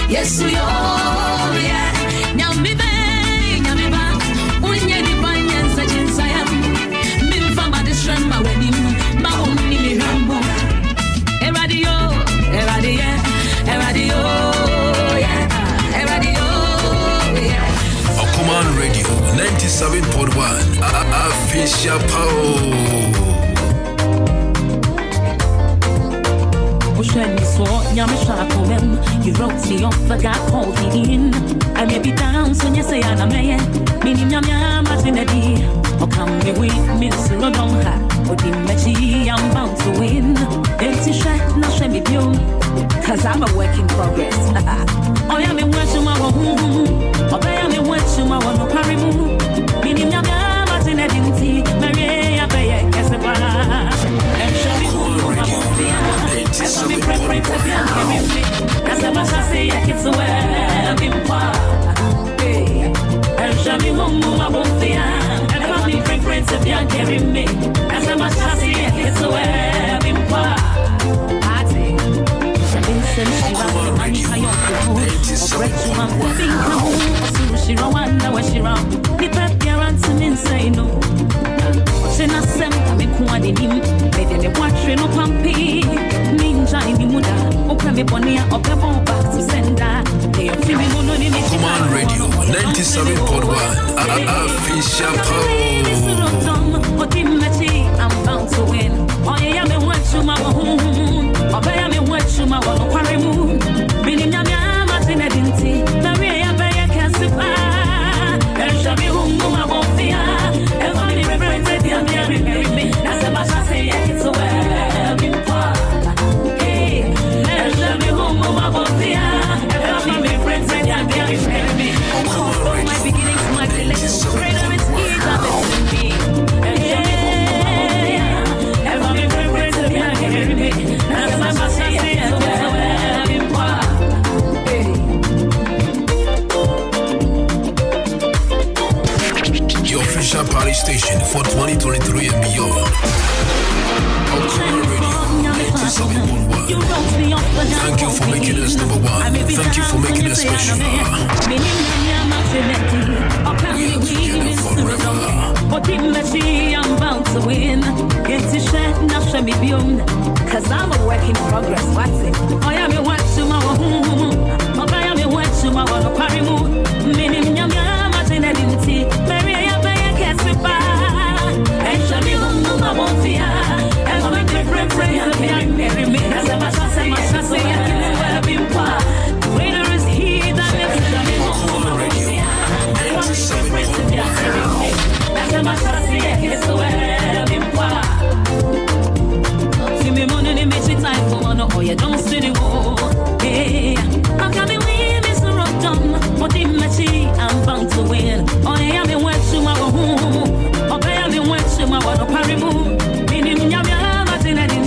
Yes, we all, yeah. Nyami ba, unye di banyan sa jinsayam. Mimfama di shrema wedim, ma umni mi rambo. Eradio, yeah. Okoman Radio 97.1 Official Power. You wrote me off, but God called me in. I may be down, so you say I'm a man. Meaning, I'm Martinelli. Or come me with Miss Rodonha. Or Dimachi, I'm bound to win. Empty shot, not shame me you. Cause I'm a work in progress. Oh, yeah, me watch you, my home. Oh, I am watch you, my one, no parimu. Meaning, I'm Martinelli. Maria, Bay, Casabana. And show me who I'm me preference to be carry me. That's the much I say I can swear in part. And show me who I won't fear. And I'm me preference to be carry me. That's the much I say I can swear in part. Okoman Radio 97.1 Official Power. I'm bound to win. Oh yeah, me watch you, my home. Oh yeah, me watch you, my one parimu. Meaning I'm Martinelli. Maria, Bay, Casabana. And show me who I won't fear. And for me, represent the marry me. That's the much I say I can swear in part. And show me who I won't fear. And for me, represent the marry me. From my beginning to my delicious greater is he that is in me. And show me and for me, represent the marry me. That's the much I say I can swear in part. Your official party station for 2023 and beyond. Okoman Radio 97.1. Thank you for making us number one. Thank you for making us special. We are together forever. I'm bound to win. Get to share, now show me beyond. Cause I'm a work in progress. What's it? I am a watch to my home. I am a watch to my one parimu. Meaning, I'm Martinelli. Maria, Bay, Casabana. And show me who I won't fear. And I'm a different prayer. Marry me. As a much as I say, I can never be part. Greater is he that lives in me. Okoman Radio 97.1. As a much as I say, I can swear in part. See me money, they make it time for one. Oh, you don't see the war. Hey, I'm coming with Mr. Rodon. But in my tea, I'm bound to win. Oh, yeah, I'm in wet to my home. Oh, I am in wet to my one parimu. Meaning, I'm Martinelli.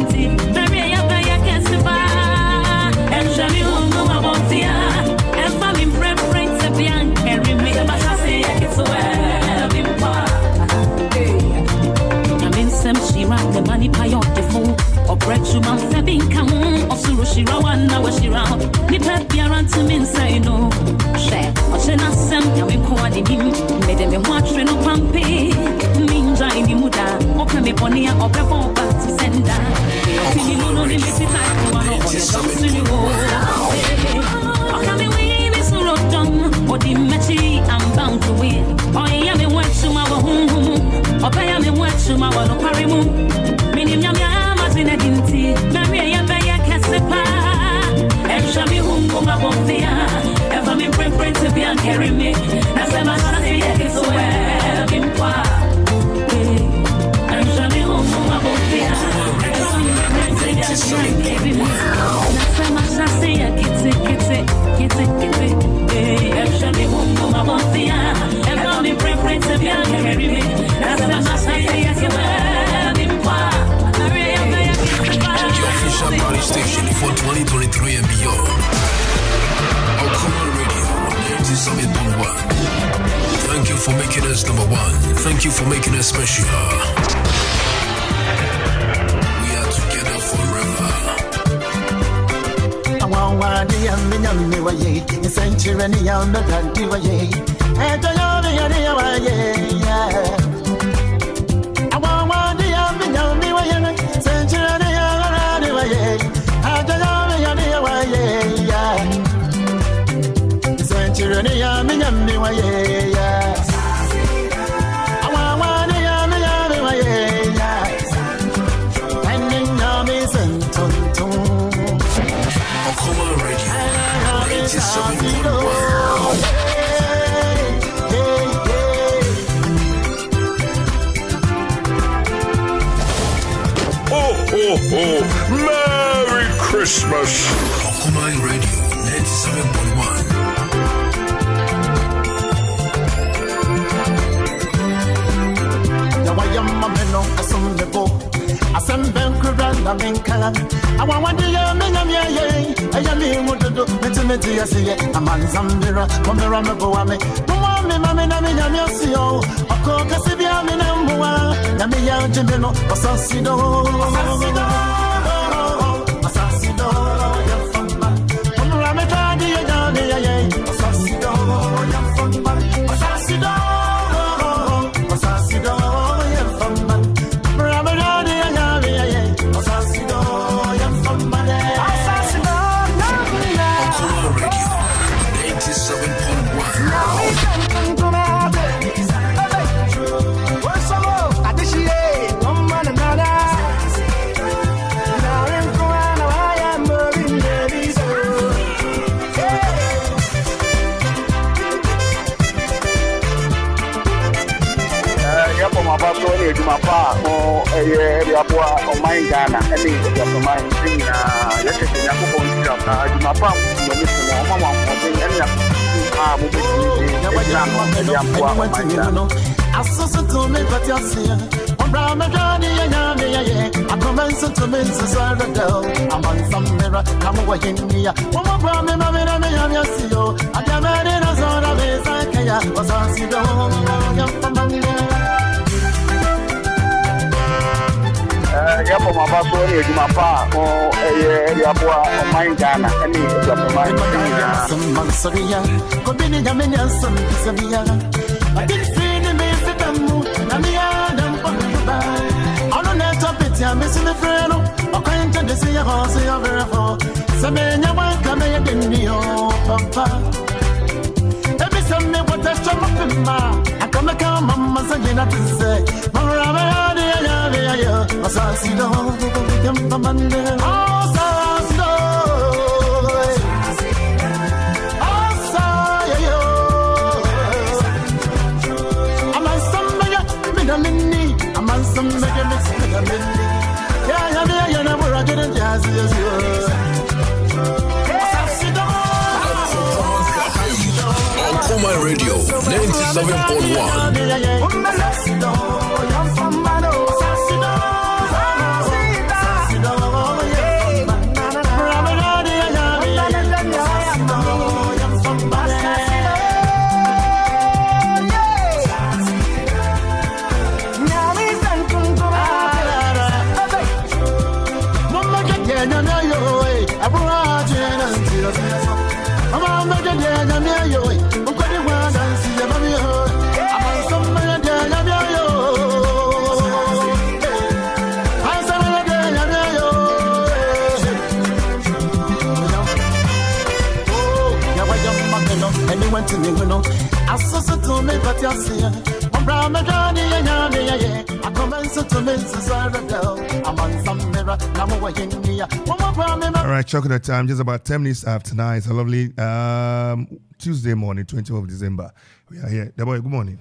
Maria, Bay, Casabana. And show me who I won't fear. And for me, preference to be and carry me. But I say, I can swear in part. I'm in some Shira, the money pay off the fool. Or bread to my fabbing come. Or Suru Shira, one hour Shira. Nipper, Piaran to me, say no. Share, or Shena Sam, Yamin Coadi, made them watch no pumpy. Ninja in the Muda, open me ponia or Pepper back to send down. You know, the missing time for one of the songs in the world. I'm coming with Miss Rodon, or the Machi, I'm bound to win. Oh, yeah, me watch to my home. Oh, I am in watch to my one parimu. Meaning, I'm Martinelli. Maria, Bay, Casabana. And show me who I won't fear. And for me, preference to be and carry me. That's the much I say I can swear in part. And show me who I won't fear. And for me, preference to be and carry me. That's the much I say I can take it. And show me who I won't fear. And for me, preference to be and carry me. That's the much I say I can swear in part. Your official party station for 2023 and beyond. Okoman Radio 97.1. Thank you for making us number one. Thank you for making us special. We are together forever. I want Merry Christmas! Okoman Radio 97.1. I want to hear me, I am here to do it. I see a man, Zambira, come around the Boame. Mamma, Mamma, Sio, a Cocasivia, Minamua, Namia Jimino, Assassino, Assassino, Ramatadi, Assassino, Assassino, Assassino, Mapa or a boy or mine Ghana, and it's a mine thing. Yes, it's a Mapa, Yapo mabaso ni Jumapa or a boy or mine Ghana, and it's a mine thing. Mansoria, Kobini Yamina, some Savia. I did free the Mesa Tamu, Namia, and on that topic, I'm missing the friend, or kind to see a horse over for Samena, one coming in New Papa. Every Sunday, what I shop up in my, I come to come, Mamma, again, I say, Mamma, Assassino, Yampamande, Assassino, Assayo. I'm on some Midamini, I'm on some Midamini. Yeah, never I didn't jazz Okoman Radio 97.1. All right, chocolate time, just about 10 minutes after 9. It's a lovely Tuesday morning, 20th of December. We are here. The boy, good morning.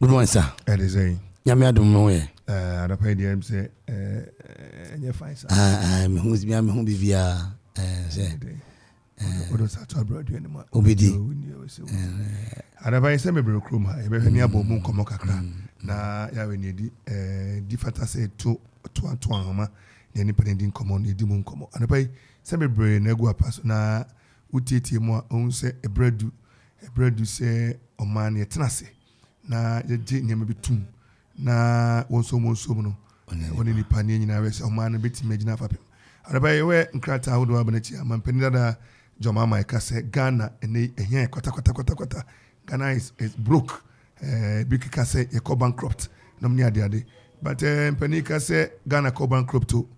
Good morning, sir. It is a Yamia don't know where. I pay the MC. You're fine, sir. I'm who's me, I'm home via. What was that? I brought you anymore. Obedi. And I say, maybe a crew, I have any abo moon come na ya we need different say to hama na ni pending common e di mun komo anapai se bebre na gu apaso na utiti mo on se ebredu se oman ye tenase na ye je nyama bitum na wonso no oni ni pani nyina we se oman beti magina fapem anapai we nkrata hodo abanachi amampeni dada Jomama Kasa Ghana and here kwata Ghana is broke. Big Kasa e go bankrupt. Nomnia de but Penny Kasa Ghana go bankrupt too.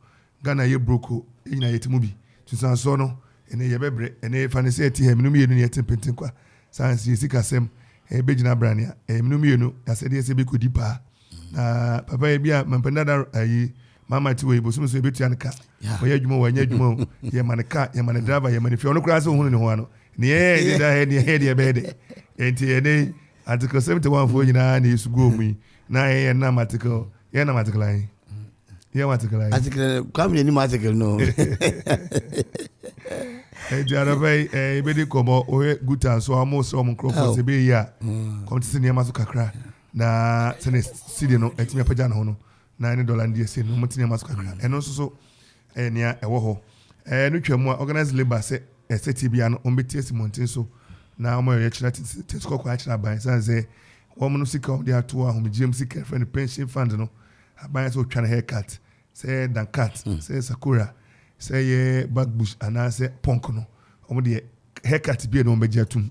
Ghana ye broke in a movie. To San Sono and a yebebre and a fancy him no me no yet pentinqua. Sans Sikasem a Bejina Brania a Numino as a DSB could deeper. Papa Bia Mampanada Mama to a Bosom Bitianka. Where you more when you mo, your manaka, your man driver, your manifio class on one. Near the head your bed. And TNA Article 71 for you and used to go me. Now and article, article. Article, come in article, no. The other way, a very como or good time, so almost some crocodiles a be ya. Come to see near Masukakra. Na Sidino, at me Pajano, $9 and yes, no Martina Masukakra. And also, near a woho. Nutra more organized labor set a Setibian on BTS Montenso. Now, my Tesco Quachna by Sanse, woman sick of their tour, whom James Sicker for the pension fund. No, I buy so trying haircut. Say Dan cat, say Sakura, say ye backbush, and I say Ponkono. The haircut be no major tomb.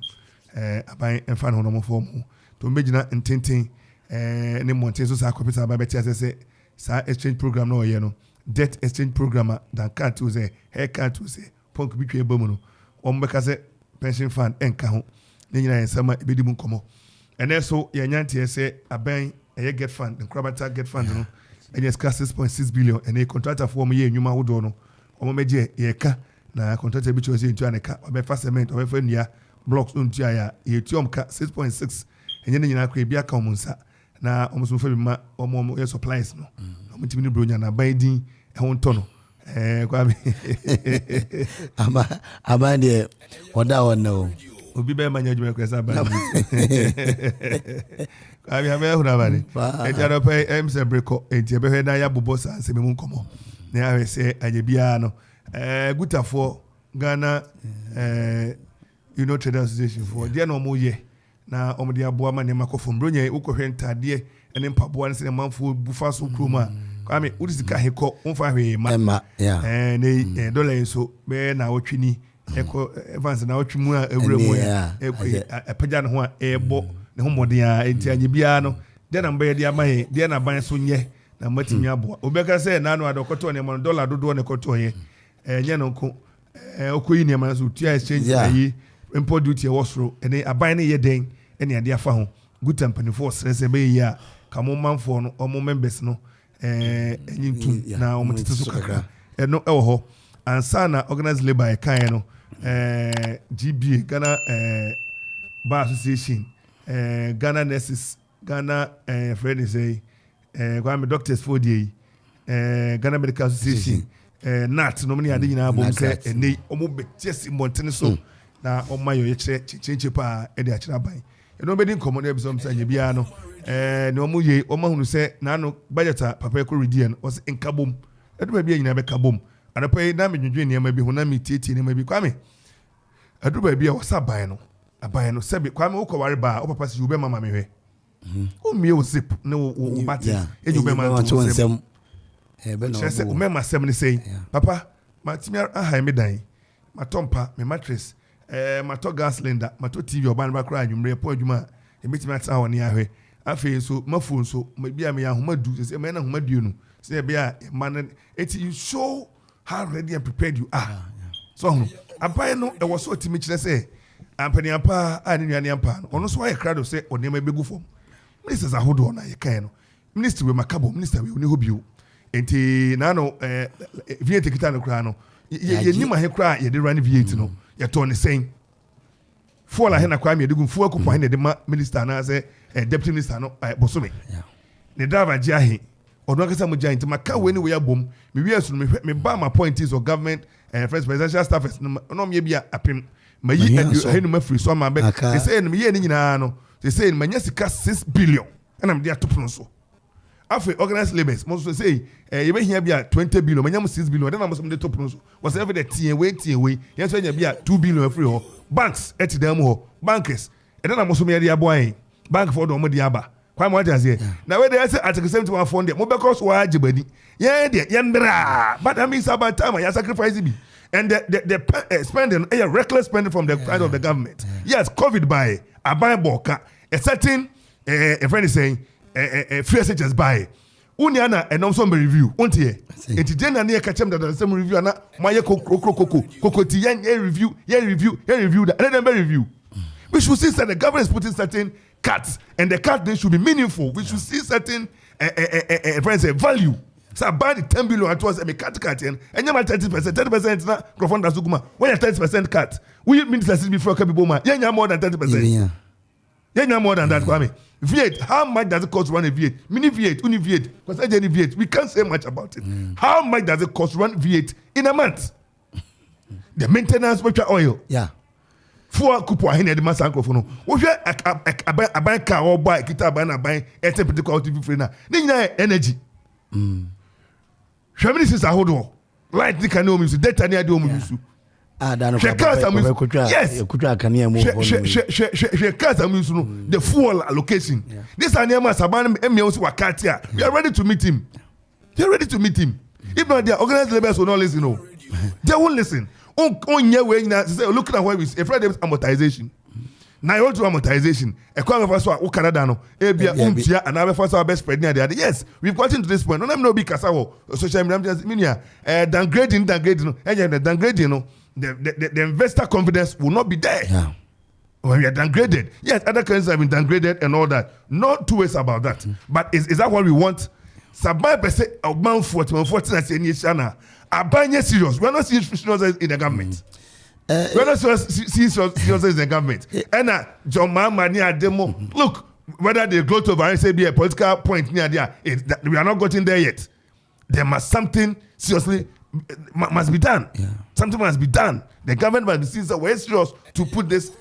I buy and find on form. To imagine and tinting any Montenso Sakopita by Betty as I say, Sa exchange program no, you know, debt exchange programmer, Dan cat to say, haircut to say, Ponk between Bomono, Ombakaze pension fund, and Kahon, Nina and Summer Bidimun Como. And then so, Yanti say, a bank, a get fund, and Crabata get fund, no. And yes, 6.6 billion, and a contractor for me, you ma would or major, yeka, na contractor which was into an car, or fast cement, or a year, blocks on Jaya, ye Tiomka 6.6, and then you know, Crabia Comunsa. Now, almost for or more supplies, no. I'm going to bring a binding a one tunnel. Am there? What that one no? Obi be management kwesa ba. I have heard about it. And you know, pay MC Breko. And you be heard na ya bubosa and se me munkomo. Na I say ajebia no. Good for Ghana, Traders Association for. Dia no mo ye. Na omo dia boa ma ne makofo mbronye ukwohwe ntade ene mpaboa nse manfo bufa so kroma. Kwame udisika heko umfa hwe ma. Ne dollar so be na otwini. Eko Evans na otwimu a ewremu ya epaja ne ho a ebo ne ho modin a enti anyebia no de na mba de amaye de na ban so nye na matimi aboa obeka say na no adokoto ne mo dollar dodo ne koto ye nye no nko okoyi ne ma so tia exchange ayi import duty e wosoro ene aban ne ye den ene ade afa ho good company for stress be ya kamo manfo no omo members no enyintu na omo titeso kakra eno ewo ho ansana organized labor e kan no GBA Ghana Bar Association Ghana Nurses Ghana friend say Kwame Doctors for the Ghana Medical Association NAT no many ade nyina bom say ene omo betesi montene so na omayo ye chenche pa e de akira ban eno be din komo na ebisom say bia no na omo ye omahunu say na no budgeta papa ko ready no o say nkabom edo ba bia nyina be kabom anapai na medwedwe niam bi ho na metietie niam bi Kwame adu ba bia wosaban no sebe Kwame wo kware ba o papa si ube mama mehwe o mie wo zip ne wo bati eju be man to nsem be no se o mema sem ne sei papa matimi aha me dan matompa me mattress mato gas cylinder mato TV oban ba kra anwumre po adwuma e metimi ata ho ne ahwe afi so mafo so bia me ya homadu se me na homadu no se bia man it you show how ready and prepared you are. So, abai no e was so timi kire say ampani apa ani nuane ampa no ono so aye crowd say onema begu fom. Ministers ahodo na ye kan no. Minister we makabo, minister we oni hobio. Enti na no VAT kita no kra no. Ye nima he kra ye de run VAT no. Ye to ne sen. Fola he na kwa me de gu fu akupon he de ma minister na say deputy minister no bosome. Ne driver ji ahe ono kasa mo giant maka we ni we abom me wi asu me ba my point is of government first presidential staffers no me bia apem mayi he no mafiri so ma be they say no me ye ni nyina no they say me nya sika 6 billion and am dey atopno so afi organized labors mo so say ye be hia bia 20 billion me nya 6 billion then am so me dey topno so was every day tie we yen so nya bia 2 billion afiri ho banks etidam ho bankers and then am so me dey aboan bank for do mo dey aba Kwame what is here now where they say article 71 fund mo because wa ajibani ye de ye ndra but that means about time ya sacrifice bi And the spending, reckless spending from the side of the government. Yes, COVID by a buy boka, a certain, a friend is saying, free SHS buy. Uniana and also review. Untie. And today na near catch them that the same review and my coco review that let them review. We should see that the government is putting certain cuts and the cut they should be meaningful. We should see certain friends value. So buy the 10 billion at once and cut and you have 30% na profond asukuma. When you 30% cut, we mean to before Kabiboma. You more than 30%. You more than that, Kwame. V8, how much does it cost to run a V8? Mini V8, uni V8, because any V8, we can't say much about it. How much does it cost to run V8 in a month? The maintenance, which are oil. Yeah. 4 couple in the mass microphone. If you a buy car or buy guitar, buy a temperature TV free now. Then energy. Family is a hold on. Light the canoe music, data near the home music. Yes. The full allocation. This Anema Saban Emios Wakatia. We are ready to meet him. They are ready to meet him. If not, the organized labels will not listen. No. They won't listen. Look at why we say amortization. Now you want to amortization. A quarter of us are Canada. And I first our best spread near the other. Yes, we've gotten to this point. No, I'm no big Casawo. Social media downgrading, downgrading. The investor confidence will not be there. Yeah. When we are downgraded. Yes, other currencies have been downgraded and all that. Not two ways about that. But is that what we want? Sabai per se of man 40 and say Shana. Abanye serious. We are not serious in the government. We are not serious in the government. And John Mania demo. Look, whether they go to say be a political point near there, we are not getting there yet. There must something seriously must be done. Yeah. Something must be done. The government must be serious to put this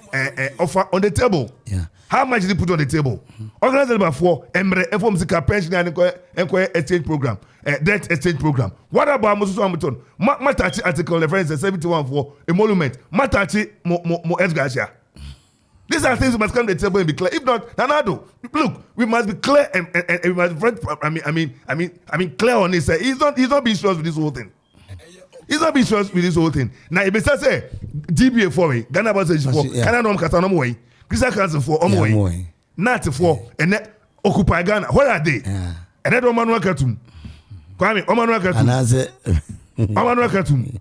offer on the table. Yeah. How much did they put on the table? Organized about for FOMC pension and exchange program, debt exchange program. What about Moses Hamilton? Matachi article reference 71 for emolument. Matachi mo esgasia. These are things we must come to the table and be clear. If not, Nanado, look, we must be clear and we must. I mean, clear on this. He's not being sure with this whole thing. He's not being sure with this whole thing. Now, if it say GBA for me, Ghana was for Canada Kasa no way, Christian Council for Omoy, not for and then occupy Ghana. Where are they? And then Oman Wakatum. Kwame, Oman Wakatum. Oman Wakatum.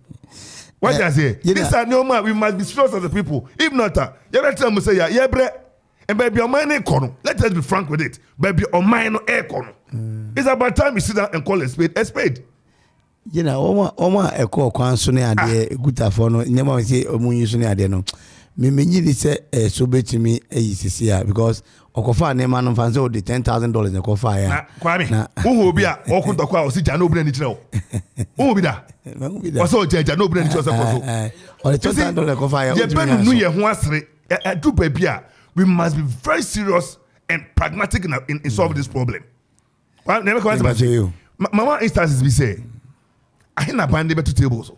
What I say? This are no man. We must be sure as the people. If not, you better tell me say yeah, bre, and baby, your mind ain't let us be frank with it. Baby, your mind no air corner. It's about time you sit down and call a spade a spade. You know, Oma Eko Kwansune ade guta for no nyama say omunyusune ade no. Me nyini say so beti me eyisisia because okofa ne man no fanse o de $10,000 na kofa ya. Kwame, who be a okutokwa o si ja no bra ni kire o. Who be da? O so ja no bra ni kire o so koso. O de $10,000 kofa ya. Ye benu nu ye ho asere. Do bia we must be very serious and pragmatic in solving this problem. Well, never come to you. Mama instances we say I ain't band better tables.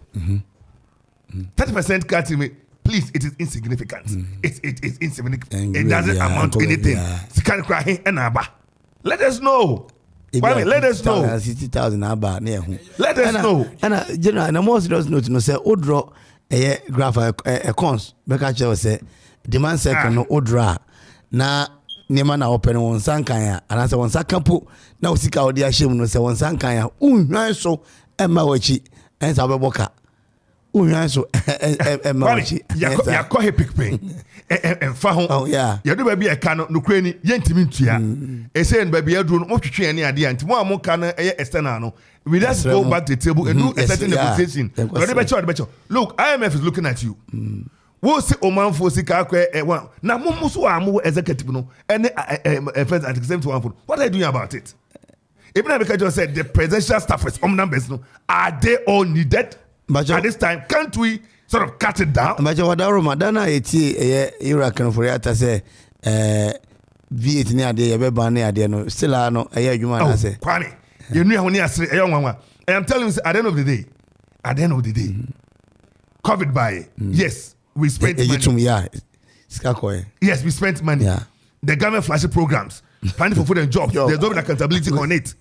30% cut me. Please, it is insignificant. It's insignificant. It doesn't amount to anything. You can't cry and aba. Let us know. Let us know. 60,000 aba near home. Let us know. And general, and most of those notes no say Odro a graph a cons. Bekacha say demand second no Odra. Na Nema na open one sankaya. And as one sakampu now sika odi ashim no say one sankaya. So Emma Wachi and Sababoka. So Emma Wachi. Ya kohe pikpe. And Fahon. Oh, yeah. You do baby a cano, no cranny, yentimintia. A saying baby, I do not to any idea. And tomorrow more cana, external. We just go back to the table and do a certain negotiation. Look, IMF is looking at you. We'll see Oman for Sika one. Now, Musu Amu executive no, and friends at the same time. What are you doing about it? Even because just said the presidential staffers, numbers, no, are they all needed? But at this time, can't we sort of cut it down? But what are Madonna 80 Iraqan for Yata say, V8 near the Beba near the no, still are no, a human say. Kwani, you knew when you say a young one. I am telling you, at the end of the day, COVID by yes. We spent money. Yes, we spent money. Yeah. The government flashing programs, planning for food and jobs. There's no accountability on it.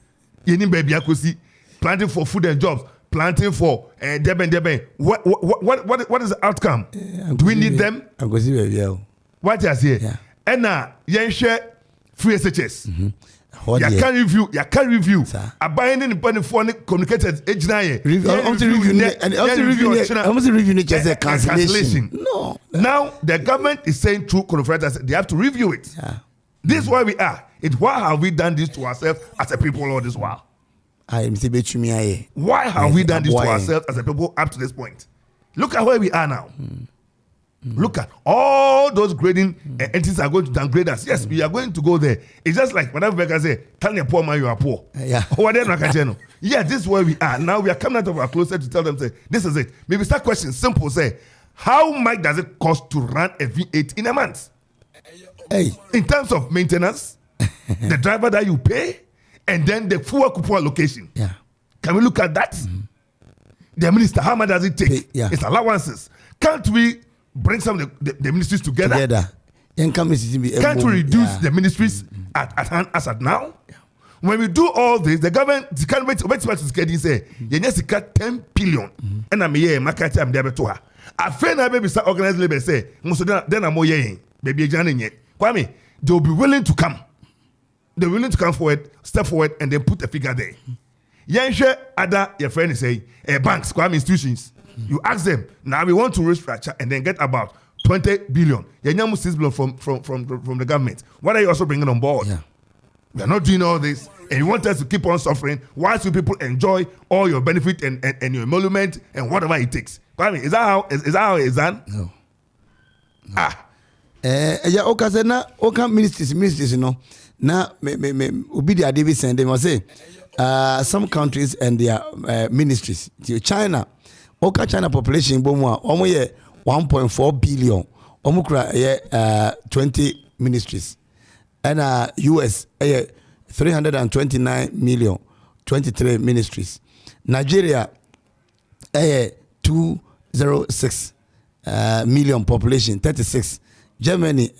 You need baby akusi, planning for food and jobs. planting for Deben. What is the outcome? Do we need them? I'm going to see What I say? Yeah. And now, you share free SHS. You can review. Abiding independent foreign communicated review cancellation. No. Now the government is saying through conference they have to review it. Yeah. This is where we are. Why have we done this to ourselves as a people all this while? Why have we done this to ourselves as a people up to this point? Look at where we are now. Look at all those grading entities are going to downgrade us. Yes, we are going to go there. It's just like Madam Becker say, tell me poor man you are poor. Yeah. Yeah, this is where we are. Now we are coming out of our closet to tell them, say, this is it. Maybe start question simple, say, how much does it cost to run a V8 in a month? Hey. In terms of maintenance, the driver that you pay, and then the fuel coupon allocation. Yeah. Can we look at that? The minister, how much does it take? Yeah. It's allowances. Can't we bring some of the ministries together? Can't we reduce the ministries at hand as at now? Yeah. When we do all this, the government can't wait to get this. You need to cut 10 billion. And I'm here, market time there to her. I feel na baby start organized labor say, then I'm more baby Janet. Kwame, they'll be willing to come. They're willing to come forward, step forward, and then put a figure there. Yanshe other your friend is saying banks, Kwame institutions. You ask them, now we want to restructure and then get about 20 billion. You 6 billion from the government. What are you also bringing on board? Yeah. We are not doing all this, and you want us to keep on suffering. Why should people enjoy all your benefit and your emolument and whatever it takes? Kwame, is that how it's done? No. Yeah, okay, na okay ministries, you know. Now, me David send them say, some countries and their ministries. China, okay, China population bomwa, almost 1.4 billion. Omukra 20 ministries. And US 329 million, 23 ministries. Nigeria 206 million population, 36. Germany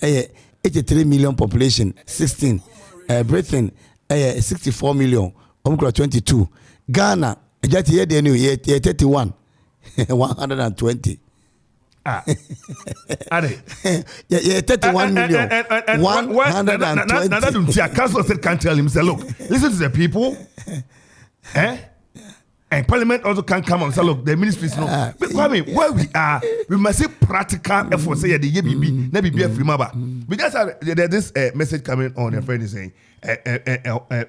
83 million population, 16. Britain 64 million, 22. Ghana 31, 120. Yeah, 31 million. 120. Now Council said can't tell him. Say, look, listen to the people. And Parliament also can't come and say, look, the ministries no. But Kwame, where we are, we must say practical effort. Say the YBB, never be a free member. We just have this message coming on. A friend is saying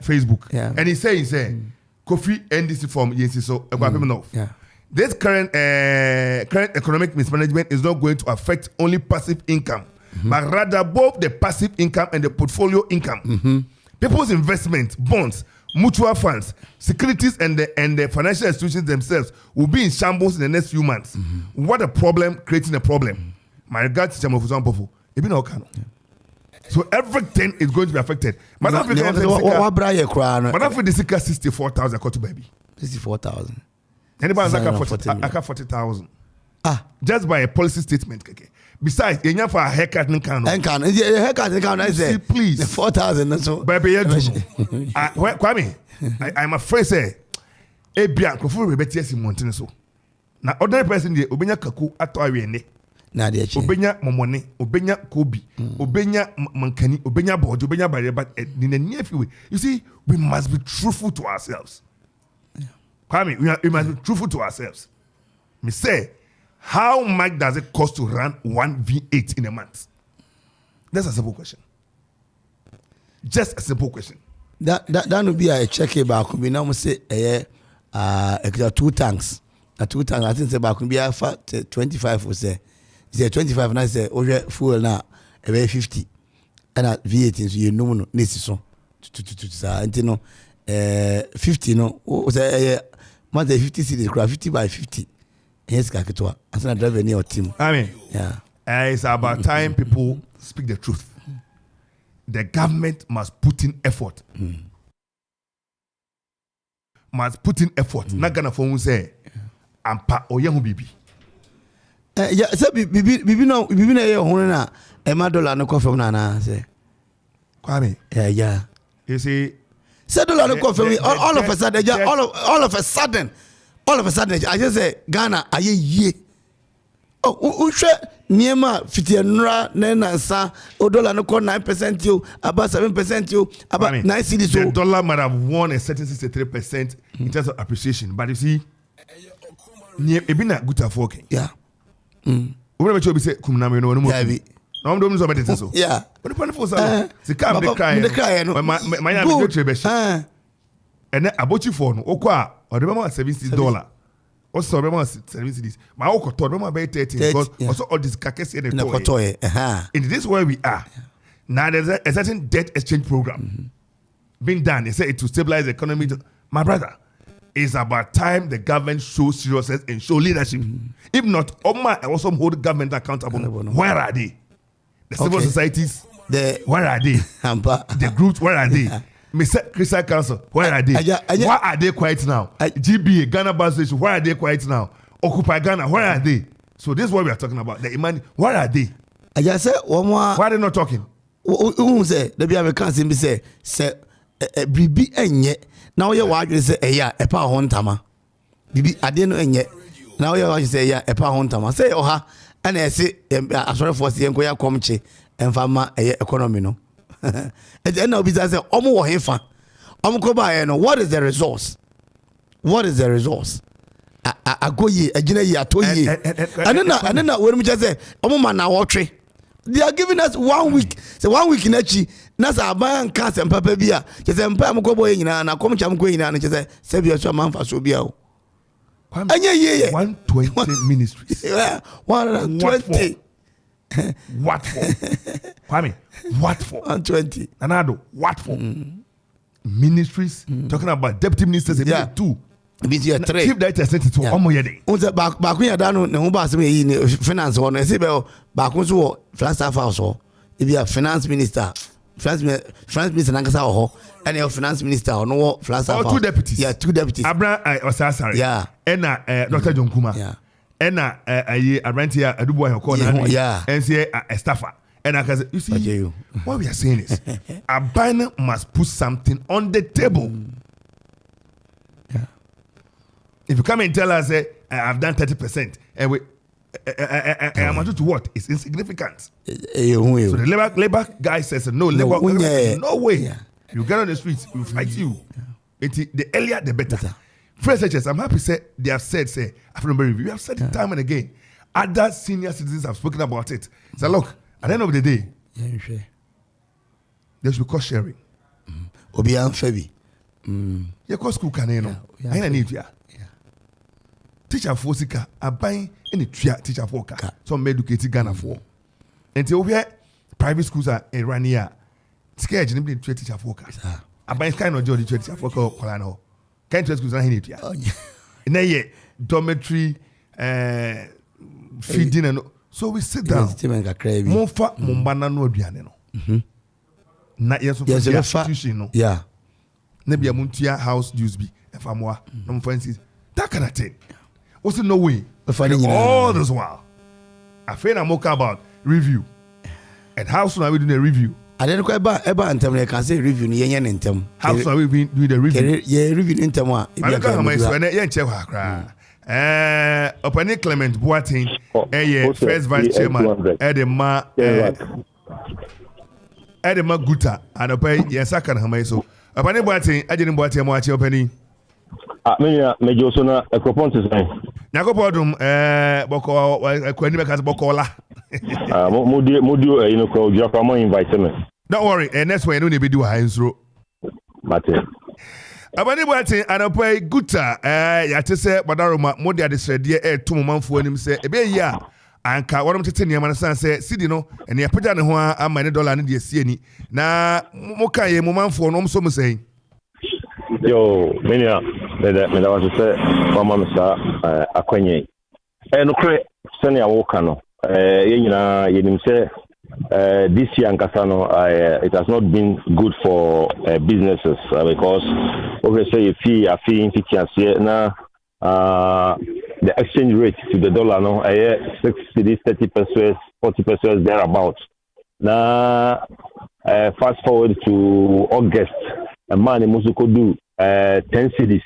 Facebook, and he's saying, Kofi NDC from YNC so this current economic mismanagement is not going to affect only passive income, but rather both the passive income and the portfolio income. People's investment, bonds, mutual funds, securities, and the financial institutions themselves will be in shambles in the next few months. What a problem creating a problem. My regards to Okoman Kasa. Even Okano. So everything is going to be affected. But after the 64,000 got to baby. 64,000. Anybody aka 40,000. Just by a policy statement. Okay. Besides, you have for a haircut in Kano. Haircut in Kano. I say, please. 4,000. So, baby, Kwame, I'm afraid say, Ebia, Kofu Rebetias in Montana. So now, ordinary person, the Obenya Kaku at Toyene. Obenya Momone, Obenya Kobi, Obenya Mankani, Obenya Board, Obenya Barrier, but in the near future, you see, we must be truthful to ourselves. Kwame, we must be truthful to ourselves. Me say, how much does it cost to run one V8 in a month? That's a simple question. Just a simple question. That would be a check about we now say 2 tanks. A 2 tanks, I think about could be 25 or say. Say 25 and I say fuel now about 50. And at V8 is you know this so. And you know 50 no say more than 50 cities, 50 by 50. Yes, Kakitoa. As a driver near team. I mean, it's about time people speak the truth. The government must put in effort. Must put in effort. Not gonna phone say, "Ampa oyehu bibi." Yeah, so bibi no honena. Emma dollar no confirm na say. Kwame. Yeah. You see, say dollar no confirm. All of a sudden, all of a sudden. all of a sudden I just say Ghana aye ye. Oh, ushe niema fitianra nenansa o dollar no call 9% you, about 7% you, about 9 cedis. The dollar might have won a certain 63% in terms of appreciation, but you see, ebina good for working. Yeah. Whatever you say, kumnami no more. No, I'm doing something so. Yeah. But the point for the calm the cry. My go to beshi. And then about you for no okwa or remember $70. Also remember 70 cedis. My oko to remember by 30 because also all this kakesi in the toy. In this where we are. Now there's a certain debt exchange program being done. They say it to stabilize the economy. My brother, it's about time the government shows seriousness and show leadership. If not, Oma also hold the government accountable. Where are they? The civil societies, where are they? The groups, where are they? Mr. Christian Council, where are they? Why are they quiet now? GBA, Ghana Bus Station, where are they quiet now? Occupy Ghana, where are they? So this is what we are talking about. The Imani, where are they? I just said one more. Why are they not talking? Who say the Americans say Bibi enye. Now you watch say yeah, a power hontama. Bibi I didn't know enye. Now you watch say yeah, a power hontama. Say oha. And I say, I'm sorry for seeing Goya Comche and Fama economy. No, and then I'll be say, Omo Hefa, Omokoba, what is the resource? What is the resource? I go ye, a gina ye, I told ye. And then when we just say, Omo now watch. They are giving us 1 week. So 1 week in Echi, Nasa Aban Cast and Papa Bia, just a Pamokobo in and I come to Amquin and just say, save your man for Subio. 120 ministries. Yeah, 120. What for? Kwame, what for? 120. Anado, what for? Ministries, talking about deputy ministers, yeah. 2. Three. Chief director sent it to Omoyede. Unse back when you done no ba some yi finance one say be back when so flat staff house or if you are finance minister finance minister nankasa ho and your finance minister or no flat staff house. 2 deputies. Yeah, 2 deputies. Abra Osasari. Yeah. Ena Dr. John Kuma. Yeah. Ena Abrantia Adubo Hokona. Yeah. And say a staffer. And I can you see what we are saying is a banner must put something on the table. If you come and tell us, I've done 30%, and we, I'm to what? It's insignificant. So the labor guy says, no, no way. Yeah. You get on the streets, we fight you. The earlier, the better. First, I'm happy say they have said, after review, we have said it time and again. Other senior citizens have spoken about it. So look, at the end of the day, there should be cost sharing. Obian Febi. Your cost school can you know. I need you. Teacher for sika aban any teacher for ka some educated Ghana for until we private schools are in Rania scared you need teacher for ka aban kind of job teacher for ka kola no kind schools are here na ye dormitory feeding and so we sit down mo fa mo mbana no aduane no na yeso for institution no yeah na bia muntua house dues bi e fa moa no mo fancy that kind of thing. What's no way? All this while, I feel I'm okay about review. And how soon are we doing a review? I didn't quite buy and tell me I can say review in them. How soon are we doing the review? Yeah, review in them. I look at my son, Open Clement Boating, first vice chairman, Edema Guta, and Open, yes, I can have so. Open Boating, I didn't boat him watch opening. Me Josona a propon to say. Nakopodum boko kwani bekas bokola. Modu ko Jaffa mo invite me. Don't worry, next one no be do hansro. Mate. Abani Boating anopai guta ya te se badaroma modi adesrede to manfo anim se ebe ya anka wonom tete niam na san se sidi no ene apagya ne ho ama ne dollar ne de sie ni na mo kan ye mo manfo no so mo sei. Yo, menya me da was say mama msa akwenye no kre sene awoka no ye nyina yenim say this year Nkasa no it has not been good for businesses because obviously if you are feeling na the exchange rate to the dollar no 60 30%, 40% thereabout. Now fast forward to August, a man in Musuko do 10 cities.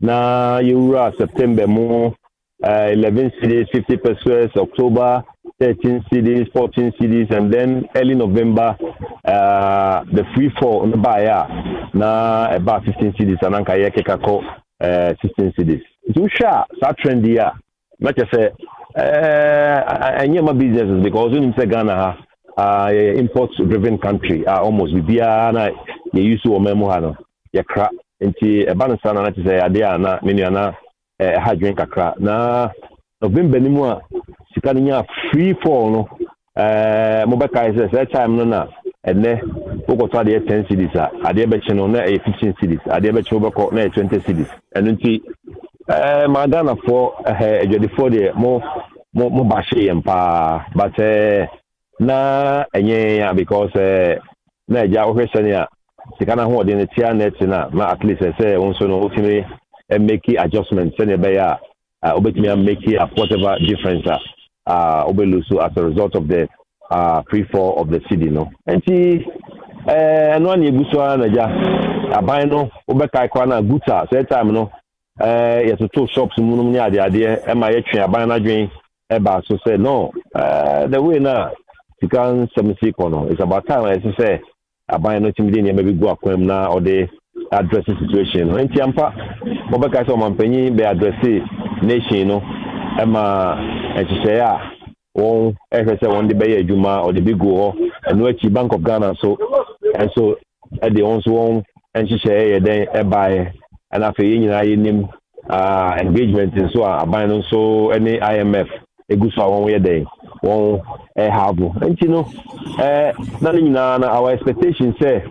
na yura September mo 11 CDs, 50 pesos, October 13 CDs, 14 CDs, and then early November the free fall on the buyer na about 15 CDs and anka yeke kako 16 CDs. So sure, that trend here. Like I say, my businesses because in Ghana import-driven country almost we be na you used to omemo ya crap nti ebansa na say ade na menu na hadwen kakra na November ni mu a sika nya free fall no mo be kai say time no na ene okoto ade 10 cedis ade be che no na 15 cedis ade be che obeko na 20 cedis eno nti my Ghana for for the more bashe yempa but na enye because na ja ohwese ne a sika na ho de ne tia net na at least say wonso no ultimate make adjustments say be ya obetimi make whatever difference obelusu as a result of the free fall of the city no enti no an eguso na ja aban no obekai kwa na guta say time no to shops mu ni ade ma ye twen aban na dwen eba so say no the way na you can see kono it's about time as you say aban no timide ni maybe go akwam na or the address situation no enti ampa obeka so mampanyi be address nation no ema say won say won de be adwuma or the big go and no Bank of Ghana so and so they also won and say then e buy and after nyina yenim engagement in so aban so any IMF eguso won we dey won have and na nyina our expectation say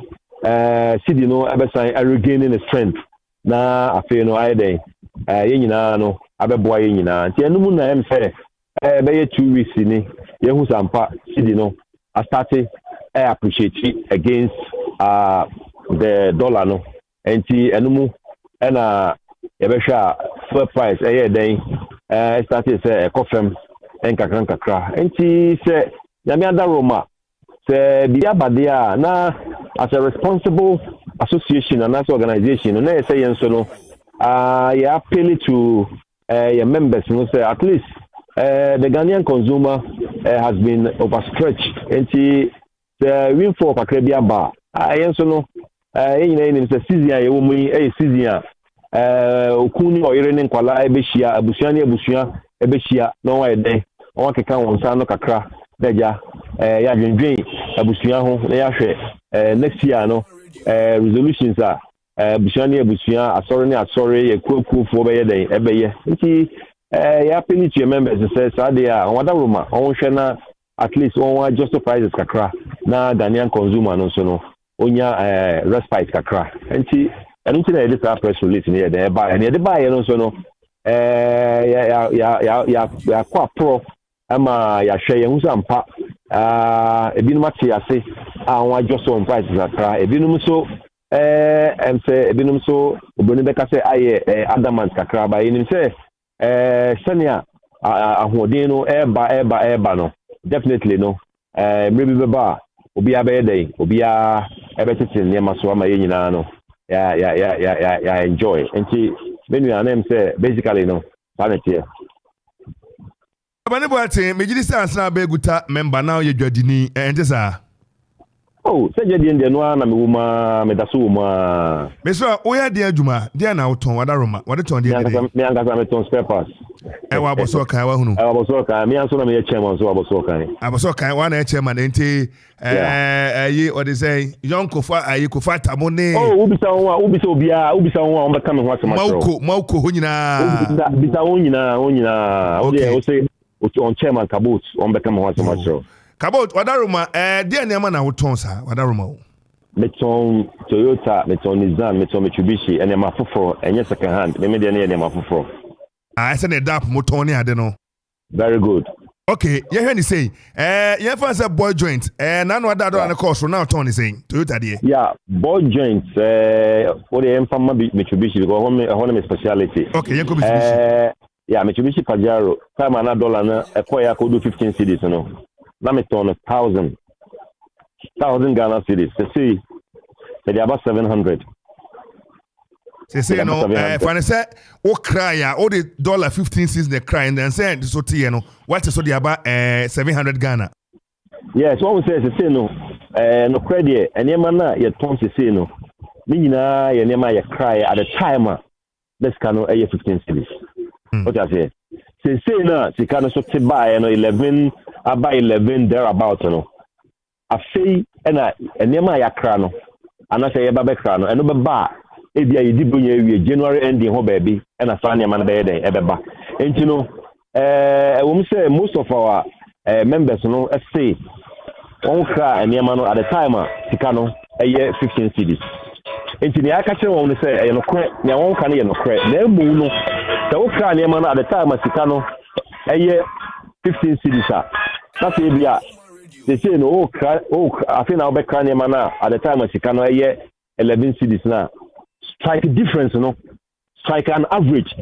city no abesan regaining the strength na after no I dey nyina no abeboa nyina nti enum na em say be 2 weeks ni yehu sampa city no I started appreciate against the dollar no nti enum na ebehwa fuel price den started say confirm enkakra nti say nyame adaroma say bia badia na as a responsible association and as organization na say yenso no you appeal to your members no say at least the Ghanaian consumer has been overstretched nti the windfall kakra bia ba yenso no nyina say season ya wo mu season okuni oyire ne nkwala ebehia abusua ne abusua ebehia na wa eden won keka won sa no kakra deja ya dwendwen abusua ho na ya hwe next year no resolutions abusua ne abusua asore ekuokuofo be yeden ebeye nti ya penity members say sadia wada roma won hwe na at least won justify this kakra na Ghanaian consumer no so no onya respite kakra nti and into the press release near there by and the buy no so no ya quite pro ama ya share hu sampa ebinu mati ase awon just on prices akra ebinu so em say ebinu so oboni beka say aye adamant kakra ba yin say senia ahodin no eba no definitely no maybe beba obi abede obi a ebetete ne maso ama yenyina no yeah, enjoy. And she, when you name say basically no, sanity. Abanibuate, me jidi say answer be guta member now ye dwadini entesa. Oh, say jedi ende no na me wuma me daso wuma. Me so oya de adwuma, de na woton wada roma, wada ton de. Me angasa me ton spare parts. Wa boso kan wa hunu. Wa boso kan, me anso na me chairman so wa boso kan. Aboso kan wa na chairman enti ayi o de say young kofa ayi kofa tamone. Oh, ubisa obia on be come ho asema. Mauko ho nyina. Bisa ho nyina. Okay. O say on chairman Kabot on be come ho asema. Kabot wadaruma de na na woton sa wadaruma. Meton Toyota, meton Nissan, meton Mitsubishi, and my foforo, and yes, second hand. Me de na my foforo. I said a dap motoni ade no. Very good. Okay, you hear me say, you fancy boy joint, none of that on the course from now, Tony saying, Toyota dear. Yeah, boy joints, for the Empama Mitsubishi, because one of my speciality. Okay, you could be yeah, Mitsubishi Pajero, time another dollar, a coya could do 15 cities, you know. Now it's on 1,000 Ghana cities. You see, they're about 700. say no fane say o cry ya o the $15 the cry and then say so tie no what is so the about 700 Ghana. Yes, what we say no no credit enema na ye ton say no ni nyina ye enema ye cry at the time this can no 15 cedis. What I say say na sika no so te buy no 11 about 11 there about no afei na enema ya cry no ana say ye ba be cry no eno be ba ebia ye dibunya wie January ending ho baby na fa enema na be ye den e be ba enti no we say most of our members no say one cry enema no at the time sika no 15 cedis. Enti ni aka kire won say no kre na won ka ne no kre na emu no the one cry enema no at the time sika no 15 cedis na say bia they say no cry I think now be cry enema na at the time sika no 11 cedis na strike difference no strike an average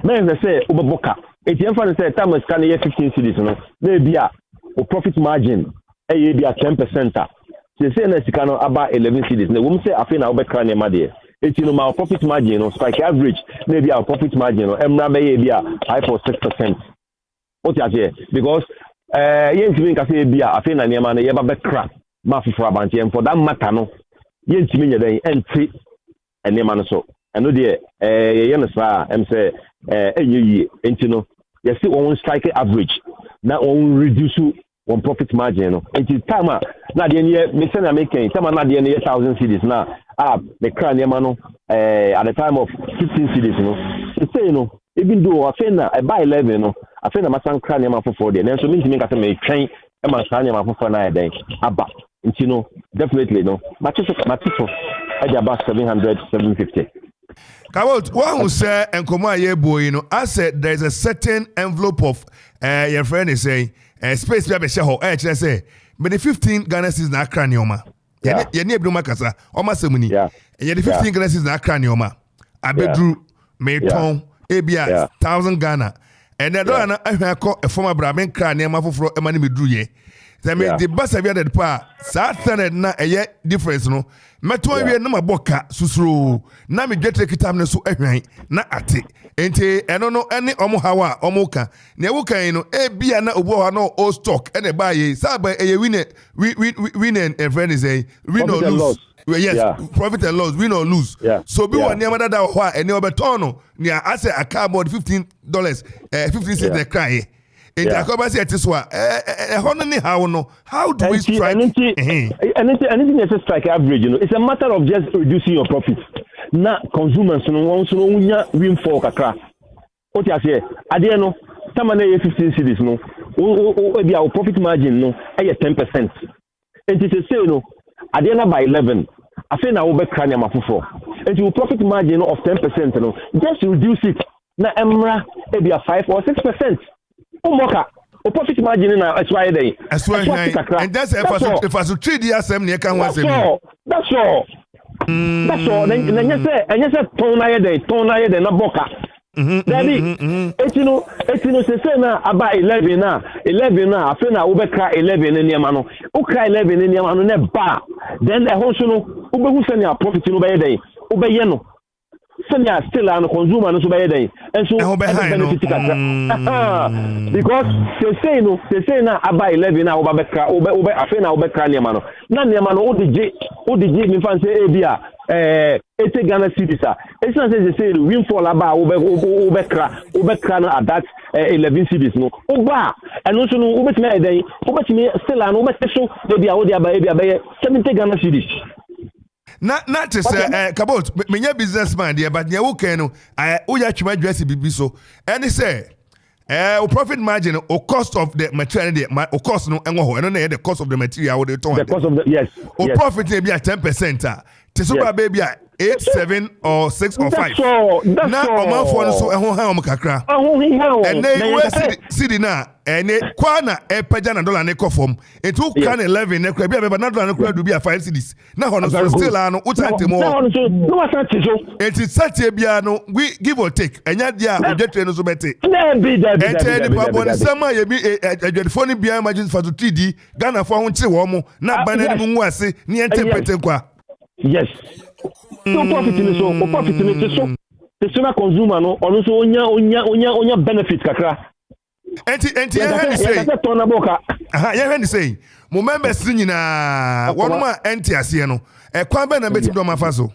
na they say oboboka enti emfa say time sika no 15 cedis no na bia o profit margin be at 10%. They say na sika no about 11 cedis. Na we say afi na obekra na ma de. Eti no ma profit margin no strike average maybe our profit margin no emra be high for 6%. What you say? Because yentimi nka say be afi na nema no ye ba bekra ma fufura abante for that matter no yentimi nya den enti enema no so. Eno de ye no sa em say enyeyi enti no you see one strike average na on reduce one profit margin no enti time na de ne me say na making time na de ne 1000 cedis na the crown nema no at the time of 15 cedis no say no even though I say na by 11 no I say na masan crown nema for there so me nka say me twen e ma crown nema for na den aba enti no definitely no matito I about 700 750. Kabot, one who say enkomo aye boy no I said there is a certain envelope of your friend is saying space be share ho kire say me the 15 Ghana cedis na akra neoma ye ne ebru makasa o masamuni ye the 15 Ghana cedis na akra neoma abedru me ton ebia 1000 Ghana and the dollar na ahwa e former bra men kra neoma foforo e ma ne medru ye say me the bus have the pa sa standard na eye difference no meto awie na maboka susuro na me dwetre kitam ne so ahwan na ate enti eno no ene omo hawa omo ka na ewu kan no ebia na obo ha no all stock ene ba ye saba eye win and friend is say win or lose. Yes, profit and loss, win or lose. So be one near that ho ene obeton near I say a cardboard $15 15 cents the cry. And I come say this one how do we strike anything is a strike average, you know. It's a matter of just reducing your profits. Na consumers no want to know windfall kakra. What you say? Ade no some na 15 cedis no. We our profit margin no 10%. And it is say no ade na by 11. I say na we be kra nyama fofo. And your profit margin of 10% no just reduce it. Na emra e be 5 or 6%. Moka o profit margin na aswai dey and that's if I should trade the SM near can once that's all then you say ton na dey na boka daddy etino say na about 11 na afi na obekra 11 ne ma no ukra 11 ne ma no ne ba then the whole so no ubehu say na profit no be dey obeye no senior still and consumer no so be dey and so benefit because they say na about 11 na obekra afi na obekra ne ma no na ne ma no odije me fan say e bia 80 Ghana cedis it's not say windfall about obekra no at that 11 cedis no oba and also no obetime dey obetime still and obeteso dey bia odi aba e bia 70 Ghana cedis. Not to say, Kabot, many businessman there, but you can, we are to address bibi so. And they say, profit margin or cost of the material, or cost no, and I don't know the cost of the material. The cost of the yes. Or profit may be at 10%. Tesuba baby 8, 7, or 6 or 5. Now, a month for so a home kakra. And they were sitting now, and a kwana a pajana dollar neck form. It took 11 neck, but not to be a 5 cedis. Now, on still an Utantimo. It is such a piano, we give or take, and yet, get to Nozobete. And summer, you be a funny beer margin for the 3D, Ghana for one Chiwamo, not banning Mwasi, near Tempetequa. Yes. So profit ni so, profit ni so. The sooner consumer no, also onya benefit kakra. Enti ya say. Aha, ya say. Mo members nyina wonu ma enti ase no. E kwan be na betim do mafa so.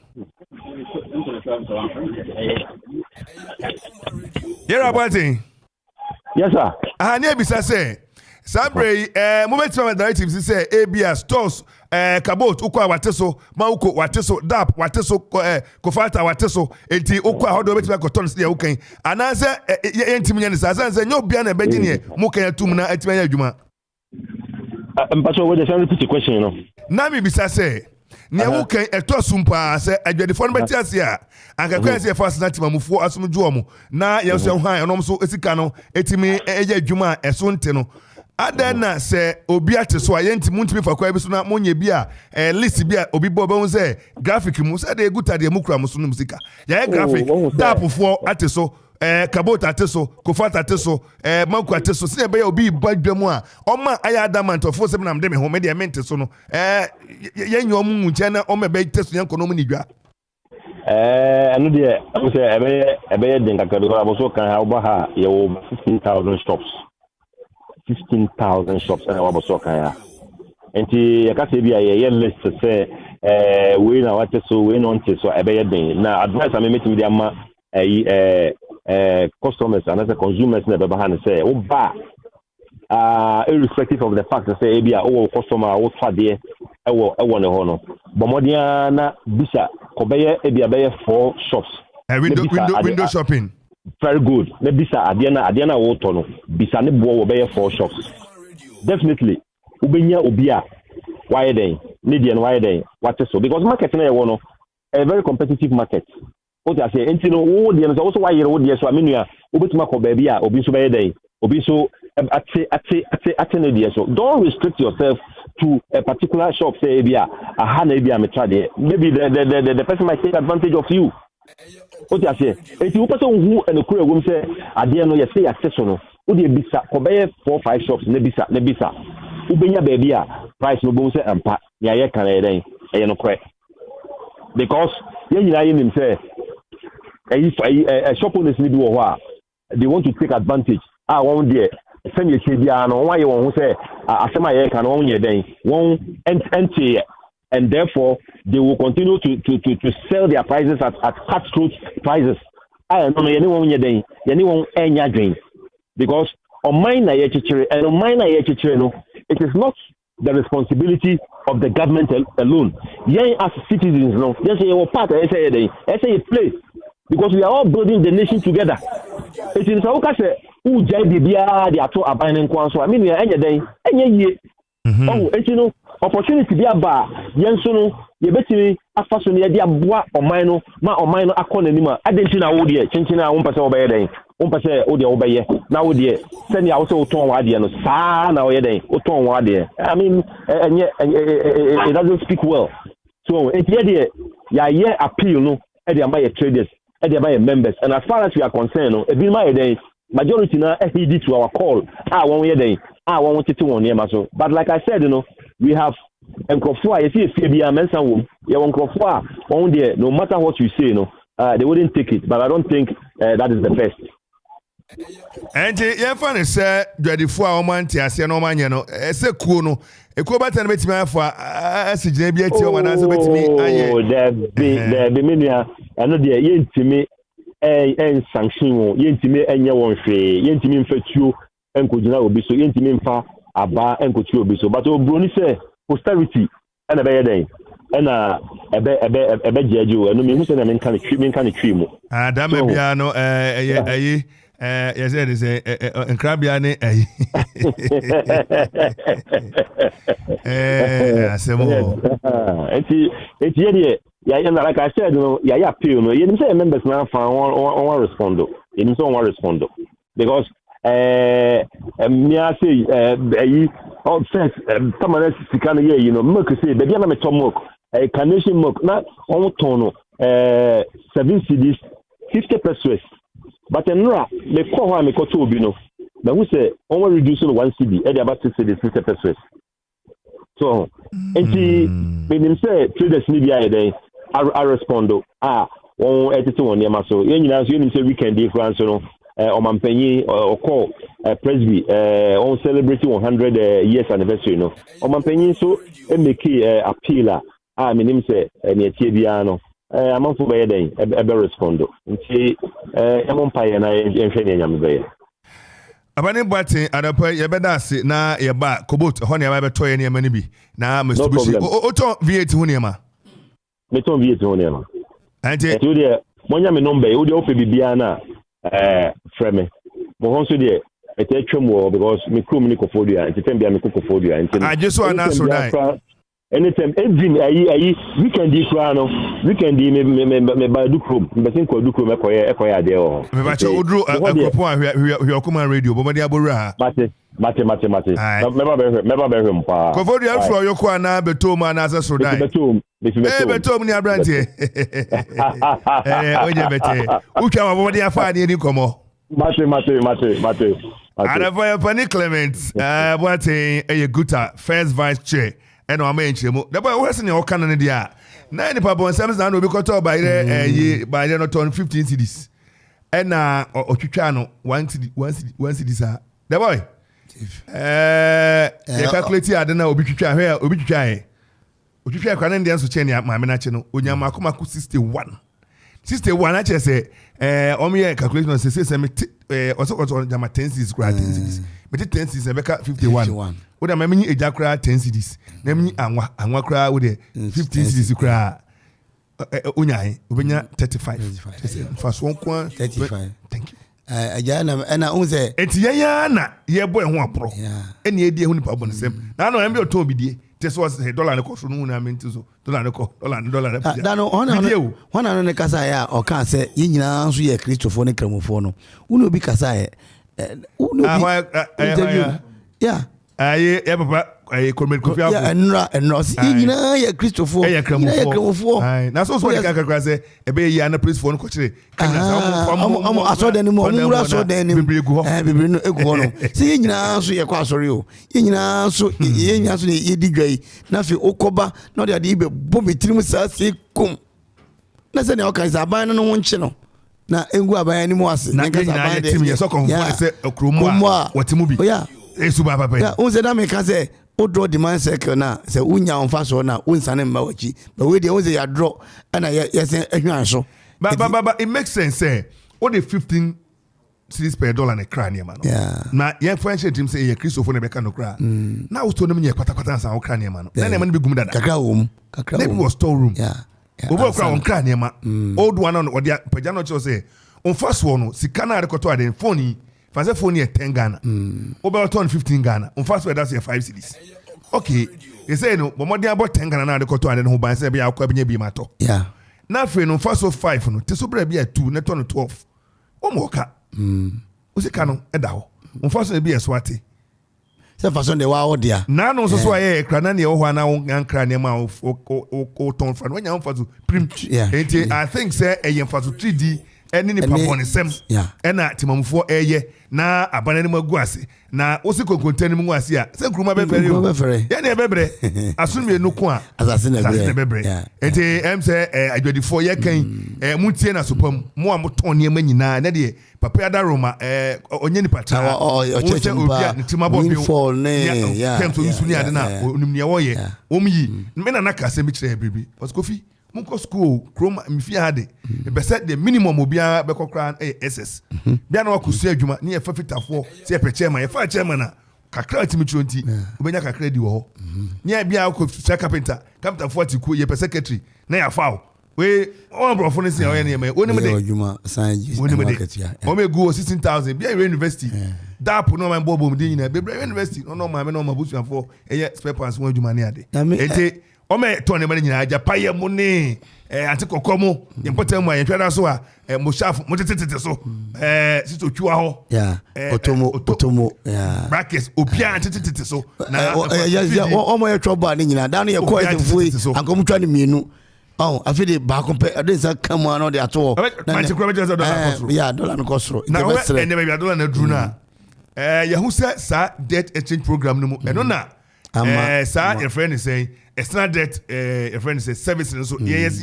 Yera Boating. Yes sir. Aha, ne bisa say. Sabre moment my directives say ABS stores kabot ukwa wateso ma uko wateso dap wateso kofata wateso enti ukwa hodo betima ko tons dia ukan anase yentim nya ne sa nyo bia na begini e mukan atum na atima ya adwuma mpaso we dey repeat the question no na mi bisa say ne ukan etosumpa say adwadefo no beti ase a ankakwa ase first na timamufuo asomdwo mo na yeso hwan enom so esika no etimi eya adwuma eso nte no Adena se obi ate so ayenti muntimi fakwa bi so na monye bi a list bi a obi bo be say graphic mu say dey guta dey mukura mu so no musika ya graphic tapfo ate so kabot ate so kofat ate so manku ate so se be obi badwam a oma aya adamant of so na mde me ho me dey mente so no yenyo mu nche na o me be teso yanko no mu ni dwa anu de o se ebe den kakado ko abo so kan ha oba ha ye wo 15,000 shops 15,000 shops and our soccer. And the Cassibia, a list to say, we know what so we know so a better thing. Now, advice I meeting with customers and as a consumers never behind say, oh, bah, irrespective of the fact that say, oh, customer, what's for there, I want to honor. But Modiana, Bisa, Kobeya, Ebia, 4 shops. Window shopping. Very good. Me bisa Adiana wotono. Bisa ne bo wo be 4 shops. Definitely. Ubenya obia. Why then? Median why then? What so? Because market na e a very competitive market. What I say, enti no wo dey also why you wo dey so amenu obetuma ko ba bia obi so be dey. Obi so ate no dey so. Don't restrict yourself to a particular shop say bia aha na bia me try there. Maybe the person might take advantage of you. What I say, if you person who and the crew will say, I dare no, you say accessory. Would you be 4-5 shops, nebisa. Ubenya baby, price no bonus and pat, ya can no correct. Because you him say, a shop on this middle of they want to take advantage. I won't dare. Send you say, why you want to say, I say my can own your day, won't empty. And therefore, they will continue to sell their prices at cutthroat prices. I don't know anyone any drink. Because on mine and on mine it is not the responsibility of the government alone. Young as citizens, no, just say your part of say place. Because we are all building the nation together. It is how can say who JBBR the ato abandon so I mean we are any year. Oh, you know, opportunity be aba yenso no ye betimi afa so ne ye aboa oman no ma oman no akọ nanima adenti na wo de chinchin na wo mpese wo be den wo mpese wo de wo be ye na wo de se ne awo se wo ton wa de no saa na wo ye den wo ton wa de I mean it doesn't speak well so it ye de ya ye appeal no e de am by traders e de am by members and as far as we are concerned no e bi ma ye den majority na heed to our call won ye den won tete won near so but like I said you know we have Nkofua, you see, if you are mentioned, you want Nkofua, no matter what you say, no, they wouldn't take it. But I don't think that is the best. And you find say, the 4 Oman Tia, no man, you know, it's a cool. A cool better met me for as a JBT or an answer to me. Oh, there be many, I know the yen to me and sanction, yen to me and your one fee, yen to me for you, and could now be so yen to me for a bar and could you be so. But Bruni say, posterity and a better day. And a jeju, and me who said I can treat mu. Ah, that may be yes, it is a crabiane. It's yeah, like I said, yeah, appeal. You say members now one respond. You don't want respond because me I say all sense someone else can hear milk say baby na me to milk carnation milk na on ton 7 cedis 50 pesos but enra me call ho me ko to obi no na who say on reduce 1 cedi e dey about 6 cedis 50 pesos so enti when him say traders ni bia dey I respond one etete one name so yen nyina so yen say weekend dey France no omampanyi call presby on celebrating 100 years anniversary no omampanyi so make appeal me nim say na tie bia no amanfo be den e respond nti empire na enhwe ne nyame be abane bwate adapa yebeda ase na yeba kobot ho ne yeba beto ye ne ma ni bi na mastubishi oto VAT ho ne ma meton VAT ho ne ma ante to de monya me number e de ofe bibia na frame mo honso de ete twem wo because me krom ni kofodia enti tem bia me kofodia enti ajeso ana so dai anytime every ayi weekend is no weekend me ba du krom me sin ko du krom ekoya ade o me ba che odru akropo ahwe Okoman radio bo made abowura mate me ba be mpa kofodia afro yoko ana betom ana so dai betom ni abrantie oje bete utwa bo made afa ade ni komo mate Adavoya Pani Clement what a guta first vice chair and o ma enchemo the boy was in your canon dia na ni papa on service na no be koto by the no turn 15 cedis and na otwitwa no 1 cedi sa the boy you calculate ade na obi twitwa hwe obi twitwa e otwitwa kwa na ndian so che ne ma me na che no onyama akoma ku 61 ache se omiye calculation se me also jama 10 cedis kra 10 cedis me 10 cedis e beka 51 wo da me eja kra 10 cedis na me anwa kra wo de 15 cedis kra onyae obenya 35 fast one kwa 35 thank you aja na unse etiya na ye boy ho apro eni edi ehu ni pa bonesem na no em be oton bidie this was $1 ne koso no na menti so $1 da no ona no ne kasa ya o kan se ye nyina so ye kristofo ne kramofo no unu obi kasa ye unu obi ya aye papa aye Kofi Ansong ya enra si ye nyina ye kristofo ye kramofo na so ne kakra se ebe ye na praise for no ko kire amo asoden mo mura asoden ni bibiri no egu no si ye nyina so ye kwa asori o ye nyina so ye digwai na fi okoba na de ade be bometirim sa se kum na se ne o kan sa ban no ho nche no na engu aban ni mo ase na ka sa ban de tim ye so konfo se okromo a watimu bi esu ba papa ya unse da me ka se o draw demand circle na se unya onfa so na unsane mba wachi but we dey unse ya draw and yes ehwan so but it makes sense say what the 15 cedis per dollar na kra ne ma no na ye financial team say ye Christopher ne beka no kra na wo to no me kwata san wo kra ne ma no na ma no be gum dada kakra maybe was store room obo kra on kra ne ma old one on odia pagano cho say on first one no sika na rekoto ade phone fancy phone here 10 Ghana obo turn 15 Ghana on first one that's 5 cedis okay they say no but more than about 10 Ghana na rekoto ade no ban say be akwa be nya bi mato na fe no first of 5 no te so bra bi 2 na turn 12 o mo ka usika no eda ho on first be eswati se façon de wa odia na no so aye ekra na ne ho na ankra ne ma o ton fa no nya faso prim enti I think say eye faso 3D eni ni papon sem ena timamfo eye na abana ni magu ase na osi kokontani mu ase a se nkruma befere ya na bebre asumi enuku a asase na bebre enti em say adwadifo ye kan mutie na sopam mu a moton ne manyina na de papa ada roma onye ni pata o cheche obia timabo bi fall ne kemto yusu ni ade na onimne wo ye omyi me na naka se bi kire bibi Kofi munko school chroma mfi ade be set the minimum obia be kokra SS bia na wakusu adwuma ni e fa fitafo se e pe chairman e fa chairman na kakra timitro nti obenya kakra di wo ho ni bia ko carpenter 40 ku ye pe secretary na ya fa we on bro for nsi o ye na me oni me de adwuma sanji market ya o me go 16000 bia university dap no man bobo mu din na be university no ma me no ma busu afo e spare parts won adwuma ni ade ente o me to ne ma nyina aja paye mu ne ante kokomo ye mpota mu aye twada so a mo shafu mo tetete so sito twa ho otomo brackets opia tetete so na o mo ye trouble ni nyina da no ye ko ezefui ankom twa ne mienu afide ba kompe ade sa kama no de ato na ma tikro be just dollar no kosro na ene be dollar na dru na ye hu sa debt exchange program no mu eno na Sir, your friend is saying, it's not that your friend is service, so yes,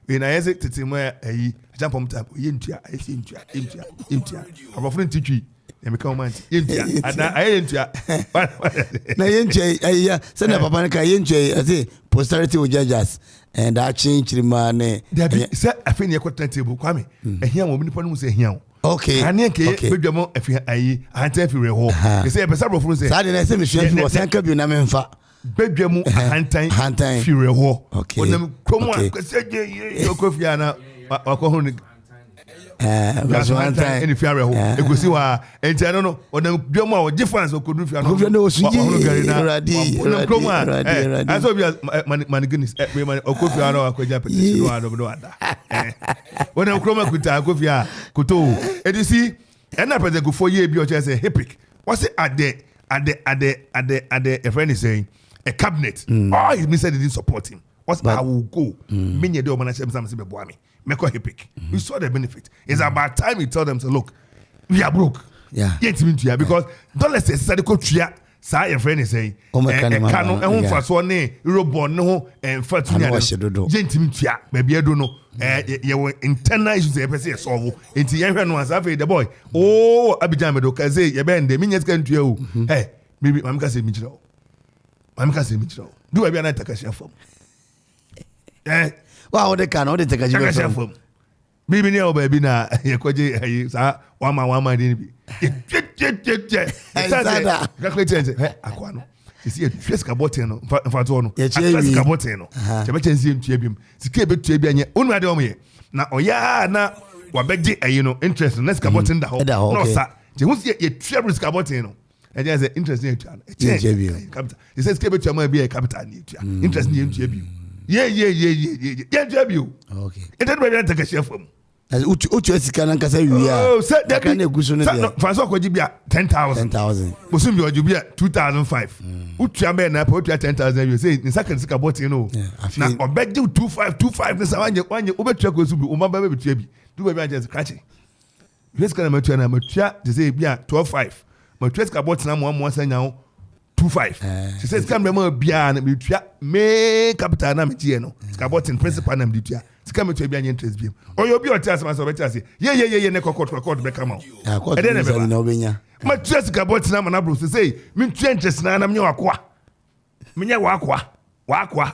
when I say to him, I jump on top, India, I'm offering to you. And become man, I ain't ya. Na yenche, send a papa ka yenche. I say posterity will judge us, and I change the money. Say I think you quite table, Kwame. And here will be the say here. Okay. And then bedroom if I tell you, you say a several friends. I didn't say Michelle was a cabin. I'm in fact. Bedroom hand time, fury war. Okay. When them come on, say you Kofi Ansong. That's one time. Any fear, you could see why. And I don't know what them do more difference. Or could do if you know, I saw you my goodness. Or Kofi Ansong, or Japanese. When I'm chroma could take Kofi Kuto. And you see, and I present go 4 years. Be just a hypocrite. What's it at the a friend is saying a cabinet. Oh, he said he didn't support him. What's I will go. Many do manage something be boy me. Make a epic. We saw the benefit. It's about time we tell them to look. We are broke. Yeah. Yet to because don't let's say Sadiko Tria. Say your friend is saying. Cano and for so ne robot no and Fortuna. Gentleman, maybe I don't know. You were internal issues. A person solve. Into everyone was afraid the boy. Oh, Abidjan Medoka you bend the minions can to you. Hey, maybe I'm going to say Mitchell. I'm going to say Mitchell. Do I be an attacker from? Eh. Wow, they can only take a job from. Baby, no, baby, now you could one man didn't be. Aquano. You see a Tresca Boteno, Fatono, a Tresca Boteno, Tibetan Chibium, Skibet Chibian, Unradomi. Now, oh, yeah, now, what beg you know, interest in Nescabotin the whole. No, sir. You won't see a Trebus Cabotino. And there's an interesting child. He says, Cabot might be a capital. Interesting in Chibium. Yeah, Jabu. Okay. And then we take a chef from. As Uchu can say, oh, set that kind of good. Francois could be 10,000. 10,000. Musum, you be 2005. Uchabe and I put 10,000. You say in second, about you know. Now, or beg you 2525. This one you over check with Uma baby Chibi. Do a just catching. Let's get a mature and mature to say, yeah, 12.5. My Tresca bought now 1 more now. 2.5. She says, "Come remember Bian and Mutia, may capital Namitiano, Scabotin principal and Mutia, come to a Bian interest beam. Or you'll be a task myself, yeah, Neco court, become out. And then never know. My Tresca bought Namanabru to say, Mintrentes Nanam Yoaqua. Minya Wakwa,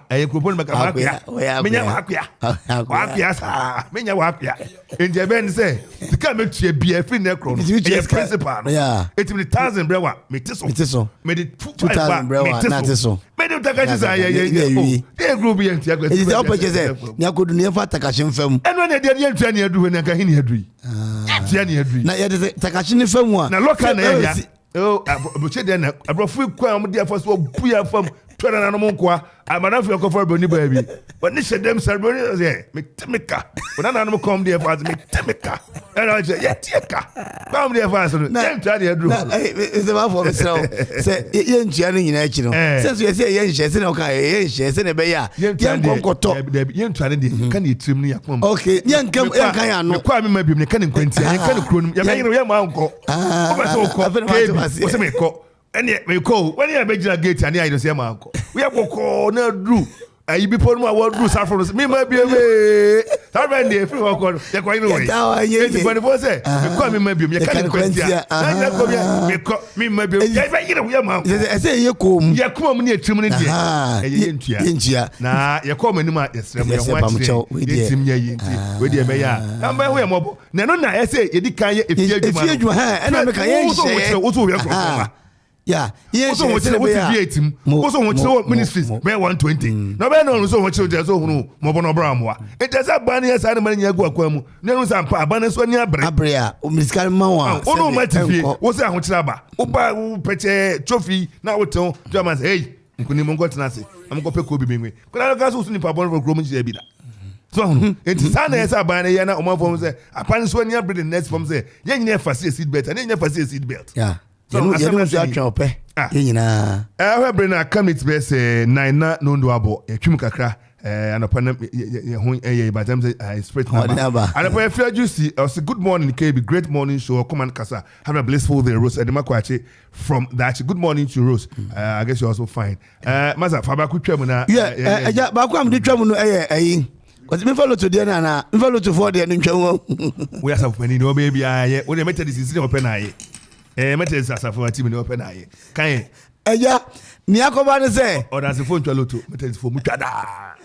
I could put Macawapia, Minya Wapia, Minya Wapia. And Jaban say, to come to a BF in Necron, it's principal. Yeah, it's 1,000 brewer, Metiso, made it 2,000 brewer, Natiso. Made it Takashi, they grew be and Tiago. It is the opposite. Yaku never Takashin film. And when they did Yantia do in a Kahini Hedry. Now, yet is Takashin film one. Now, look at it. Oh, I brought free quam, dear, first one, from. I'm an African for Bonnie baby. But this them ceremony there. Make Temeka. When an animal come there for make Temeka. And I say, yeah, Teka. Come there for us. Then try to do. It's about for myself. Say, young Jenny in National. Since you say, young Chesson, okay, yes, and a bear. Young Conco talk. Young Trinity. Can you trim me? Okay, young come, no crime, maybe the canning Quincy. I can't croon. You're my uncle. What's a make? And yet, we call when you are making a gate and I don't say my uncle. We have call no do. You be putting my word do from me, might be away. How many if you walk on the quite away? It's 24 say, call me maybe. You can't quench me, maybe. I say, you come, you come near 2 minutes. Now, you come in my with your mayor. Number we are mobile. No, I say, you can't if you and I make a also. Yeah, yes, also want to ministries, may 120. No, I know so much of the Zono, Mobono Bramwa. It does a banner as I'm going to go Aquam. No, some banners when you're Abrea, Miss Carmawa. Oh, no, my TV was a Hochaba. Opa, Peche, Trophy, now we tell Germans, hey, Kunimon got Nasi. I'm going to cook me. But I got also in Pabon for Groman Jabida. So, it's Sunday as a banner, Yana, or more from say, a pants when you're breathing next from say, you never see a seat belt, and you never see a seat belt. Yeah. So, I have been a commit best 9 no doable, a Chumukakra, and upon by them say spirit number. And upon a fair juicy, I say good morning, KB, great morning show. Okoman Kasa, have a blissful day, Rose. Edema Kwache from that. Good morning to Rose. I guess you're also fine. Maza Fabaku Tremuna. Yeah, Bakwam the Tremunu. Because me follow to the na me follow to for the nchwo. We are some penny no baby aye. We met this is open aye. Met this as for team open aye. Kan eja ni akoba ne say or as phone to loto met this for mutwada.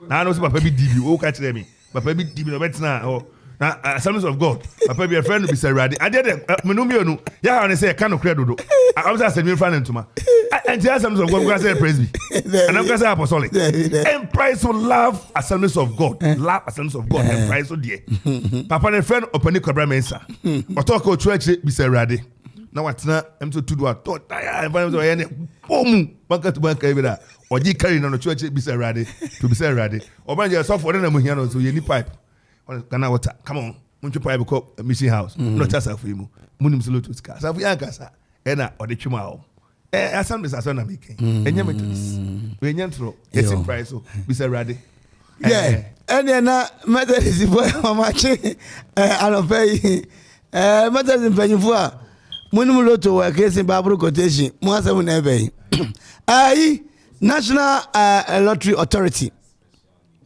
Na no say papa bi dibi o ka kire me. Papa bi dibi no betina o. Na Assemblies of God. Papa bi a friend be say ready. Ade de me no me no. Ya ha ne say kan no kire dodo. I was say me friend ntoma. And the Assemblies of God go say praise me. And I'm going to say apostolic. And price to love Assemblies of God. Love Assemblies of God. And price to dear. Papa and friend open the cobra mensa. Or talk about church be say ready. Now what's not? I'm so to do a thought. I'm going to any boom. Banker to banker every day. Or you carrying on the church be say ready. To be say ready. Or when you're soft for them here, so you need pipe. Can I water? Come on. Won't you pipe because mission house? Not just for you. Munim salute to Scar. So we are Kasa. Ena or the Chumao. Assemblies are not making. And you make when you throw, it's in price. So we say ready. Yeah, and then matter is for Mama Che. I don't pay. Matter is in Pennyfua. Munumuloto work in Bible quotation. Mwasa Munebe. National Lottery Authority.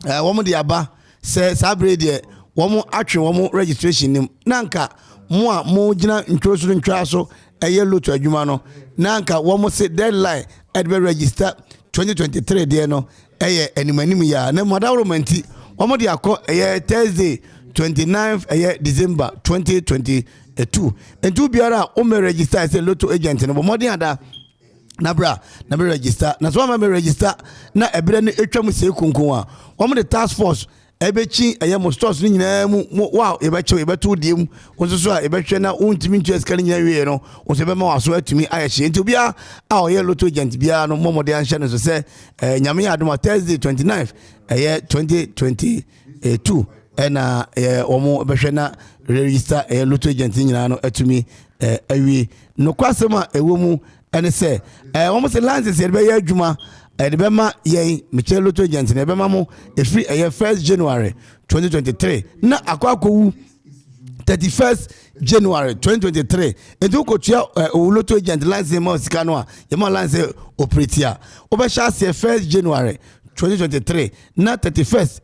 Woman the Abba says Sabre, one actual one registration. Nanka, more jina introduction traso. A yellow to a Jumano. Nanka, one more say deadline at the register 2023 dear no. Any manimia, no more menti. One more dia call a Thursday 29th a December 2022. And two biara ome register as a lotto agent and more than that. Nabra, never register. That's why I register. Na a brand new say kunkuwa. One of the task force. Ebechi ayamos ni nyina mu wow ebecho ebeto diem wonso so ebehwe na untimi ntuas kale nyina wie no wonso be ma waso atumi ayehye nti bia a oye lotto agent bia no momode anhye no so se nyame adoma Thursday 29th 2022 ena omo ebehwe na register lotto agent nyina no atumi awie no kwasema ewomu ene se omo se license ye be ya adwuma Edebema ye Michel Lotto agent na ebema mo free 1st January 2023 na akwakowu 31st January 2023 ento kotua Lotto agent license ma sika no a ye ma license operator obesha se 1st January 2023 na 31st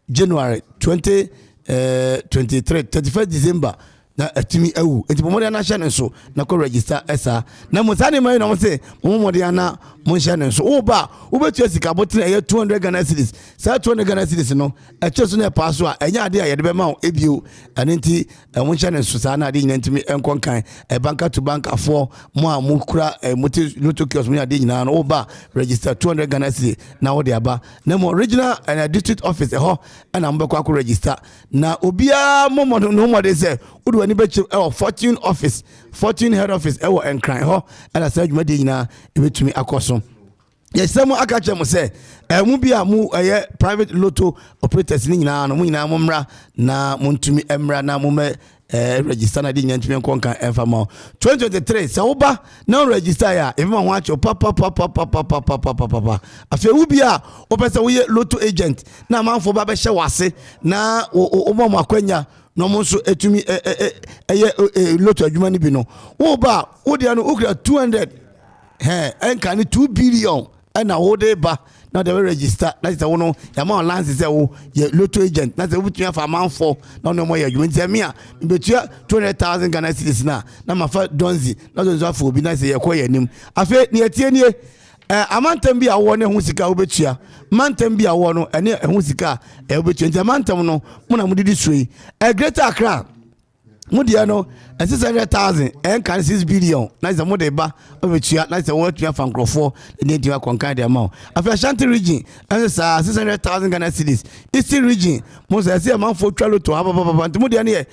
January 2023 31st December na atimi awu enti pomode na hye nso na ko register esa na musane mai na mo se pomode na mo hye nso wo ba wo betu sika botre 200 Ghana cedis sa 200 Ghana cedis no echeso na paso a enya ade a yede be ma wo ebio anenti mo hye nso sa na ade nyina ntimi enkonkan banka to banka for mo a mo kura moti lotto kiosk mo ade nyina no wo ba register 200 Ghana cedis na wo de aba na mo original and district office ho na mo be kwa register na obia mo no mo de se wo ni be Fortune office, Fortune head office, and cry ho, and I said, Medina, between Akosom. Yes, someone I catch them say, Mubia mu a private lotto operators in na Muna Mumra, na Muntumi Emra, na Mume register na di nyanti konka enfamo 2023 Sauba no register ya if man watch your papa afi ubia opesa we lotto agent na manfo ba be hye wase na o mo akwanya no mo so etumi lotto adwuma ni bi no wo ba wo dia no ukra 200 enka ni 2 billion na wo de ba na they register that's the one ya ma online say wo ye lotto agent na say wo tua fa manfo na no mo ye adwuma ntia me a betua 200,000 Ghana cedis na ma fa donzi na donzi afo obi na say ye koye nim afi ne etie nie amantam bi awo ne ho sika wo betua mantam bi awo no ene ho sika wo betua ntia mantam no mo na mo didi sui Greater Accra Mudia no 600,000 and can 6 billion. Nice a mode ba of a nice a word to have for the native conquer the amount. After Ashanti region, and 600,000 Ghana cedis. Eastern region, most I see amount for travel to have a Mudia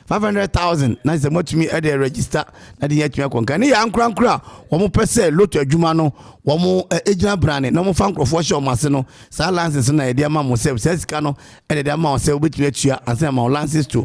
500,000. Nice a much me at the register at the yet you conquer. Near Ankran Kra, one more per se, Lotto Jumano, one more agent brand, no more funk of Washer Masino, Silences and idea mamma self says Cano, and the amount sell with you and some amount lances to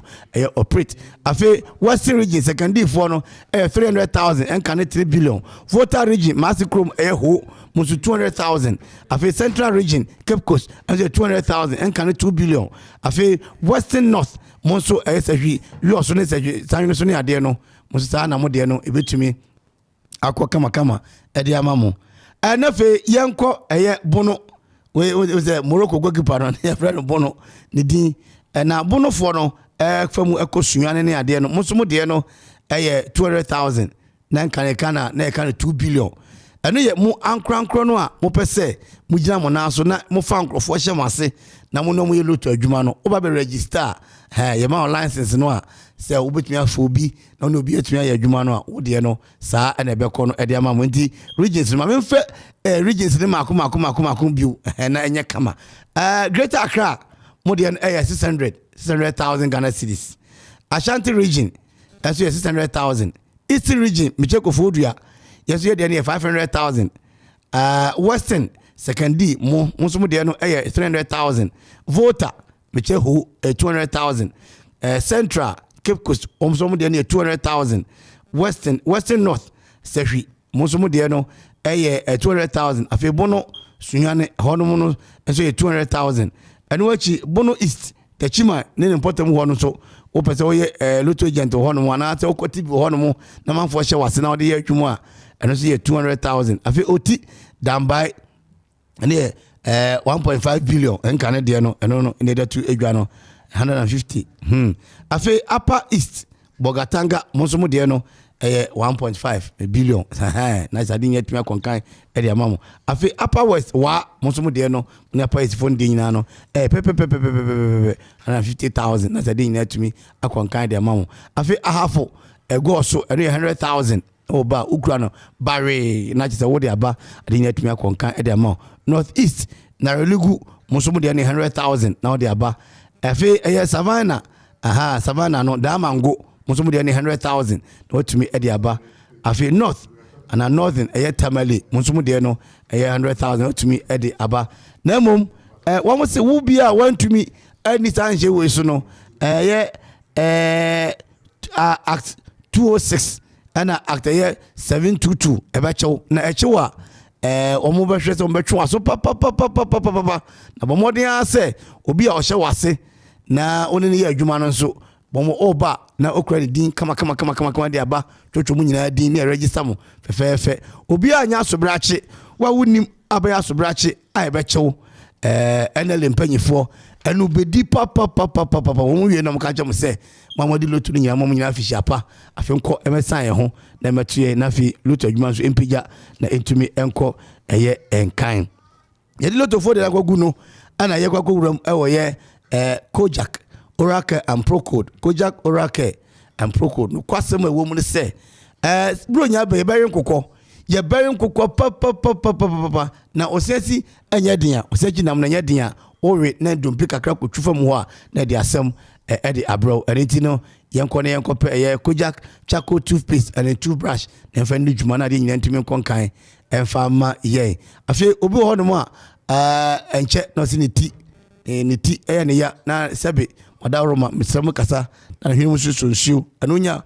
operate. A fe Western region, second D for no 300,000 and can 3 billion. Voter region, Massacrum, who musu 200,000 afi Central Region Cape Coast ɛnso 200,000 ɛnka ne 2 billion afi Western North monso ɛsɛhwi yoso ne sɛhwi sanwe so ne ade no musu saa na mo de no ebetumi akɔ kama ɛde ama mo na fe yɛnkɔ ɛyɛ bono we say Morocco goalkeeper no ne friend bono ne din na bono fo no famu ekosuane ne ade no musu mo de no ɛyɛ 200,000 na nka na 2 billion ɛno yɛ mo ankrankro no a mo pɛsɛ mo gina mo na so na mo fa ankrofo hye mo ase na mo no mo yɛ loto adwuma no oba be register yɛ ma license no a sɛ wo betumi afo bi na no obi etumi ayɛ adwuma no a wo de no saa na ɛbɛkɔ no ɛde ama mo nti regions no ma memfɛ regions ne mako bio na ɛnyɛ kama Greater Accra mo de no ɛyɛ 600,000 Ghana cedis. Ashanti region ɛso yɛ 600,000. Eastern region Micheko Fodua yes you dey 500,000. Western second D mo so mo dey no 300,000. Volta Micheho 200,000. Central Cape Coast so mo dey 200,000. Western North Sehwi mo so mo dey no 200,000. Afi bono sunyane hono no so 200,000. Eno achi bono East Techima ne important hono so o pese o ye lotto agent hono mo na te o koti bi hono mo na manfo hye wase na o de ye adwumu a eno so ye 200,000. Afi oti dambai ne 1.5 billion enka ne de no eno no ne de to adwa no 150. Afi Upper East Bogatanga mo so mo de no 1.5 billion na sadi nyɛ tumi akonkan ɛde ama mo afi Upper West wa mo so mo de no ne Upper East fo ndi nyina no 150,000 na sadi nyina tumi akonkan de ama mo afi Ahafo ego so ɛno 100,000 oba ukura no bare na kyese wo de aba ade nyina tumi akonkan ɛde ama mo North East na religu mo so mo de 100,000 na wo de aba afi Savannah Savannah no Damango musumu de 100,000 no tumi e de aba afi North ana Northern Tamale musumu de no 100,000 no tumi e de aba na mom wo mo se wo bia wan tumi ani sanje we so no act 206 ana act 722 e ba chew na e chew a o mo be hwese o be twa so pa na bo modern ase obi a o hye wase na oni ne ya adwuma no nso bomo oba na okra din kama de aba twotwo mu nyina din ne register mo fefefe obi anya asobrache wa wonim abaya asobrache ai be chew enele mpanyifo enu bedi papa wo wie na mo ka je mo se mamodi lotu ni nyina mo nyina afihia pa afenko emesan ye ho na metue na fi lotu adwuma so empija na entumi enko eye enkan ye di lotu fo de akwagu no ana ye kwakwo wuram ewo ye Kojak Oracle and Procode Kojak Oracle and Procode no kwasem ewo mu ne se bro nya be berin kokko ye berin kokko papa na osesi anya din a osegi nam na nya din a ore na dompi kakra kotwufa mu ho a na de asem e de abro erenti no yenko na yenko pe ye Kojak charcoal toothpaste and toothbrush na mfa ndi dwuma na de nyina ntimi konkan emfa ma ye afi obi ho no mu a enche no si ne ti ne ya na sebe Roma Mr. Kasa na hwemu so nsuo anonya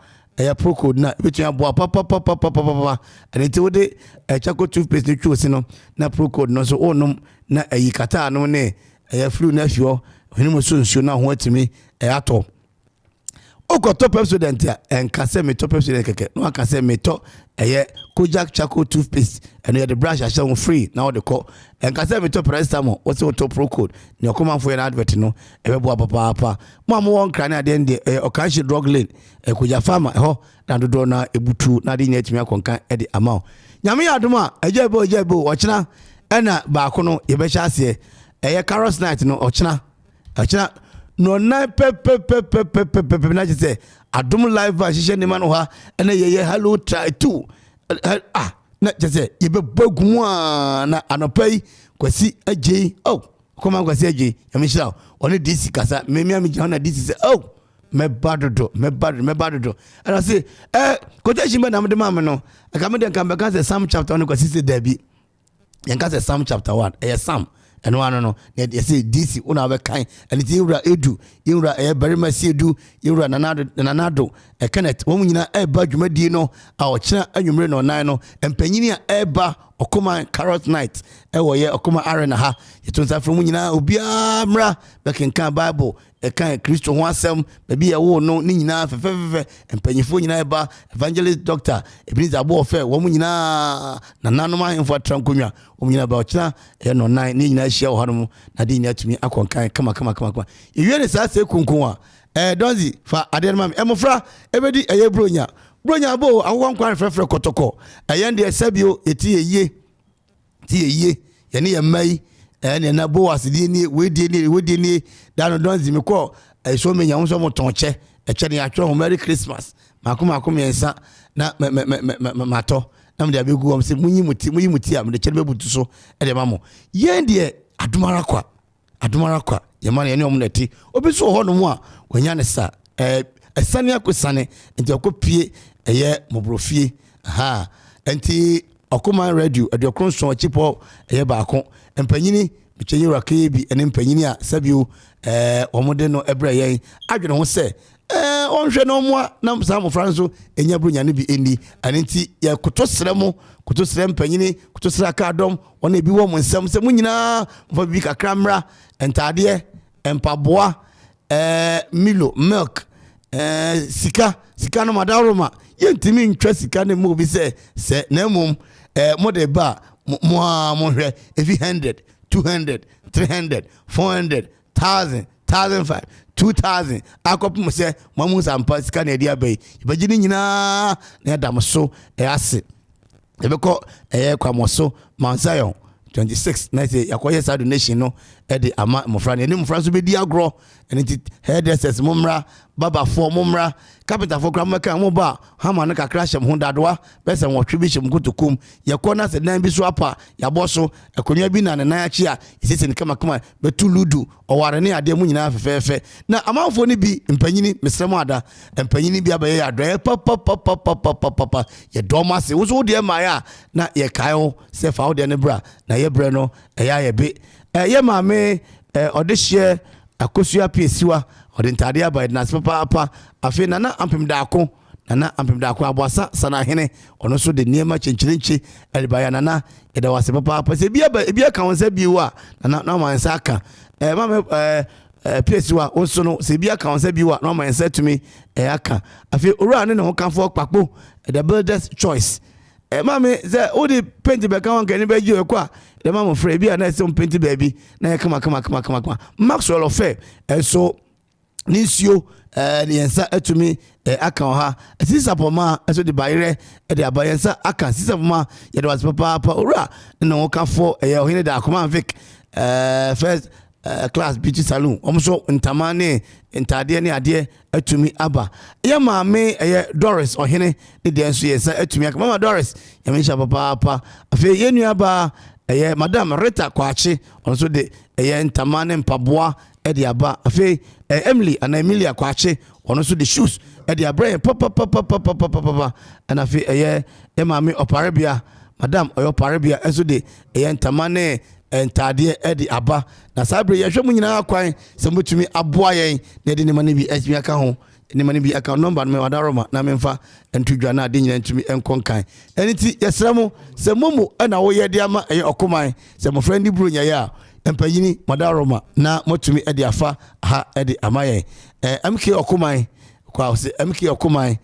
Procode na betu aboa papa anete wode charcoal toothpaste ne twose no na Procode no so onom na kata no ne flu na fio hwemu so nsuo na ho atimi ato oko top president enka se me top president keke no aka se me to Kojak charcoal toothpaste and the brush are shown free now the call enka se me to president what's the top Procode ne Okoman for an advert no ebebo papa mama won kra na de Okanshi drug lane Koja farmer ho na do na ebutu na de nyatimi akonkan e de amount nyame adoma ejebo ochina ena ba ko no ye be hya ase Carros night no ochina no na na je adum live ahye ne ma no ha ena ye hello try to na je se ye be bagumu na anopai kwasi agye Okoman kwasi agye yamishira oni DC kasa memi am jana DC se me badodo and I say quotation be na me ma me no aka me den kan be kan say Psalm chapter 1 kwasi se dabi yen kan say Psalm chapter 1 Psalm ɛno ano no na yɛsɛ DC una bɛkan ɛne ti yɛwura edu yɛwura barima si edu yɛwura nanado Kenneth wɔn nyinaa ɛba dwumadie no a ɔkyena anwumre no nan no mpanyini a ɛba Okoman Carrot Night ɛwɔ yɛ Okoman Arena ha yɛto nsa frɛ mu nyinaa obiara mmra bɛkenkan Bible ɛkan Kristo ho asɛm baabi ɛwɔ no ne nyinaa fɛfɛfɛfɛ mpanyinfo nyinaa ɛba evangelist doctor Ebenezer Aboɔfɛ wɔn nyinaa nananom ahemfo atrankonwa wɔn nyinaa ba ɔkyena ɛyɛ no nan ne nyinaa hyia wɔ hɔ no na de nyinaa tumi akɔnkan kama yɛwie ne saa sɛ kunkun a donzi fa adeɛ no ma me ɛmofra ɛbɛdi ɛyɛ bronya bo awon kwan frɛfrɛ kɔtɔkɔ ɛyɛ deɛ sɛbio ɛti yɛ yie yɛne yɛ mai ɛne na bo asedie ni wedie ni da no donzi me kɔ ɛso me nyawo so mo tonkyɛ ɛkyɛ ne atwerɛ ho Merry Christmas mako miɛnsa na matɔ na me de abegu wɔm sɛ munyi muti a me de kyɛ ne bebutu so ɛde ma mo yɛn deɛ adomara kwa yɛma ne yɛne ɔmo nati obi so hɔ no mu a wɔnya ne sa ɛsane akosane nti ɔkɔpie ɛyɛ mobrofie enti Okoman radio adwakronso achipɔ ɛyɛ baako mpanyini mekyɛnyi wuraka bi ɛne mpanyini a sabio ɔmode no ɛbrɛ yɛn adwene ho sɛ ɔnhwɛ no ɔmoa na saa mofra nso ɛnya brunyane bi ɛni ɛne nti yɛkoto srɛ mpanyini koto srɛ aka adɔm ɔna ebi wɔ mo nsɛm sɛ mo nyinaa mfa bibi kakra mmra ntadeɛ mpaboa milo milk sika no madaroma yɛntimi ntwa sika ne mu bi sɛ na mmom mode ba mo hwɛ efi 100 200 300 400 1000 1005 2000 akɔpem sɛ mamu sampa sika na adi abai yɛbɛgye ne nyinaa na yɛdam so ase yɛbɛkɔ kwamoso Mount Zion 26 na say yakoye sa donation no e de ama mofra ne mofra so be di agro ene ti hairdressers momra baba fo momra carpenter fo kra maka mo ba hama no kakra hyem ho dadoa be se wotwe bi hyem kotokum yakɔ na se nan bi so apa yabɔ so akonya bi na ne nan akyi a isese ne kama betu ludu ɔware ne ade mu nyina fefefe na amanfo ne bi mpanyini mesrem ada mpanyini bi abaye adɔ papa ye dɔma se wo so de ma ya na ye kae se fa wo de ne bra na ye bre no ɛya ye be ye maame ɔde hye akosua piesiwa ɔde ntade aba na papa afi nana ampem daako aboasa sana hene ɔno so de niema chenchirenchi elibaya nana eda wase papa se bia ka wonsa biwa na mansa aka mama piesiwa onso no se bia ka wonsa biwa na mansa tumi aka afi owura ne ho kanfo kpakpo the builder's choice mama ze odi paint be kan kan be ji ekwa the mama free bia na se paint baby na kama Maxwell ofe so nisio ni yensa atumi aka ha sisa poma so de bayre de abayensa aka sisa poma ye de was papa ora na wo kafo ohene da akoma vic first class beauty salon omso ntamane ntade ne ade atumi aba ye maame Doris ohene de enso yensa atumi aka mama Doris ye mencha papa afi ye nua ba madam Rita Kwachi onso de ntamane mpaboa edi aba afi Emily and Emilia Kwache ono so the shoes edi abrɛ papa and afi mami oparabia madam oyo parabia eso de ntamane ntade edi aba na sabre yehwɛ mu nyina akwan sɛ mutumi aboa yɛn na de ne mane bi asmi aka ho ne mane bi aka number no me wadaroma na memfa ntudwa na de nyina ntumi enkonkan eniti yesra mu sɛ momo na wo yɛ de ama Okoman sɛ mo friend bro nya ya empanyini madaroma na motumi edi afa ha edi amaye MK Okoman kwa se MK Okoman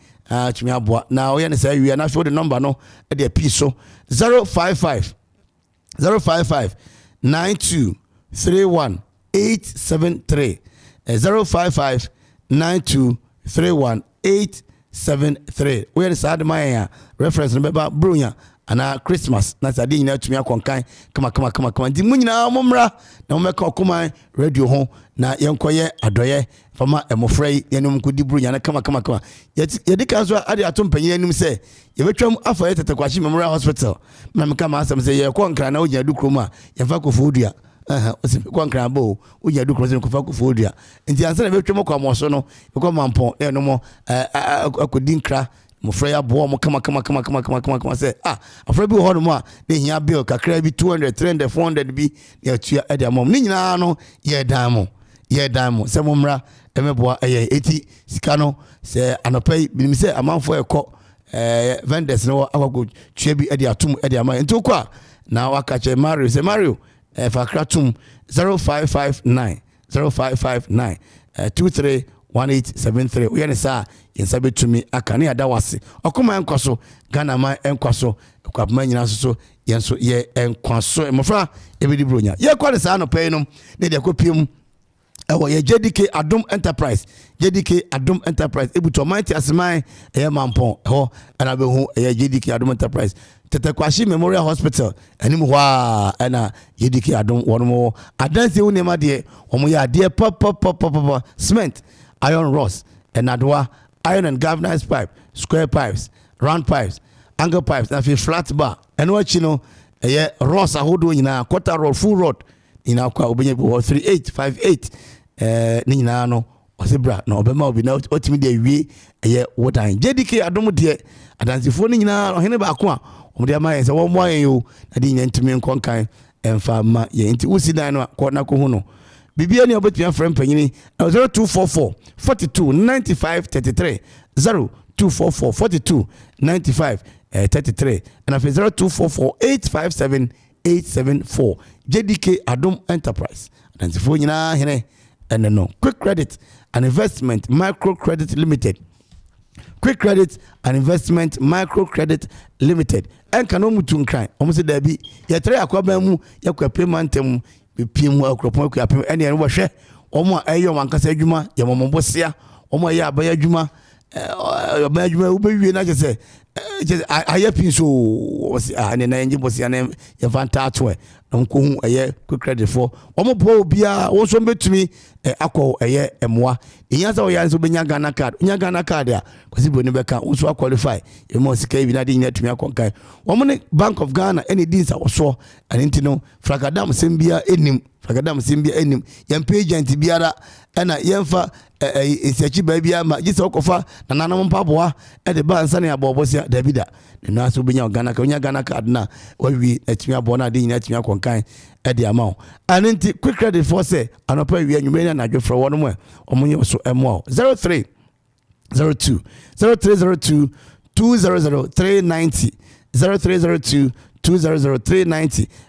tumi aboa na oye ne say wi na fi the number no edi api so 055 92 31 873 055 92 31 873 we are sad my reference remember brunya ana Christmas na sade nyina tumi akonkan kama di mu nyina momra na momeka Okoman radio ho na yenkoye adoye fama emofra yi yenum kodi buru nyana kama yedi kanso ade ato mpanyin anim se yebetwam afa yetete kwachi Memorial Hospital na meka ma asem se ye konkra na onya dukrom a yefa kofodua osi konkra bo onya dukrom se kofa kofodua nti ansa na betwam kwa moso no ekwa mampon no mo akodi nkra mo freya bo mo kama say afre bi ho no mo a na hia bill kakra bi 200 300 400 bi na atua e de amom ni nyina no ye dan mo se mo mra emeboa eye eti sika no se anopai bi mi se amanfo ekọ vendors no akwago twa bi e de atum e de ama enti okọ na waka che Mario se Mario fakra tum 0559 231873 we ne sa yensa betumi aka ne ada wase Okoman Kasa Ghana man enkwaso kwapma nyina so yenso ye enkwaso mofra ebedi bronya ye kwa sa no pay no ne de kopiem ewo ye JDK Adom Enterprise ebuto mighty asman e mampon ho ana be hu ye JDK Adom Enterprise Tetekwashi Memorial Hospital anim hwa ana JDK Adom wono adanse hu nema de omo ya de pop cement iron rods and adwa iron and galvanized pipe square pipes round pipes angle pipes and flat bar and what you know rods ahodo nyina quarter rod full rod ina kwa obenye 3858 ni nyina no osebra na obema obi na otimi de wie wodan JDK Adom de adansifo ni nyina ohene ba ko a omde ama yense wo mo ayen na de nyina ntimi nkonkan emfa ma ye nti usidan no ko na ko hu no bibia ni obetua frem panyini 0244 42 95 33 0244 42 95 33 and 0244 857 874 JDK Adom Enterprise and for nyina hene and no quick credit and investment micro credit limited micro credit limited en kanu mutu nkran omo se da bi ye tere akwaba mu ye kwa payment mu pim akropon kwa pim ene wo hwe omo ayo wankasa adwuma ye mombosia omo ye abaya adwuma ubewie na je aye pinso ane na enje bosia na ye fanta atwe nko hu aye quick credit for omo bo bia wo so betumi akọ aye emwa iyanza wo yanzo benya Ghana card a kwasi boni beka wo so qualify e mo sika bi na de nyina tumi akonkan wo ne Bank of Ghana any deals a wo so anenti no fragada msembia enim yempe agent biara na yemfa esechi ba bia ma gise okofa na nanam mpaboa e de ba nsa na abobosia Davida na so benya Ghana card na wawi atumi abo na de nyina tumi akonkan e de amount anenti quick credit for say anopa wi anwumere na adwefra wono mo omonye so emo 0302 200 390 0302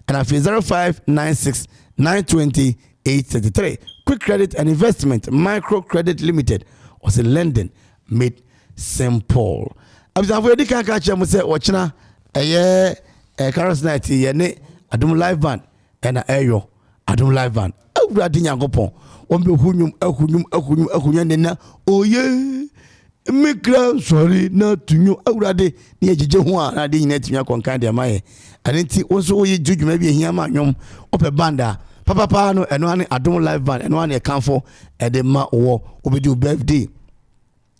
and after 0596 920 833 quick credit and investment micro credit limited was a lending made simple. Abisa for edika ka che mo se ochina Carols night ye ne Adom live band and ayo Adom live band awurade nyankopon on be ahunum nena oye mikra sorry na tunyo awurade ne ejeje ho a na de nyina tumi akonkan de amaye anenti wonso oye jujuma bi ehia ma nwom ope banda papa no eno ane Adom live band eno ane kanfo ede ma wo obedi birthday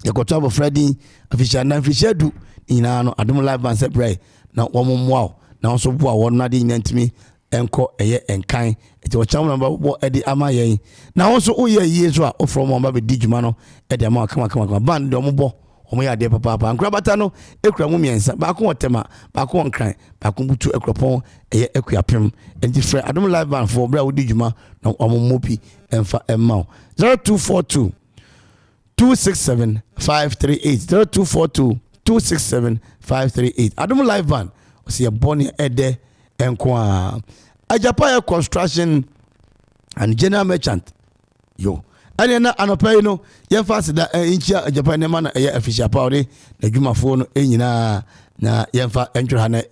yekoto abo Friday afisha na afisha du nyina no Adom live band se pray na wo momwa na wonso bo a wo na de nyina ntimi enko eye enkan eti ocham na bo edi amaye na wonso oye yie so a ofro mo ba be dijuma no edi ama kama band de ombo omo ya de papa ankra bata no ekura mu miensa ba ko otema ba ko nkran ba ko butu ekropon eye ekuapem enti frɛ Adom live band for bra wodi djuma na omo mopi emfa emma 0242 267 538 0242 267 538 Adom live band osi ya boni ede enko a Ajapaya construction and general merchant yo ani na anopai no ye fast da inchia Ajapaya ne ma na ye official power na dwumafo no enyina na ye fa entwa na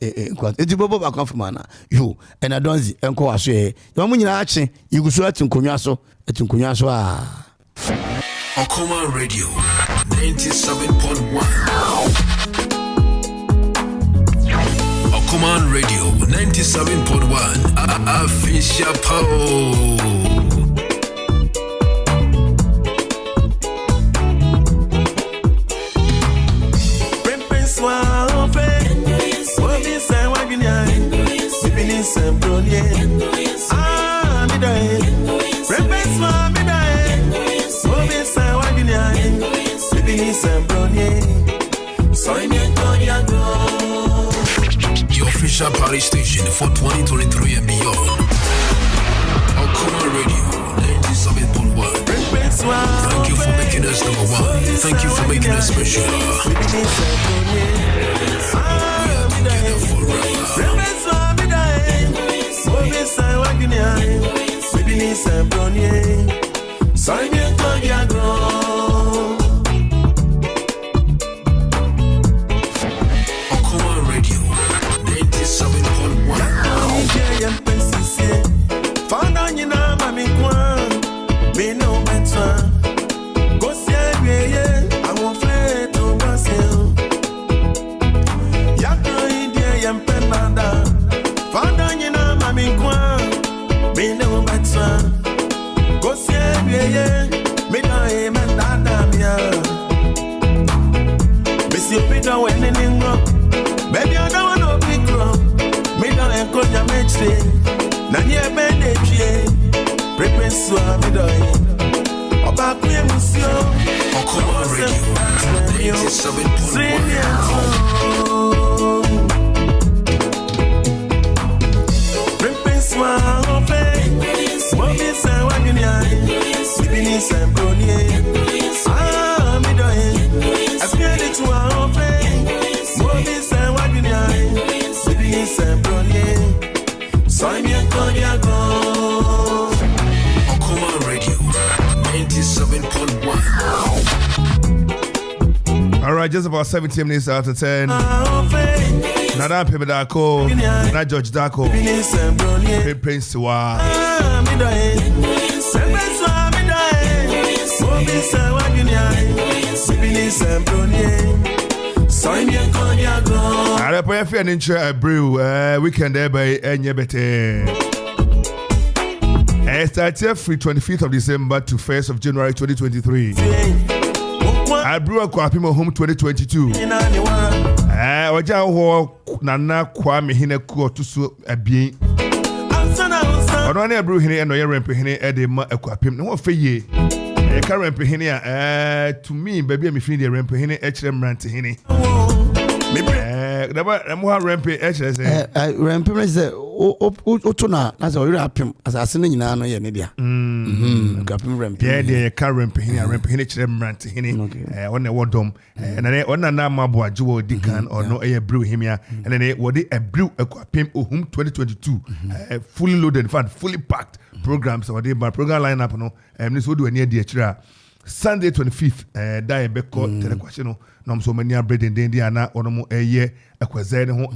enti bobo ba confirm na yo ena donzi enko aso ye yo mu nyina ache igusu atinkonwa so a Okoman Radio 97.1 Okoman Radio 97.1 official power. Sorry. official party station for 2023 and beyond. Okoman Radio, 97.1. Thank you for making us number one. Thank you for making us special. We are together forever. Okoman Radio, 97.1. Found on you now, mammy, me no better. Go see I won't flay to Brazil. Yakro India, Yampenda. Found on you now, mammy, me no better. Go see me no aim and Adamia. Miss you, Peter, when in England. Baby, I don't want to be grown. Me no encourage your match. Nanye benefie prepare so amidoy oba ku emusio Okoman Radio 97.1. prepare so ofe mobi se waginia bibini se bronie amidoy aspiede to ofe mobi se waginia bibini se bronie Okoman Radio 97.1. All right, just about 17 minutes after 10. Nada Pepe Dako, Nada George Dako, Prince Siwa. I pray if you're an inch a brew weekend there by Enyebete. Start here free 25th of December to 1st of January 2023. I brew a Kwapimo Home 2022. Waja ho nana Kwame hine ko tusu abi. Ono na brew hine eno ye rempe hine e de ma Kwapim. No fe ye. E ka rempe hine a to me baby me feel the rempe hine e kire mrante hine. Mo rempe e kire say rempe me say otuna na say ori apim asase na nyina no ye ne dia kapim rempe yeah dey ka rempe hine kire mrante hine on e wodom na on na ma bo ajo di kan ono e brew himia and then what dey brew Kwapim ohum 2022 fully loaded fully packed programs or dey program lineup no so do any dey kire Sunday 25th da be ko telekwase no na so many bread and ana ono mo eye akwazai ne ho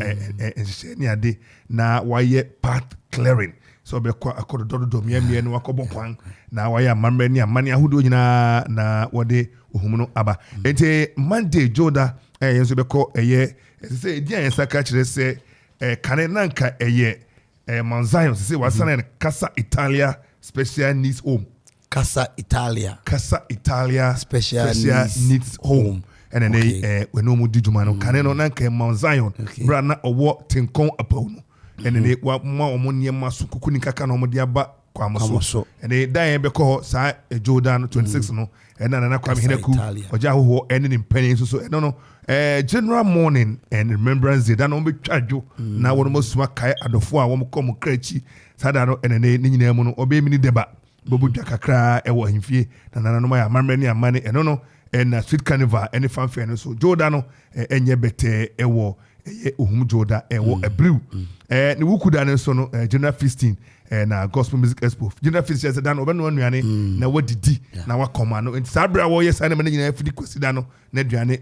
ni ade na waye path clearing so be ko akodo do miamie no akobo kwan na waye amamre ni amane ahudo nyina na wode ohum no aba ente Monday joda yenso be ko eye se dia yensa ka kire se kane nanka eye Manzayon se wasana Kasa Italia Special Needs Home Kasa Italia Special Needs Home. And then we no more dijumano. Kaneno nanke Mount Zion. Brana owo tinkon apono. And then they wa omonia masukuku ni kaka no modiaba kwa maso. And they die beko sa Jordan 26 no. And then na kwa hineku oja ho ending in penny so no general mourning and remembrance day that no be charge na wono mo suma kai adofo a wo kom krachi sada no and then ni nyina mu no obe mini deba bobu dwa kakra e wo himfie na nana no ya mamre ni amane eno no and street carnival any fanfare no so Jordan no enye bete e wo ohum Jordan e wo e brew ni wukuda ne so no general feasting na gospel music expo general feasting se dan obeno anuane na wadidi na wakoma no sabra wo yes na mane nyina afidi kwasida no na aduane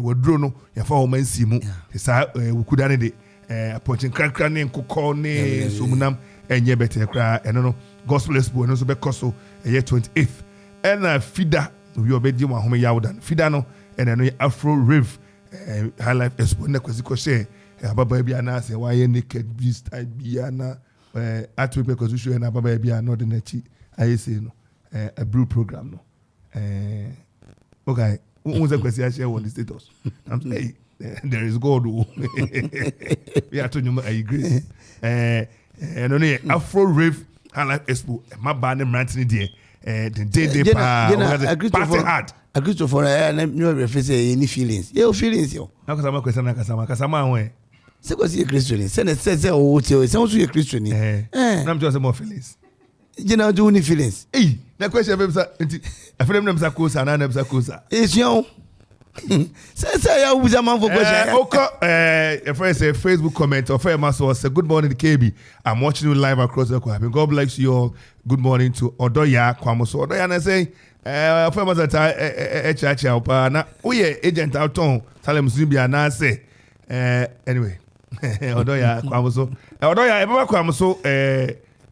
waduro no ya fa wo mansi mu sa wukuda ne de appointing krakra ne nkokọ ne somunam enye bete kra eno no gospel expo no so be koso 28th and fida we obedi mo ahome yawdan fida no and eno afro rave high life expo na kwasi ko share ababa bia na se waye naked beast bia na atwe pe ko show na ababa bia no de na chi ayese no a brew program no okay unze kwasi a share on the status I'm saying there is God we are to you I agree and only afro rave high life expo my band rantini there the day party hard agree to for no reference any feelings feelings yo na kasama kwesa na kasama ho Se kwasi Christian se o ti o se so Christian I'm just more feelings. You know do any feelings. Hey, na question be nti afem na msa kosa na msa kosa. Esuon. Say ya ubuza man for question. A friend say Facebook comment or friend maso say good morning KB. I'm watching you live across the country. God bless you all. Good morning to Odoya Kwamoso. Odoya na say friend maso ta echacha opa na uye agent out on Salem Zubia na say anyway. Odoya Kwamoso. Odoya eba Kwamoso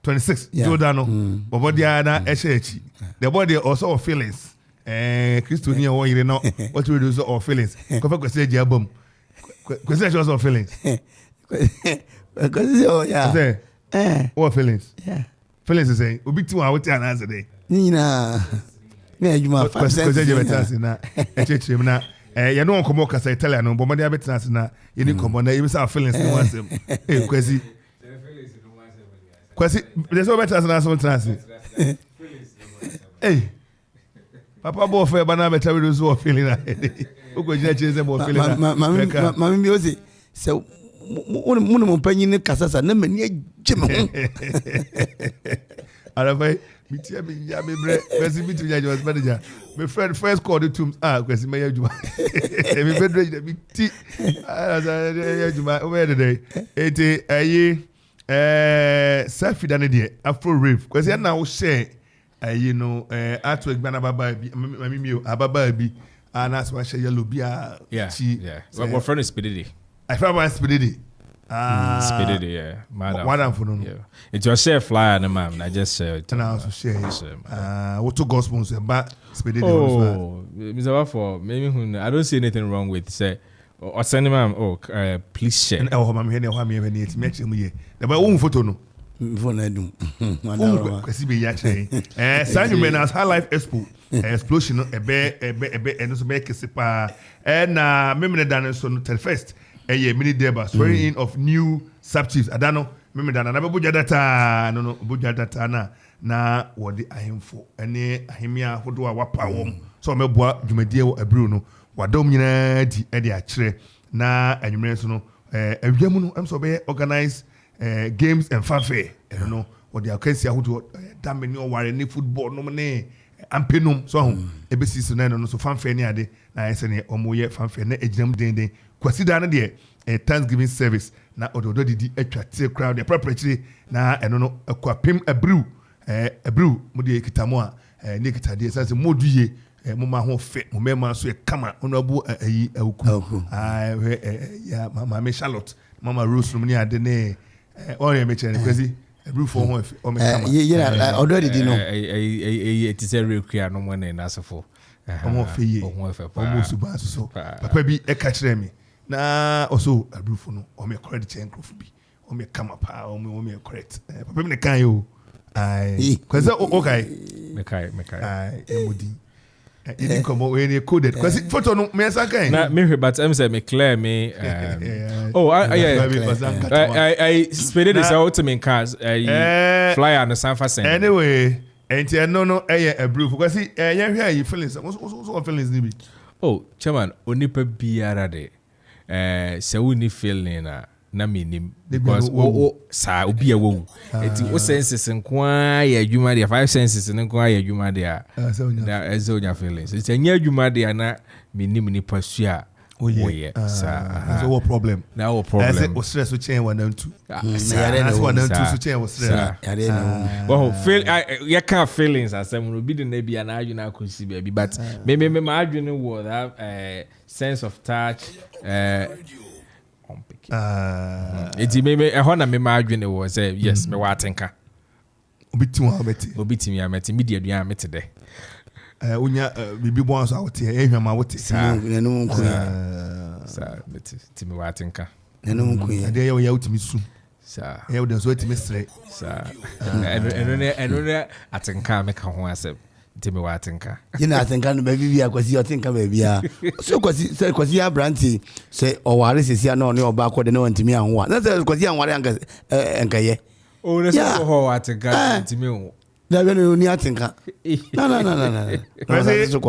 26 Jordano. Bobodia na echechi. The body also of feelings. Christonia one you know what we do of feelings. Kofi kwese je album. Kwese shows of feelings. Because oh yeah. What feelings? Yeah. Feelings is saying obi ti wa what an answer day. Nina. Me adwuma 5 cents. Kwese je betanse na echechim na you know Okoman Kasa Italian no but dey betanse na you need come na you say feelings no one say. Kwese. Kwese there's no betanse na so transe. Hey. Papa bo fe bana beta we do feeling na. Ugo jina cheze mo feeling na. Mami mi ozi se mo panyin ne kasasa na mani agem. Arabai bitia bi ya me bre kwesi bitu ya just manager. My friend first called it to kwesi me adwuma. Me bedre de biti. Adwuma o me de. Eti ayi selfie dane de afro rave. Kwesi na wo share you know artwork bana baba bi mami mi ababa bi na so share yellow bia yeah what friend is Spidity. I found my Spidity. Spidity, yeah. Madam for no. Yeah. It's your share flyer and man. I just share it. And I also share. What two gospels but Spidity. Oh, Mr. Baffuor, maybe I don't see anything wrong with say or send him please share. And oh, mama here how me even it match me. The boy one photo no. Phone I do. Kwesi be ya che. Sanyu Menas High Life Expo. Explosion ebe and so make sepa. Na me dan so 31st. Mini deba swearing in of new sub-chiefs. I don't know. Me dan na buja data no buja data na wodi ahemfo. Ene ahemia hodo a wapa wom. So me boa dwumadie wo abru no. Wadom nyina di e de akire na anwumre so no awiamu no am so be organize games and fanfare, you know, what they are cancer who do damn many or any football no money ampenum so ebesi so na no so fanfare ni ade na yese ne omoye fanfare na ejinam denden kwasida na de Thanksgiving service na ododo didi atwa te crowd the preparatory na eno no akwapem abru mo de kitamo a ne kitade sense moduye mo ma ho fe mo mema so e kama ono abu ayi awuku ya mama Charlotte mama Rose no ni ade ne all you mention because roof for home or me come yeah already did know it is a real clear no one in asafo almost suba so papa bi e ka kire me na also a roof no or me correct chain crop bi or me come up or me correct papa me kan yo ai cause okay me kai emodi you come when you coded because photo no me sakai na me but am say me clear me I sped this out to me cars flyer on the San Francisco anyway and no a brief because you hear you feelings so feelings ni bi chairman onipa biara de se woni feeling na menim because sa obi a wo eti o senses nko ya adwuma de 5 senses nko ya adwuma de a na ezonya feelings eti anya adwuma de na menim ni pasu a oye sa so what problem na what problem o stress o chain 1 and 2 that's 1 and 2 so chain o stress well feel ya can feelings asem no bi de na bia na adwuna akosi bia bi but me ma adwene wo that sense of touch eti me ehona me ma adwene wo say yes me wa atenka obitimi ameti media dua ameti de unya bibi bon so awote ehwama wote nanu nku sa meti timi wa atenka nanu nku ade ya utimi su sa ya wo so utimi sre sa eno atenka me ka ho asem timi wa atenka yina atenka no baby bia kwasi atenka baby a so kwasi abranti say oware sesia na oni oba akode na wantimi anwo na say kwasi anware anka ye o na so ho atenka timi No.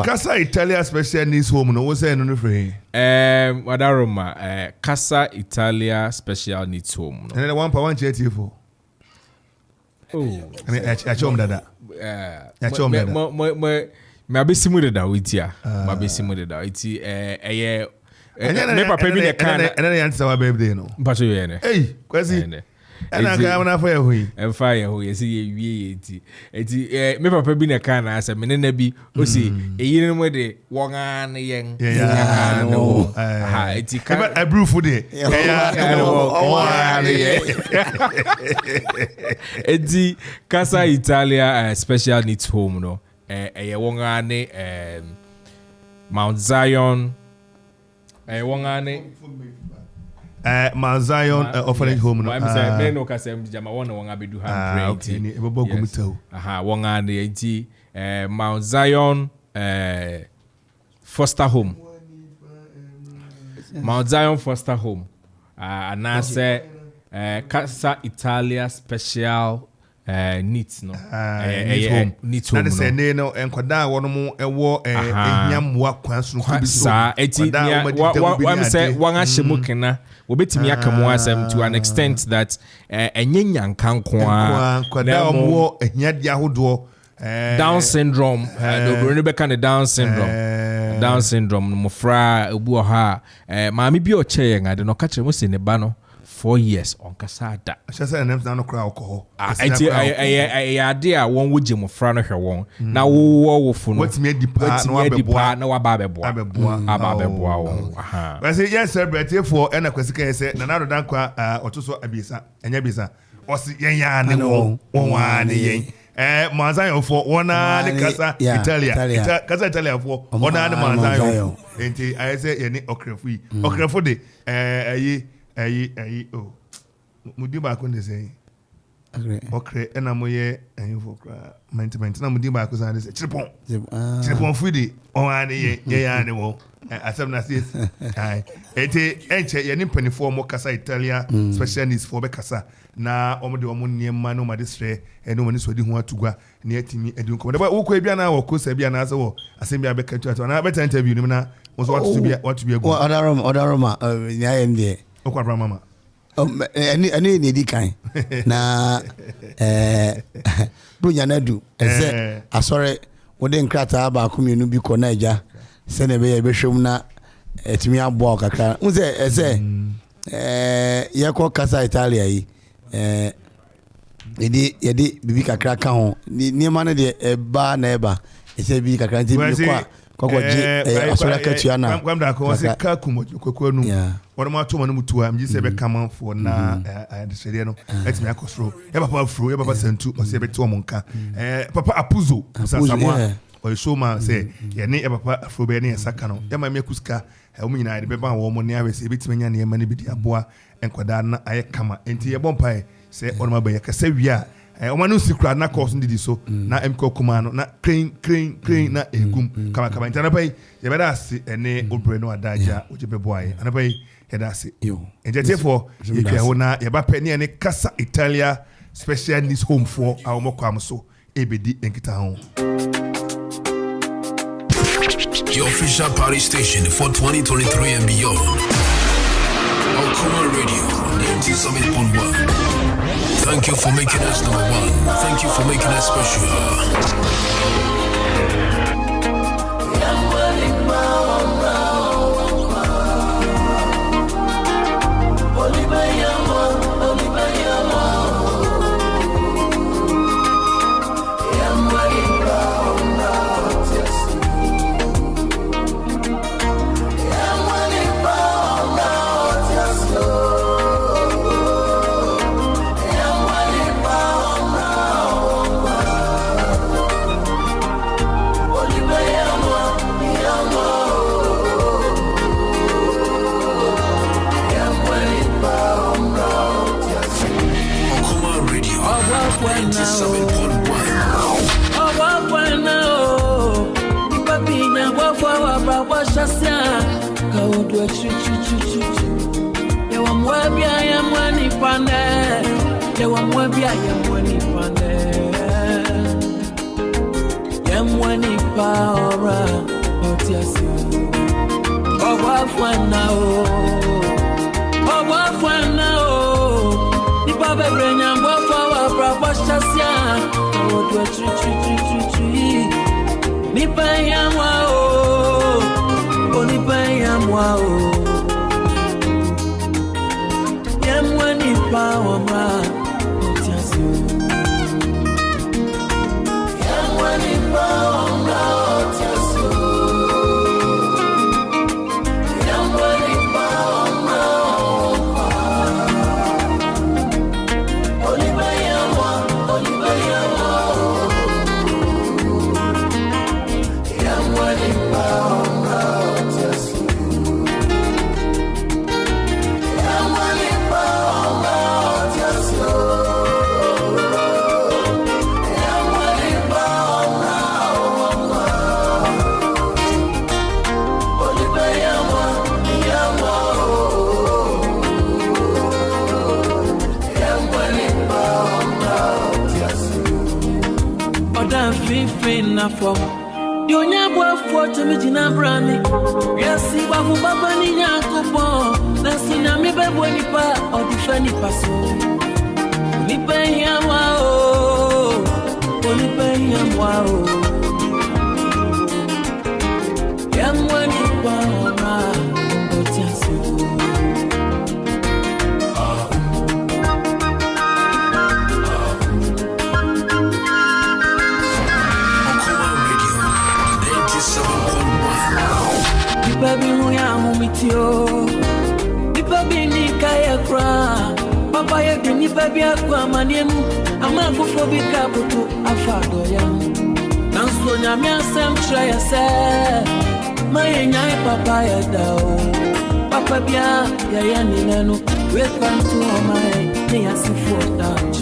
Kasa Italia special needs home. No, what's no free? Wadaroma, Kasa Italia special needs home. And then 1 jet for. Oh, I show him that. I show him that. My best mood that with ya. My best mood that it's never pay me the can. And then I answer my baby, no. But you know, hey, quasi. And I can't have fire who and fire who is ye. It's me papa be a can as a minute be who see a year with the one young. Yeah, no. It's a brew for it. It's the Casa Italia special needs home, no. A one Mount Zion. A one Mount Zion orphanage home. No, I'm saying no kasem jama one abedu 100. Aha, one and the Mount Zion foster home. Mount Zion foster home. And I say Casa Italia special needs no. Needs home. That is a no and kwada one mo ewo enyamwa kwansu kubiso. Eti what say one ashimukena obetimi akamu asem to an extent that enyenyan kankwa kwada omwo enyade ahodo Down syndrome the be kind of Down syndrome mo fra obu ha maami bi o che nga de no ka kire mo se ne ba no 4 years on Kasada. I just said names no cry alcohol. I idea one would jim fra no hwe won. Na wo fu no. What me dipa na wa ba bebo. Aha. But say yes celebrate for na kwasika say na na rodan kwa otoso abisa enya bisa. Osi yenya ne wo wa ne yen. Manzayo for one the Casa Italia. Casa Italia for one the Manzayo. Enti I say ye ni okrefu. Okrefu de ayi oh mudi ba ko ndese okre na moye ayin fo kra maintenance na mudi ba ko san ndese chirpon fudi on ane ye ya ne wo asem na sis ai ete enche ye ni mpanifo mo Casa Italia special needs for be kasa na omo de omo niema no ma disre eno mo ni so di ho atugwa na yatimi edun ko ba wo ko bia na wo ko sa bia na ase wo asem bia be katu ato na better interview ni na mo so what to be go odaroma nya yem de okwa bra mama ani ni di kan na bunya na du ese asore wode nkrata ba komienu bi ko na eja se na be ye behwem na etimi abo kakra unse ese ye ko Casa Italia yi yedi bibi kakra ka ho ni ma na de ba na eba ese bi kakra nti bi kwa je asora katua na kwamda ko wase ka kumo nu wona ma to ma no mutua mji se be kama fo na de sede no etimi akosro e papa afro e papa santu o se be to mo nka papa apuzo sasamwa o show ma se ye ni e papa afro be ne saka no e ma me kuska o mu nyina de be ba wo mo ne awese e betimi nya ne ma ne bi di aboa enkwada na aye kama enti ye bompa se wona ma ba ye ka se wia omanu sikra na course ndidi so na emko kumano na crane na egum kama intana pai ye beda asi ene obre no adaja ojibe boy anapai ye da asi enjete for ye kwa hona ye ba pe ne ene Casa Italia special needs home for awmo kwam so ebedi enkita ho. Your official party station for 2023 and beyond. Okoman Radio 97.1. Thank you for making us number one. Thank you for making us special. Yamwani Paora, Otiasi, Owafuanao, Owafuanao, Nipabe Brenyam, Wafawa, Brabashasia, Odwa Tree, Nipayamwao, Onipayamwao, Yamwani Paora, Otiasi. From you never fought to me, Gina Brandy. Yes, see what Baba Nina Coupon. That's in a me by Bonipa or the Fanny Passo. Me pay him wow, only pay him wow. Young one in Pama, but yes, Baby, who am with you? The baby, Nikaya Kra. Papa, you didn't baby Aquaman. I'm a big couple to a father. Now, so Yamia Sam try a say, my young papa, Papa Bia, Yayanino, welcome to my Niasi for that.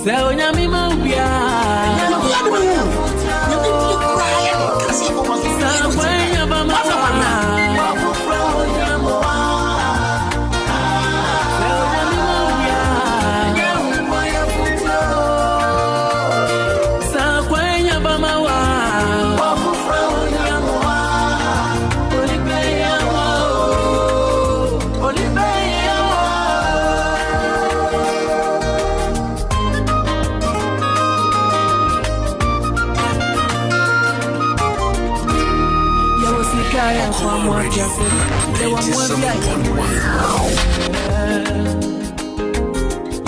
So, Yami Mambia.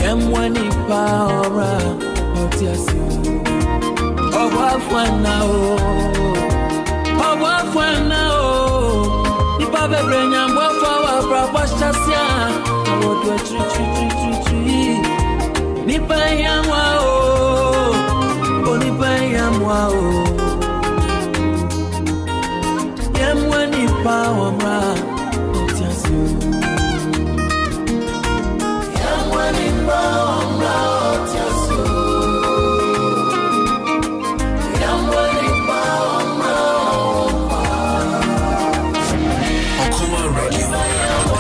Yamwani Paora, Otiasi, Owafuanao, Nipabe Brenyam, Wafawa, Brabashasia, Odwa Tree, Nipayamwao, Onipayamwao, Yamwani Paora. Okoman Radio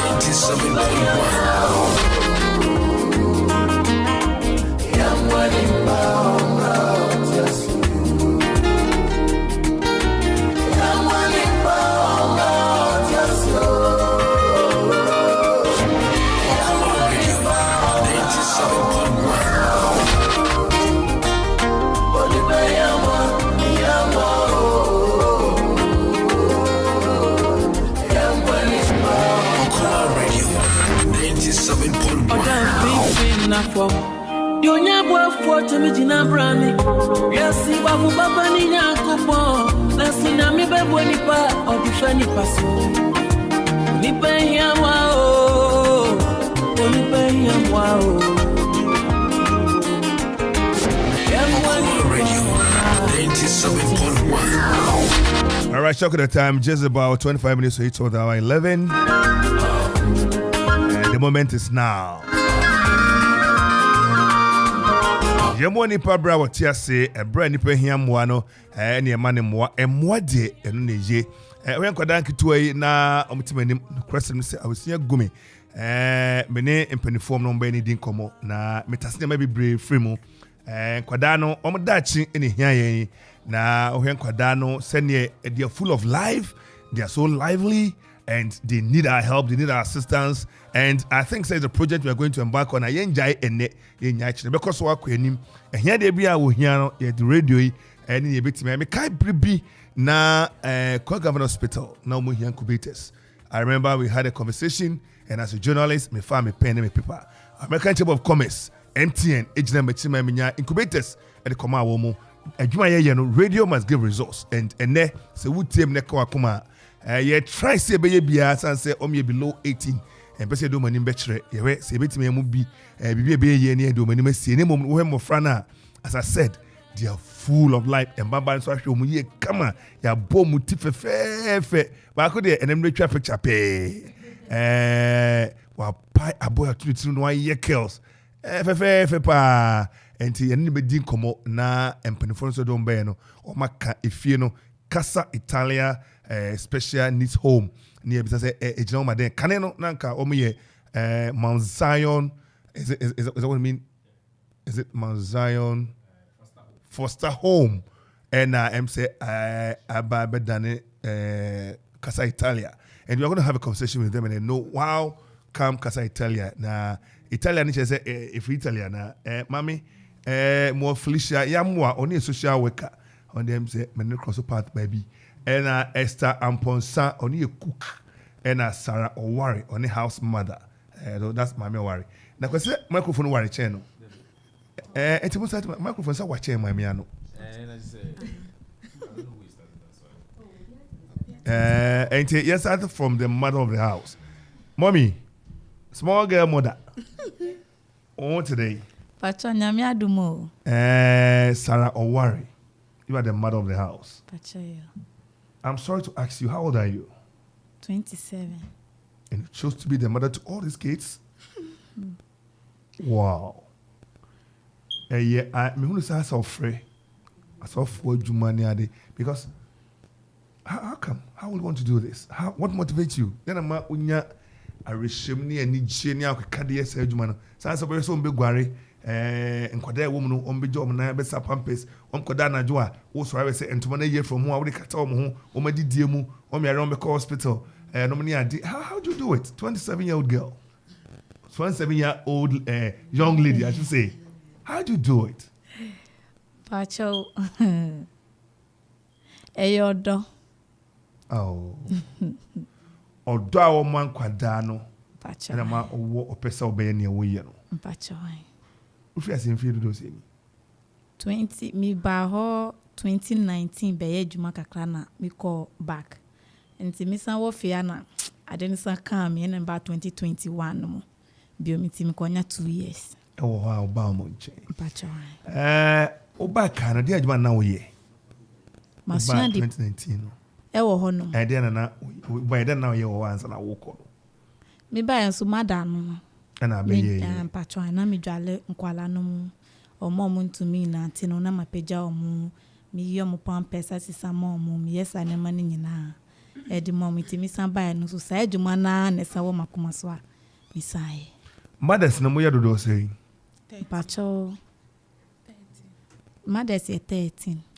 97.1. You never fought to me, Gina Brandy. Yes, see what Baba Nina Coupon. Let's see now me by Bonipa or the Fanny Passo. Nipayam wow, Nipayam wow. Okoman Radio 97.1. All right, shock at the time, just about 25 minutes to each of the hour 11. And the moment is now. Yamoni Pabra, what you say, a brand new Hiamwano, and your man and moi, and moi de, and Nije. When Kodanki to a na omtimani question, I was near Gumi. Mene and penny form no Benny Dinkomo, na Metasina maybe brave frimo. nkwadaa no omo dachi ene hia yen na ohwe nkwadaa no sene they are full of life, they are so lively, and they need our help, they need our assistance. And I think it's a project we are going to embark on. I enjoy ene yenyachi because wa kwanim ehia de bia wo hia no ye the radio yi ene ye betima me kai bribi na Government Hospital na mo hia incubators. I remember we had a conversation, and as a journalist me fa me pen me paper. American Chamber of Commerce, MTN, ejina mechima minya incubators e de koma wo mo adwuma ye no radio must give results, and ene se wutiem ne kwa kuma ye try say be ye bia san say om ye below 18 and person do mani be kire ye we se betime mu bi bibia be ye ne do mani masie ne mom wo mofra na, as I said, they are full of life, and baba so ahwe mu ye kama ya bom ti fefefe ba ko de enem retwa picture pe wa pai aboya tutu no ye kills fefefe pa enti ene be din komo na empanifo so do mbe no o maka efie no Kasa Italia special needs home near because ejina ma den kane no nanka o me Mount Zion is that what I mean? Is it Mount Zion Foster Home and say Abba Dane Kasa Italia, and we're going to have a conversation with them and they know wow come Kasa Italia na Italian say if Italian na mami more Felicia yamwa only a social worker on them say men cross path baby and Esther Amponsa only a cook and Sarah Owari only house mother. That's Mami Owari. Now because microphone worry channel. It's most of microphone so watch my miano. And yes, I from the mother of the house. Mommy, small girl mother. On today. Pacha nyame adumo. Sarah Owari. You are the mother of the house. Pacha yo. I'm sorry to ask you, how old are you? 27. And you chose to be the mother to all these kids? Wow. Yeah, I want to say I saw free. I saw for Jumani because how come? How would you want to do this? What motivates you? Then I'm unya a reshimni and nijenia kadi say Jumano. So I saw very so big worry. And kwada woman on be job na be sa pampers on kwada na joa wo so I say entomana year from ho we kata om ho o ma didie mu o me around the hospital no many adi how do you do it? 27-year-old girl, 27-year-old young lady I should say, how do you do it? Pacho eyodo oh odo a wo man kwada no Pacho na ma wo opesa obeye ne wo ye no Pacho if you are saying do those 20 mi ba ho 2019 be ye djuma kakra na mi call back enti mi san wo fia na adeni san kan mi na ba 2021 no bio mi ti mi konya 2 years oh wow ba mo nche Pacho o ba kan de adjuma na wo ye masua di 2019 no e wo ho no de na ba de na wo ye wo ansa na wo ko mi ba yan so madam no na be ye Pacho na mi dwale nkwala no mu omo mu ntumi na tino na mapeja omo mi yo mo pampesa sisa mo mi yesa ne mani nyina edi mo mi timi san ba no so sa adwuma na ne sa wo makoma so a mi sai mothers no mo ye dodo say Pacho 13 mothers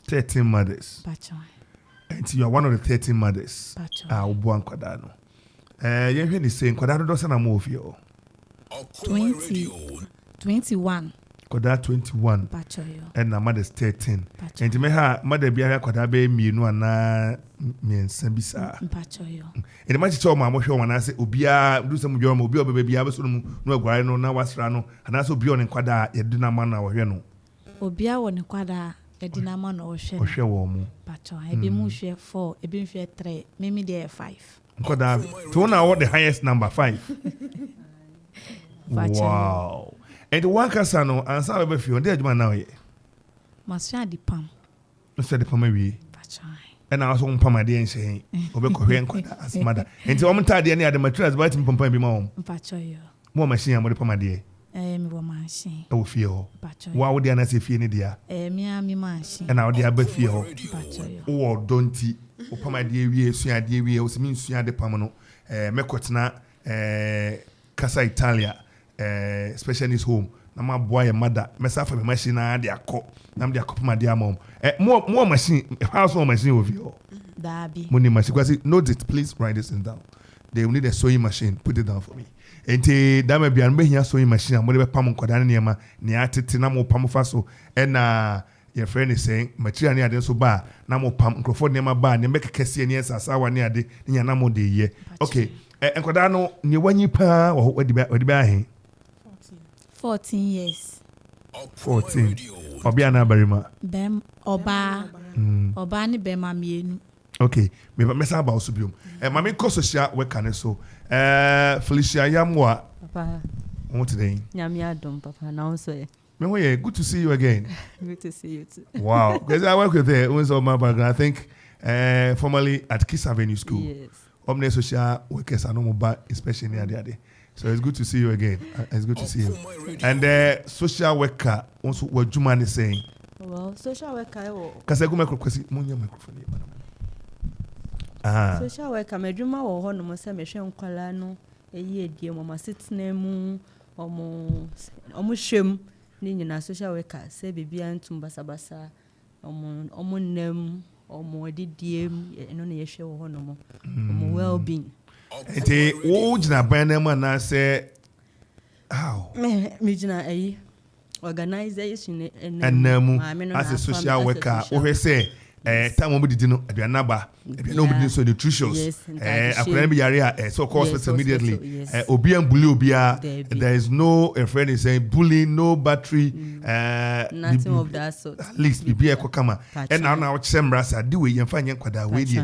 13 mothers Pacho and you are one of the 13 mothers Pacho obo ankwada no ye hwe ni say nkwada dodo se na mo ofio 21 Koda 21 Pacho yo and na mother's 13 Pacho. and me ha mother bia koda be mienu ana miensa bisa Pacho yo and ma chicho ma mo hwe wana se obia do sem dwo ma obi obebe bia be so no no agware no na wasra no ana so obi on kwada ye dina ma na wo hwe no obia wo ne kwada edina ma na wo hwe wo hwe wo mu Pacho ebi mu hwe 4 ebi hwe 3 memi dey 5 koda to na what the highest number 5 Pacho. Wow. And the one Kasa no ansa be fi on dey adwuma na wo ye masua di pam so de pama wi Pacho and I was on pama de enhyen obekọ hwe nkwada as mother enti o mtade ne ade materials but pam bi ma wo Pacho yo mo machine am de pama de mi wo machine e wo fie ho Pacho wa wo de na se fie ne dia mi machine and I wo de aba fie ho Pacho yo wo donti o pama de wie sua de wie o se min sua de pam no mekotena Kasa Italia special needs home na ma boy your mother mesa for me machine na dey akọ na me dey akọ ma dey amom more machine house machine of you Dabi money machine because note it please write this down. They will need a sewing machine. Put it down for me. Enti da me bia me sewing machine am be pam nkoda ne ma ne atete na mo pam fa so na your friend is saying material ne ade so ba na mo pam nkrofo ne ma ba ne make kese ne sasa wa ne ade ne na mo de ye. Okay. Nkoda no ne wanyi pa wo wadi ba he 14 years 14 obia na barima bem oba ni bema mienu. Okay, me say about so biom. Mama ko social worker ne so. Felicia Yamwa. Papa. What today? Nyame adom papa na so ye. Me way good to see you again. Good to see you too. Wow. Because I work with her once on my background. I think formerly at Kiss Avenue School. Yes. Omne social workers are no more especially near the. So it's good to see you again. It's good to see you. And social worker also what Juma is saying. Well, social worker Cause I go microphone munya microphone. Social worker medwuma wo ho no mo se mehwe nkwala no eyi edie mo masitena mu omo hwem ni nyina social worker se bibia ntum basabasa omo nem omo didiem eno na yehwe wo ho no mo omo well being ete wo gina ban na ma na se how me gina eyi organization enamu as a social worker wo hwe se time we did no aduanaba aduanaba so nutritious akwana bi yare so call hospital immediately obi ambuli obia there is no a friend is saying bullying no battery nothing of that sort at least bibia kokama and now chembra sa di we yemfa nya kwada we die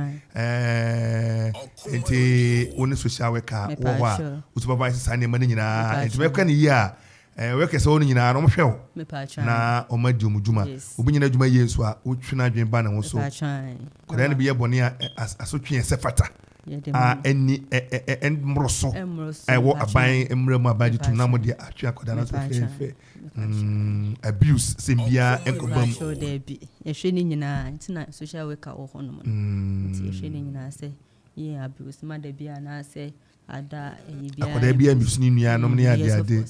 enti woni social worker wo wa supervise sa ne mani nyina enti me kwa ne yi a workers so no nyina no mo hwew na o ma djumujuma obi nyina djuma yesu a o twina dwen ba na wo so kodan ne bi ye bone a asotwe se fata eni mroso wo aban emremu abaji tu na mo de atwe kodan na so fe abuse sembia enkobam ehwe ni nyina ntina social worker wo ho no mo nti ehwe ni nyina se ye abuse ma da bia na se ada ebia akoda bia misuni nua no ne ade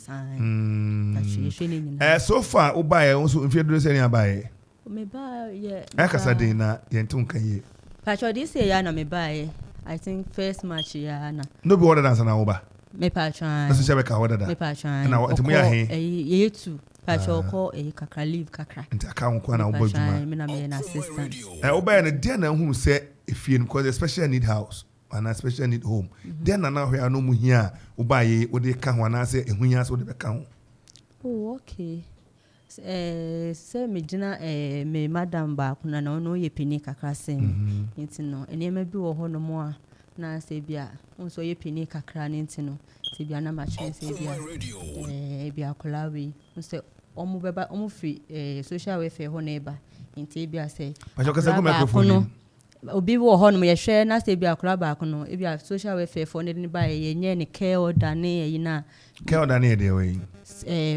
so far obaye also mfiedo se ne abaye me ba ye akasa den na ye ntum kan ye pacho this year ya na me baye I think first match ya na no be order dance na oba me pacho so se be ka order da me pacho na ntum ya he ye tu pacho ko kakra leave kakra nti aka nko na oba juma me na me na assistant obaye na dia na hu se efie because especially need house and especially need home then na now here no mu hia ubaye wo de ka ho na se ehunya so de be ka ho oh okay se me gina me madam ba kuna na no ye peni kakra sem ntino enema bi wo ho no mo a na se bia onso ye peni kakra ne ntino se bia na ma chen se bia bia kolawe nse omo beba omo fi social welfare ho na eba nti bia se pa jo ka se go microphone obi wo ho no ye hwe na se bia kora ba kono e bia social welfare for ne ba ye nye ne care order ne yi na care order ne de we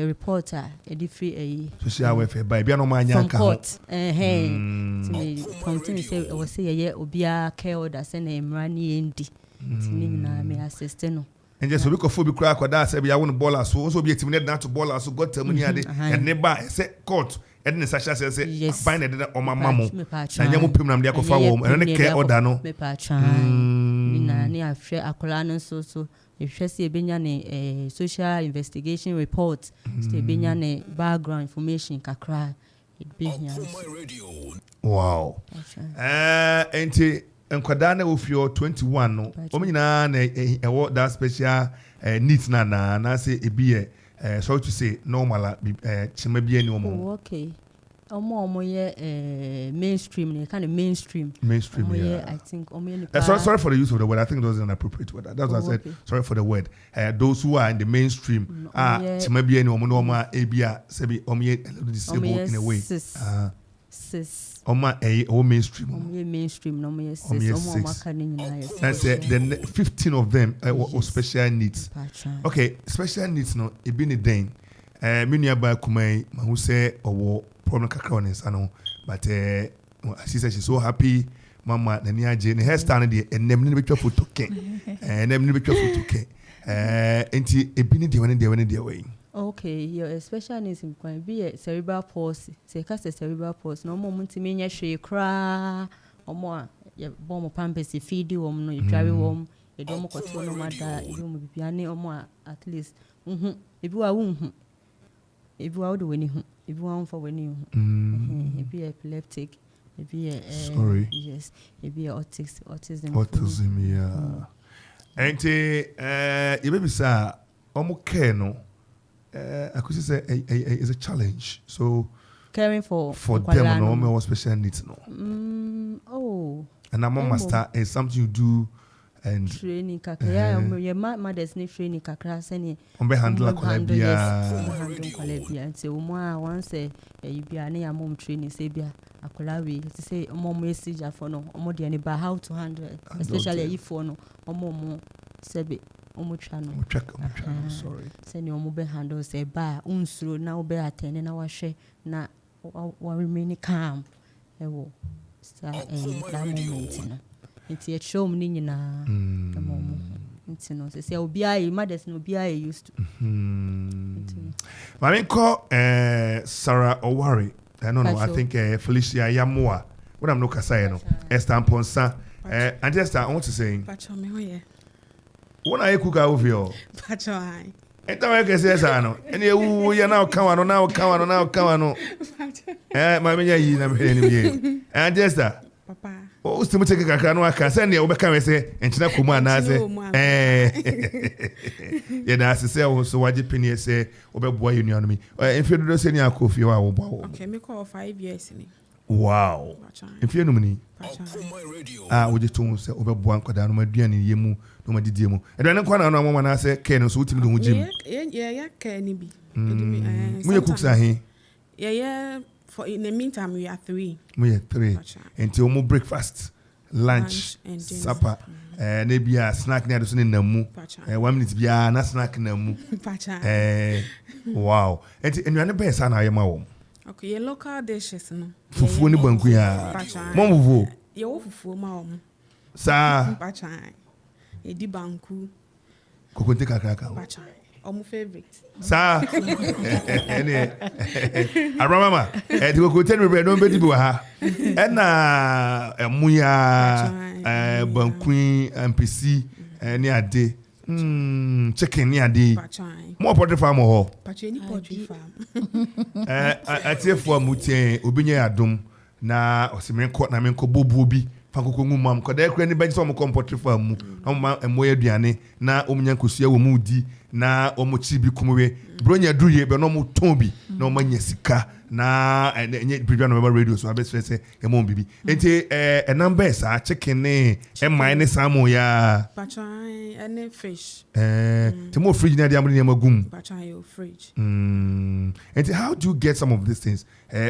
reporter e di free social welfare ba bia no ma anya ka ho timi prompting say we say ye obi a care order se na emra ne endi timi na me assist no enje so bi ko fo bi kura akoda se bia wo no ball aso so bi etimi ne na to ball aso got tam ni ade ne ba se court edne sasha se bind edde o mamamo na nyamu pem nam de akofa wo ene care order no me pa twan na ne ahwe akola no so ehwe se ebenya ne social investigation report se ebenya ne background information kakra ebenya wow enti enkwada na ofio 21 no o nyina na ewo that special needs na say ebiye so to say normal chima bia ni omo okay omo ye mainstream ne kind of mainstream yeah. I think sorry for the use of the word. I think it was an appropriate word. That's what I said. Okay. Sorry for the word. Those who are in the mainstream chima bia ni omo no ma ebia sebi omo ye disabled in a way sis Oma o mainstream. Mainstream no me sis. That's the 15 of them were special needs. Okay, special needs no e be ni den. Me nua ba kumai ma hu say owo problem kakra on nsa no but she said she's so happy mama na ni age ne hairstyle no de enem ni betwa photo ke enem ni betwa photo ke enti e bi ni de woni de we Okay, your special needs in point be a cerebral palsy. Say cast a cerebral palsy. No more multimania shake cry or more. Your bomb of pampers, you feed you, no, you drive home. You don't more control no matter. You don't be any or more at least. If you are if you are winning, if you want for winning, if you are epileptic, if you are sorry, yes, if you are autism, yeah. And you baby sir, care no. I could say it's a challenge. So caring for them no more special needs no. And I'm a master is something you do and training kakra. Your mother's need training kakra. Seni. On be handle handle kolebia. And say once you be ane your mom training say be akolawe. To say mom message for no. Omo di ane ba how to handle it. Especially if for no. Omo sebe. Check. Sorry. Send your mobile handle say ba unsuro na obe attend na wahwe na wa remain calm. Ewo. That moment no. It's a show me nyina. The moment. It's no say obi aye mothers no obi aye used to. My call Sarah Owari. I don't know. I think Felicia Yamoa. What I'm no kasa no. Esther Ponsa. And just I want to say. Pacho me ho ye. When I cook out of you, Pacho I. And I can say, Sano, and you are now Kawano, now Kawano. My many and just that. Papa. Oh, still take a cano, I can send you over come say, and Chinakuma Naze. Yeah, that's the same. So what you penny say, over boy union me. If you don't send your coffee, I will. Okay, me call 5 years in it. Wow. If you know me, we just told say over Buanco down my dear Yemu, no my didiemo. And then I know one I say, Ken, so to do Jim. Yeah, can be. We cooks are here. Yeah, for in the meantime, we are 3. We are 3. Until more breakfast, lunch, and supper. Maybe a snack near the sun in the moon. 1 minute be a snack in the moon. Wow. And you're the best, and I am home. Okay, your local dishes no. Fufu ni banku ya. Mo fufu. Your fufu ma om. Sa. Pacha. E di banku. Kokonte kakaka. Pacha. Omo favorite. Sa. Ene. Aramama. Di kokonte me bre don be di bi wa ha. E na emuya banku MPC ni ade. Chicken ni ade. Mo poultry farm ho. Pacha ni poultry farm. Atiefo amutien obinya adom na osimenko na menko bobu obi fankoko ngumam ko da kura ni banyi so mo poultry farm mu na mo emoya aduane na omunya nkosua wo mu di na omochi bi kumwe bronya duye be no mo ton bi na omanya sika na enye bibia no radio so abesre se emo bibi enti numbers a chicken ne mine samo ya pacha and fish the more fridge na dia mo magum pacha your fridge enti how do you get some of these things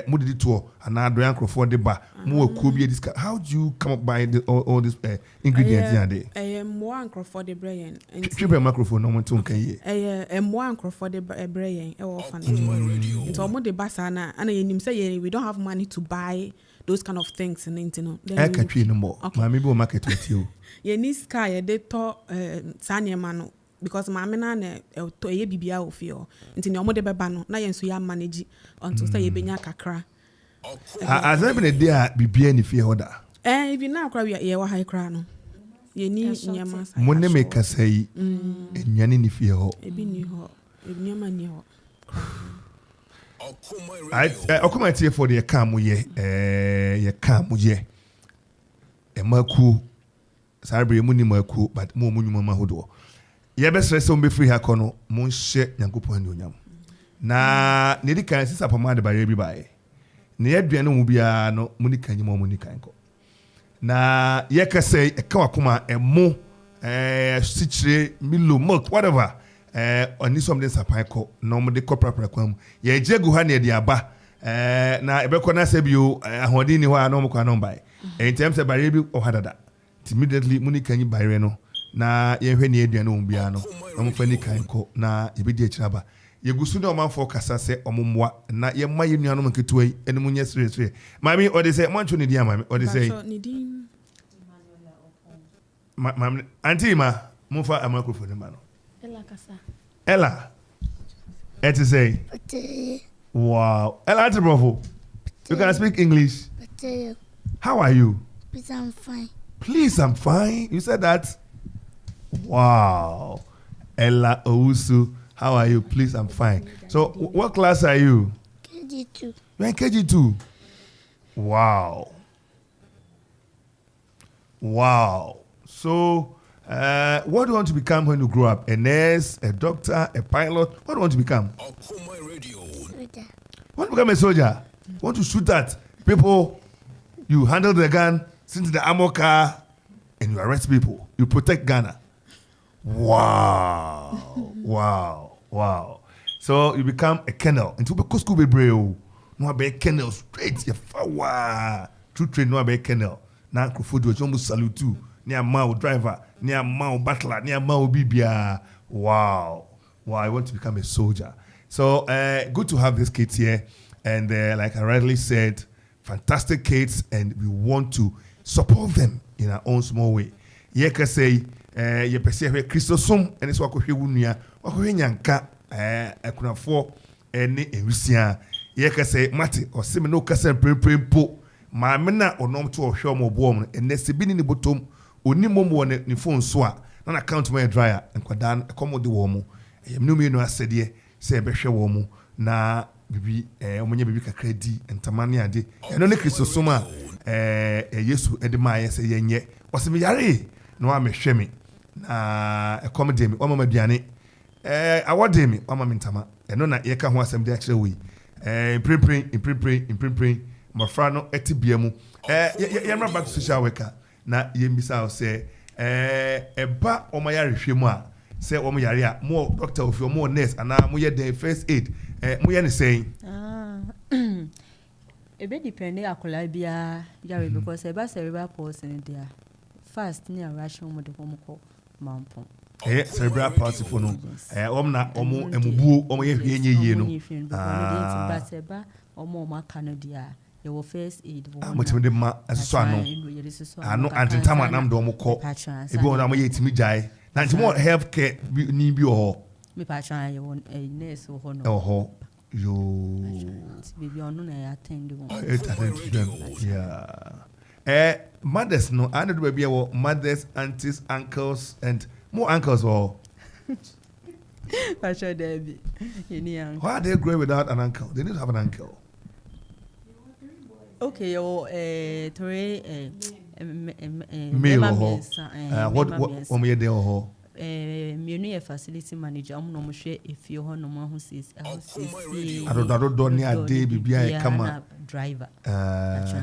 mo did to na do yanko for the bar mo akuo bi this how do you come up by all these ingredients here there mo anko for the brain and triple microphone no mo tun kan ye mo anko for the brain e wo fan nti omo de basa na and you say we don't have money to buy those kind of things and you know then can you no more mama bi market with you ye ni sky dey to sanyema no because mama na to ye bibia ofio nti ne omo de beba no na ye nso ya manage until say ye benya kakra as I been a day bibia ni fie hoda even now kra ye wa high kra no ye ni nyama sa mo ne make say enyane ni fie ho ebi ni ho nyama ni ho Okoman tie for the kamu ye emaku sarbe mu ni maku but mo nyuma mahodo ye be stress on be free ha kono mo nhye nyankopon ni onyam na ne di kan sisa pama de bare bi bae ne aduane mu bia no mo ni kan nyima mo ni kan ko na ye ka say e ka wakoma emo sichire milo milk whatever oni something sapaiko no mo de kopra kwam ye jegu ha ne de aba na ebekọ na sebio ahodi ni ho a no mo kwa no bai in terms of bare bi o hadada immediately muni kanyi bare no na ye hwe ne aduane o bia no mo fa ni kan ko na ye bi de akiraba ye gusu na o man for kasa se omomwa na ye ma ye nuano mo ketu yi ene munye sire mami o de se mo ancho ne dia mami o de se mami anti ma mo fa a microphone ma no Ella Kasa. Ella. Et say. Wow. Ella Bravo. You can speak English. How are you? Please, I'm fine. Please, I'm fine. You said that. Wow. Ella Ousu. How are you? Please, I'm fine. So, what class are you? KG2. You're in KG2. Wow. Wow. So, what do you want to become when you grow up? A nurse, a doctor, a pilot? What do you want to become? Soldier. You want to become a soldier? You want to shoot at people? You handle the gun, sit in the armor car, and you arrest people. You protect Ghana. Wow. Wow. Wow. So you become a colonel. And to be school be brave. No be a colonel straight. You wow. True train no be a colonel. Now Kofodo you salute you. Near Mao driver, near Mao battler, near Mao bibia. Wow. Wow, I want to become a soldier. So good to have these kids here. And like I rightly said, fantastic kids, and we want to support them in our own small way. Ye can say, ye perceive Christosum, and it's wako hewunia, wako henyanka, akunafo, ene enrusia. Ye can say, Mati, or Simino Kasa po, ma mena or nom to a show boom, and nesibini ni bottom, unimomo ni phone swa, non account my dryer, and quadan, a commode womo. No me no said ye, say besha womo, na. Bibi omonye bibi kakra di entamane ade eno ne Kristosoma Yesu edema yese yenye wose me yare no wa mehwe me na ekomde me wa mama biane awode me wa mama ntama eno na ye ka ho asem de akere wi imprin mafra no etibia mu ye mra back to social worker na ye mbisa o se eba o ma yare hwe mu a se o mo yare a mo doctor of your mo nurse ana mo ye the first aid mo ye ne say e be depend akola bia yare because e ba cerebral palsy there fast near ration mo de ko mampon cerebral palsy for no omna omo emubuo omo ye hwe nye no but e ba omo maka no dia ye wo first aid wo mo timi de ma so ano antintama nam do mo ko e bi wona mo ye timi jai na ntimo health care ni bi o me patron ye won nurse wo no oho yo baby onu na attend wo yeah mothers no and do be wo mothers, aunties, uncles and more uncles or patron Debbie why are they grow without an uncle? They need to have an uncle. Okay, three male what me dey ho me no facility manager no mo hwe efie ho no mo ho sis do ni ade bibia e kama driver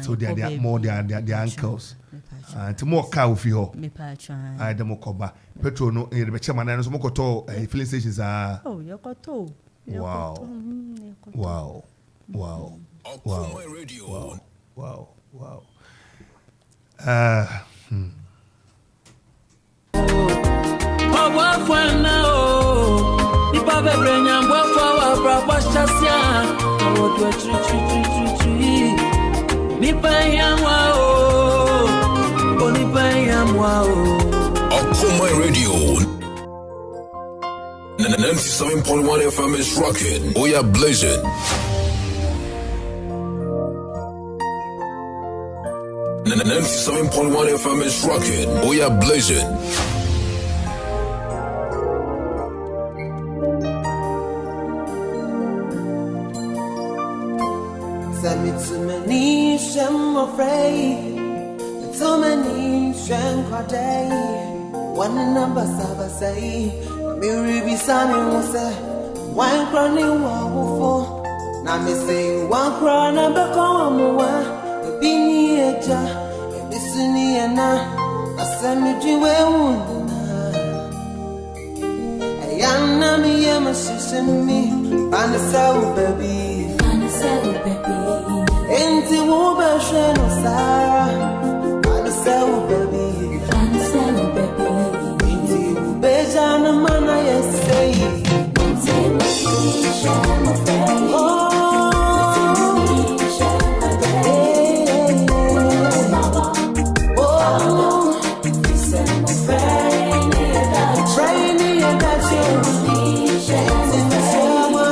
so they are more they are uncles and more car ofie ho me pa try I dem koba petrol no e be chema na no so mo koto filling stations oh you koto wow wow wow wow wow wow wow Okoman Radio 97.1 FM is rocking. We are blazing. 97.1 FM is rocking. We are blazing. Send me too many shem afraid. Too many shem day. One number saba say. Me ribi sami wose. One crowning wawufo. Na me say one crown number come wa. Bini eja. Ebisuni ena. Asemi jiwe wundina. Ayana mi yema shishemi. Panisau baby. Enti wo be hwe no sara anu se wo baby enti wo be jana mana yesei enti mi shama baby oh it's a rainy and that's you enti mi shama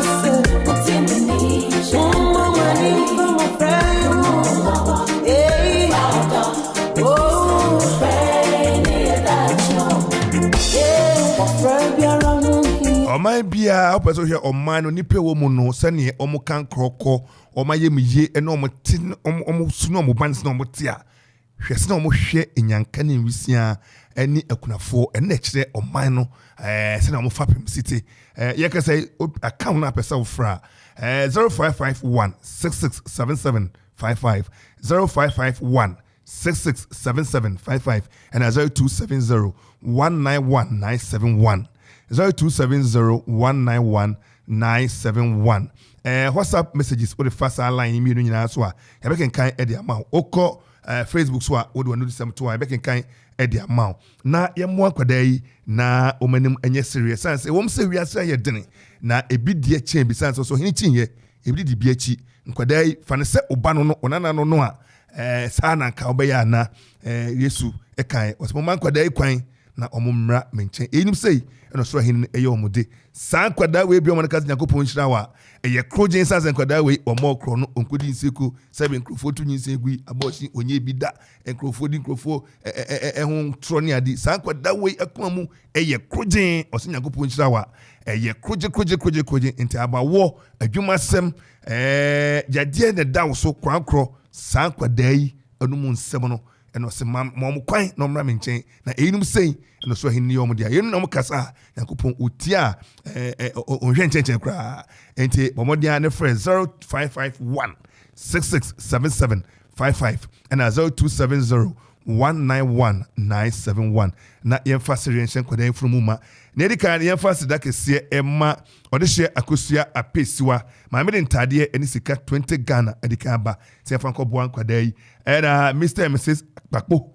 ɔman bia opɛ so hwɛ ɔman no nipa wo mu no sɛne ɔmo kan krɔkɔ ɔma yɛ miye ɛna ɔmo ti ɔmo sunu ɔmo ban sene ɔmo ti a hwɛ sene ɔmo hwɛ enyanka ne nwisia ɛne akunafo ɛna kyerɛ ɔman no sene ɔmo fa pem city yɛka sɛ account na pɛsɛ wo fra 0551 667755 0551 667755 and 0270 191 971 0270 971 WhatsApp messages or the fast line me nyina so a yɛbɛken kan ɛde ama okɔ Facebook so a wode wanu disem to a yɛbɛken kan ɛde ama na yɛmmoa kwada yi na omanim ɛnyɛ serious sense wɔm sɛ wiase ayɛ dene na ebi die kyɛn bi sense so hini kyinye ebi di bi akyi nkwada yi fa ne sɛ oba no no onana no no a saa na nka obɛyɛ ana Yesu ɛkan ɔsɛ mo kwada yi kwan na ɔmo mmra menkyɛn enim sei ɛno so ahin ɛyɛ ɔmo de saa nkwada we bi ɔmo nka Nyankopɔn nhyira wa ɛyɛ krogen saa nkwada we ɔmo kro no onkodi nseko 7 nkrofo tu nyinse gui abɔhyi onye bi da nkrofo di nkrofo ɛho tro ne adi saa nkwada we akoma mu ɛyɛ krogen ɔsɛ Nyankopɔn nhyira wa ɛyɛ krogen nti abawo adwumasɛm yadeɛ ne dawo so kwankro saa nkwada yi anu mu nsɛm no ɛno se mo kwan na ɔmra me nkyɛn na ɛyinum sei ɛno so ahenni ɔmo dia yɛn na ɔmo kasa Nyankopɔn otia ɔhwɛ nkyɛn kra enti bɔmɔdia ne frɛ 0551 667755 ɛna 0270 191 971 na yɛmfa serious nhyɛn kwadan furu mu ma na edi kan yɛmfa sida kɛseɛ ɛma ɔde hyɛ akosua apesiwa maame de ntadeɛ ɛne sika 20 Ghana edi kan ba sɛ yɛmfa nkɔ boa kwadan yi ɛna Mr and Mrs Bakpo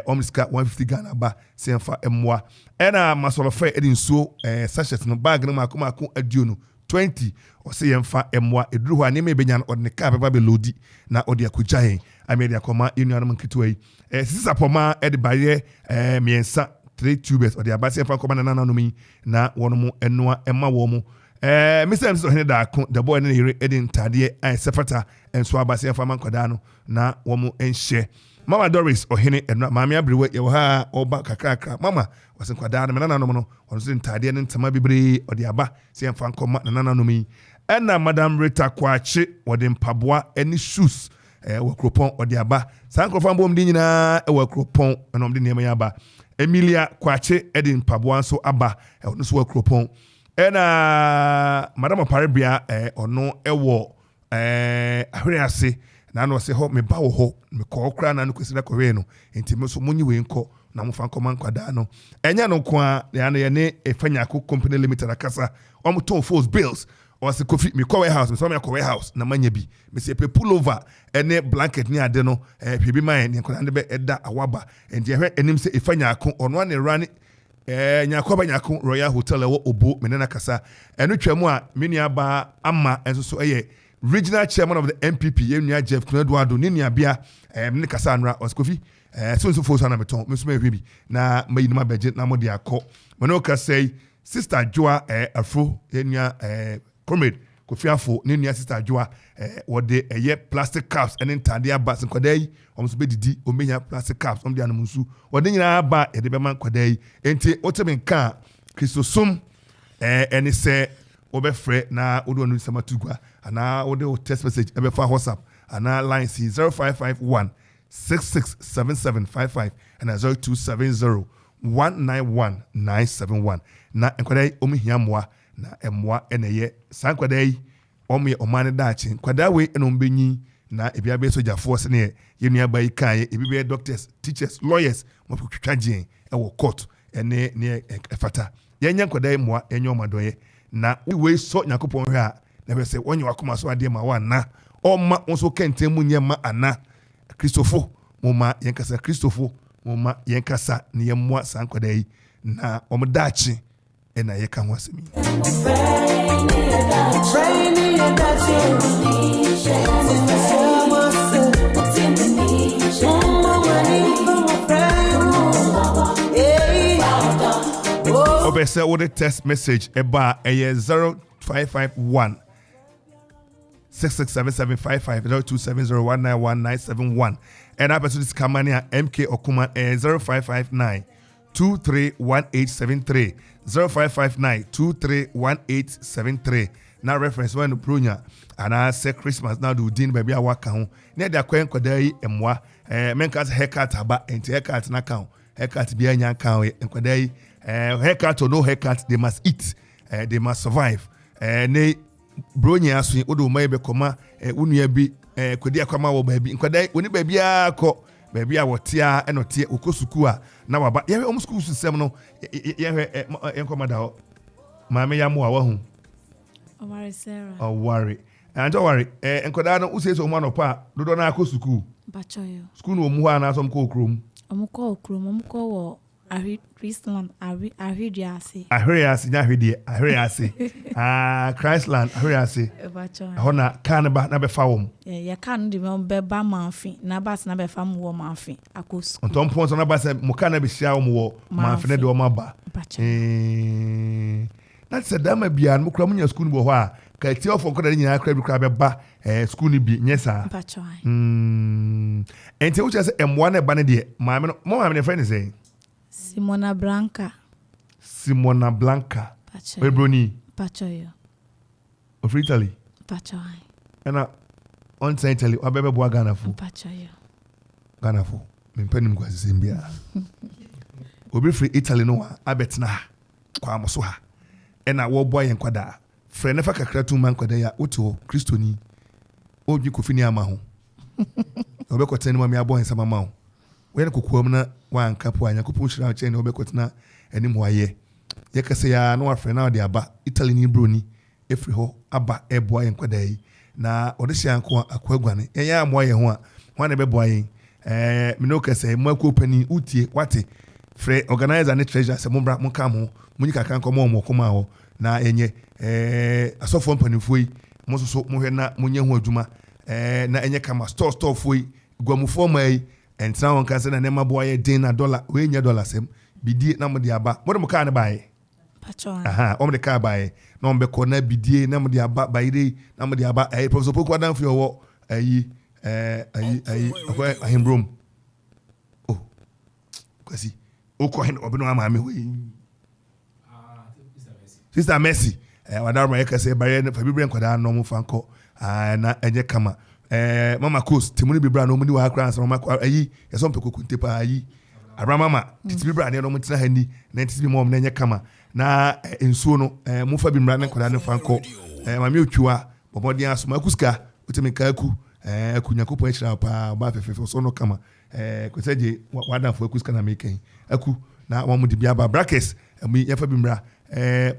ɔmo sika 150 Ghana ba sɛ yɛmfa ɛmoa ɛna masɔlɔfɛ ɛde nsuo sachet no bag no mako aduo no 20 ɔsɛ yɛmfa ɛmoa eduru hɔ a nneɛma ebenya no ɔde ne kaa bɛba bɛlodi na ɔde akogya yɛn ame de akɔma yɛnuanom nketewa yi sisi sapɔma ɛde bayɛ mmiɛnsa 3 tubers ɔde abase yɛmfa nkɔma nananom yi na wɔn mo ɛnoa ɛma wɔn mo Mr. Mrs. Ohene Daako the boy ne yere ɛde ntadeɛ sɛfata nso abase yɛmfa ma nkɔdaa no na wɔn mo nhyɛ Mama Doris Ohene ɛno maame abrewe yɛwɔ ha ɔba kakrakra mama wɔsɛ nkɔdaa no nananom no ɔno so ntadeɛ ne ntama bebree ɔde aba sɛ yɛmfa nkɔma nananom yi ɛna Madam Rita Kwache wɔde mpaboa ɛne shoes wɔ Kropon ɔde aba saa nkrɔfa mbom de nyinaa wɔ Kropon ɛna ɔmde nneɛma yɛ aba Emilia Kwache ɛde mpaboa nso aba ɔno so wɔ Kropon ɛna Madam Aparebia ɔno ɛwɔ ahwere ase na no ɔsɛ hɔ me ba wɔ hɔ me kɔ kra na no kwesi na kɔwe no enti me so monyi we nkɔ na mo fa nkɔma nkwada no ɛnya no ko a ya ne Efanyako Company Limited akasa ɔmo ton force bills ɔsɛ Kofi me kɔ warehouse me so me kɔ warehouse na manya bi me se pe pullover ɛne blanket ni ade no hwebi man ne nkɔda ne be ɛda awaba enti ɛhwɛ anim sɛ Efanyako ɔno ane run Nyako Royal Hotel ɛwɔ Obo me na kasa ɛno twam a me nua ba ama enso so ɛyɛ regional chairman of the MPP yenua Jeff Eduardo ne nua bia ne kasa anra Kofi so force na meton me so me hwebi na mayi no abegye na mo de akɔ me no kasa yi sister Joa Afro yenua comrade Kofi Afo ne nua sister Joa wɔde ɛyɛ plastic cups ɛne ntade aba nkɔda yi ɔmo so bedidi ɔmenya plastic cups ɔmo de anam nsu wɔde nyinaa aba ɛde bɛma nkɔda yi enti woteme nka Kristosom ɛne sɛ wobɛfrɛ na wode ɔno nsɛm atugua anaa wode text message ɛbɛfa WhatsApp anaa line C 0551 667755 and 0270 191 971 na nkɔda yi ɔmo hia mmoa na emwa eneye san kwada yi omo omane daachi kwada we eno mbenyi na ebi abe soja force ne yenua bayi kan ebi be doctors teachers lawyers mo twitwa gien ewo court ene ne efata yenya kwada yi mwa enyo madoye na we so Nyankopon hwe a na be se wonye wakoma so ade ma wa na oma wonso kenten mu nyema ana Christopher moma yenkasa Christopher moma yenkasa ne yemwa san kwada yi na omo daachi ena yeka ho asemi obese wo the text message eba 0551 667755 0270191971 and I person this Kamania MK Okoman 0559 231873 0559-231873 na reference when Brunya and I say Christmas now do din baby awaka ho na dia kwen kwada yi emwa menka haircut aba enti haircut na kan haircut bia nya kan kwada yi haircut or no haircut they must eat they must survive ne Brunya aso odo mai be koma unua bi kwadi akwama wo baby kwada yi oni baby akọ baby a wotia enotie okosuku a na waba ye om school system no ye enkomada ho maame ya mo a wahu Omari Sarah worry and don't worry enkoda no use so mo no pa dodo na akosuku bachoyo school no mu ha na som ko okrom omko wo Christland ahwediase nya hwedie ahwediase Christland ahwediase bachoyo hona kanba na be fa wom ya kan de be ba manfi na bas na be fa mu wo manfi akos ontom pon so na bas mu kan be hia wom wo manfi ne de wo maba na tse dama bia no kura munya school bo ho a ka ti ofo nkoda nyina kra bi kra be ba school ni bi nyesa bachoyo enti wo chese emwa na ba ne de maame no mo maame ne friend say Simona Blanca Webroni Pachoyo of Italy Pachoyo and on Italy or Bebe Boagana fu Pachoyo Ghana fu Mimpenim was Zimbia Obi free Italy no abetna kwa mosoha and I war boy and quada friend never kakra man quadaya uto Christoni Obi Kofi Ansong Obeko teni mami abo en sama mawo when kukuom na wan kapo anya kupu shira che ne obekotena anim hoaye ye kase ya no afre na de aba Italy ni broni efri ho aba eboa yen kwadai na odehia anko akwaguane enya amoye ho a ho na beboa yen me no kase mo akopani utie wate free organizer ne treasure se mombra monka mo munyika kan ko mo koma ho na enye asofo mpanimfo yi mo so mo hwe na munye ho adwuma na enye kama store foi guamufo mai and now on cancer na nema boy din na dollar we nya dollar sem bidie na mo de aba mo de mo ka na bae pacho o mo de ka bae na mo be ko na bidie na mo de aba baire na mo de aba professor Poku Adam fi owo ayi ahimbrom oh kwasi o ko hen obi no ama me we sister Mercy wadar ma yeka se bare na fa bibre nkwada no mo fanko na enye kama mama coast timuni bibra no muni wa akra ansa mama ayi yeso mpeko ntepa ayi abra mama titi bibra ne no mutena hani na titi mom na nye kama na ensuo no mu fa bibra ne koda ne fanko mama otwa bobodi asoma akuska otemi kaku akunyakopon achira pa ba fefefe so no kama kweseje wadanfo akuska na meken aku na wamu di bia ba brackets mi yefa bibra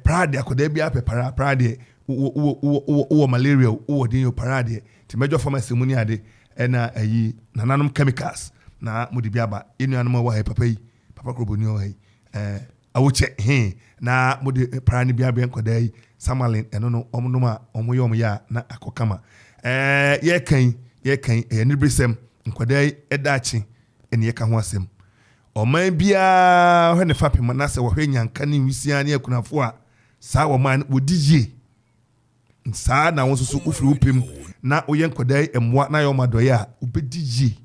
prade akoda bia pepara prade wo malaria wo din yo parade ti major pharmacy muni ade na ayi nananom chemicals na mudi biaba enu anoma wa papa yi papa kroboni o yi awuche na mudi parani biaba enkoda yi samalin eno no omnoma omoyo omya na akokama ye kan ni brisem nkoda yi edachi eni ye ka ho asem oman bia hwe ne fapem na se wo hwe nyanka ne wisia ne akunafo a sa wo man wodije saa na won so ufiri upim na oyen kodai emwa na yo madoye a obedi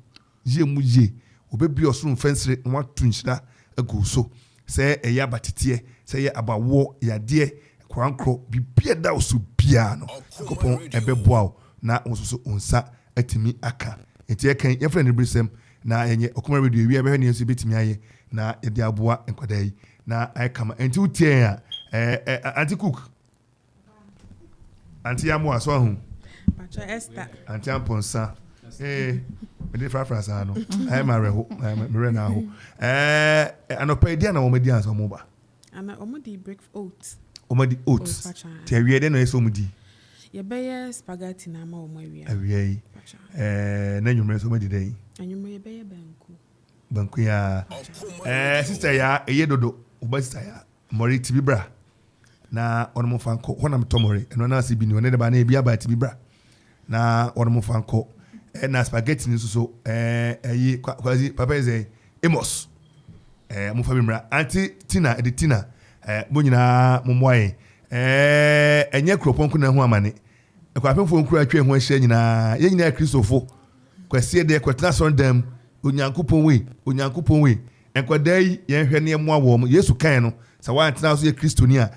ye mu ye obebi osuru fensire nwa tunhyira agu so se eya batete se ye abawo yade kwankro bibia da osu bia no kopon ebeboa na won so onsa atimi aka enti ye kan ye friend brisem na enye Okoman radio wi ebehwe ne nso betimi aye na ye de aboa enkodai na ai kama enti utie a anti cook anti amu aso hu Pacho Esther anti amponsa me de frafra sa no ai mareho me na ho anopa dia na wo medi anso mo ba ana omudi break oats omudi oats te awie de no eso mudi ye beye spaghetti na ma omo awie na nyumre so medi dai anyumre ye beye banku ya sister ya eyedodo oba sister ya mori tibibra na onomo fanko hona mtomori eno na si bi ni onede ba na ebi aba tibibra na onomo fanko na spaghetti ni so eyi kwazi papa eze emos mo fa bimra anti tina editina mo nyina mo moye enye kropon ku na hu amane ekwapemfo nkuru atwe hu ahia nyina ye nyina kristofo kwase de kwetna sondam onyankopon we enkodai yen hwe ne mo awo Yesu kan no sa wa antena so ye Kristoni a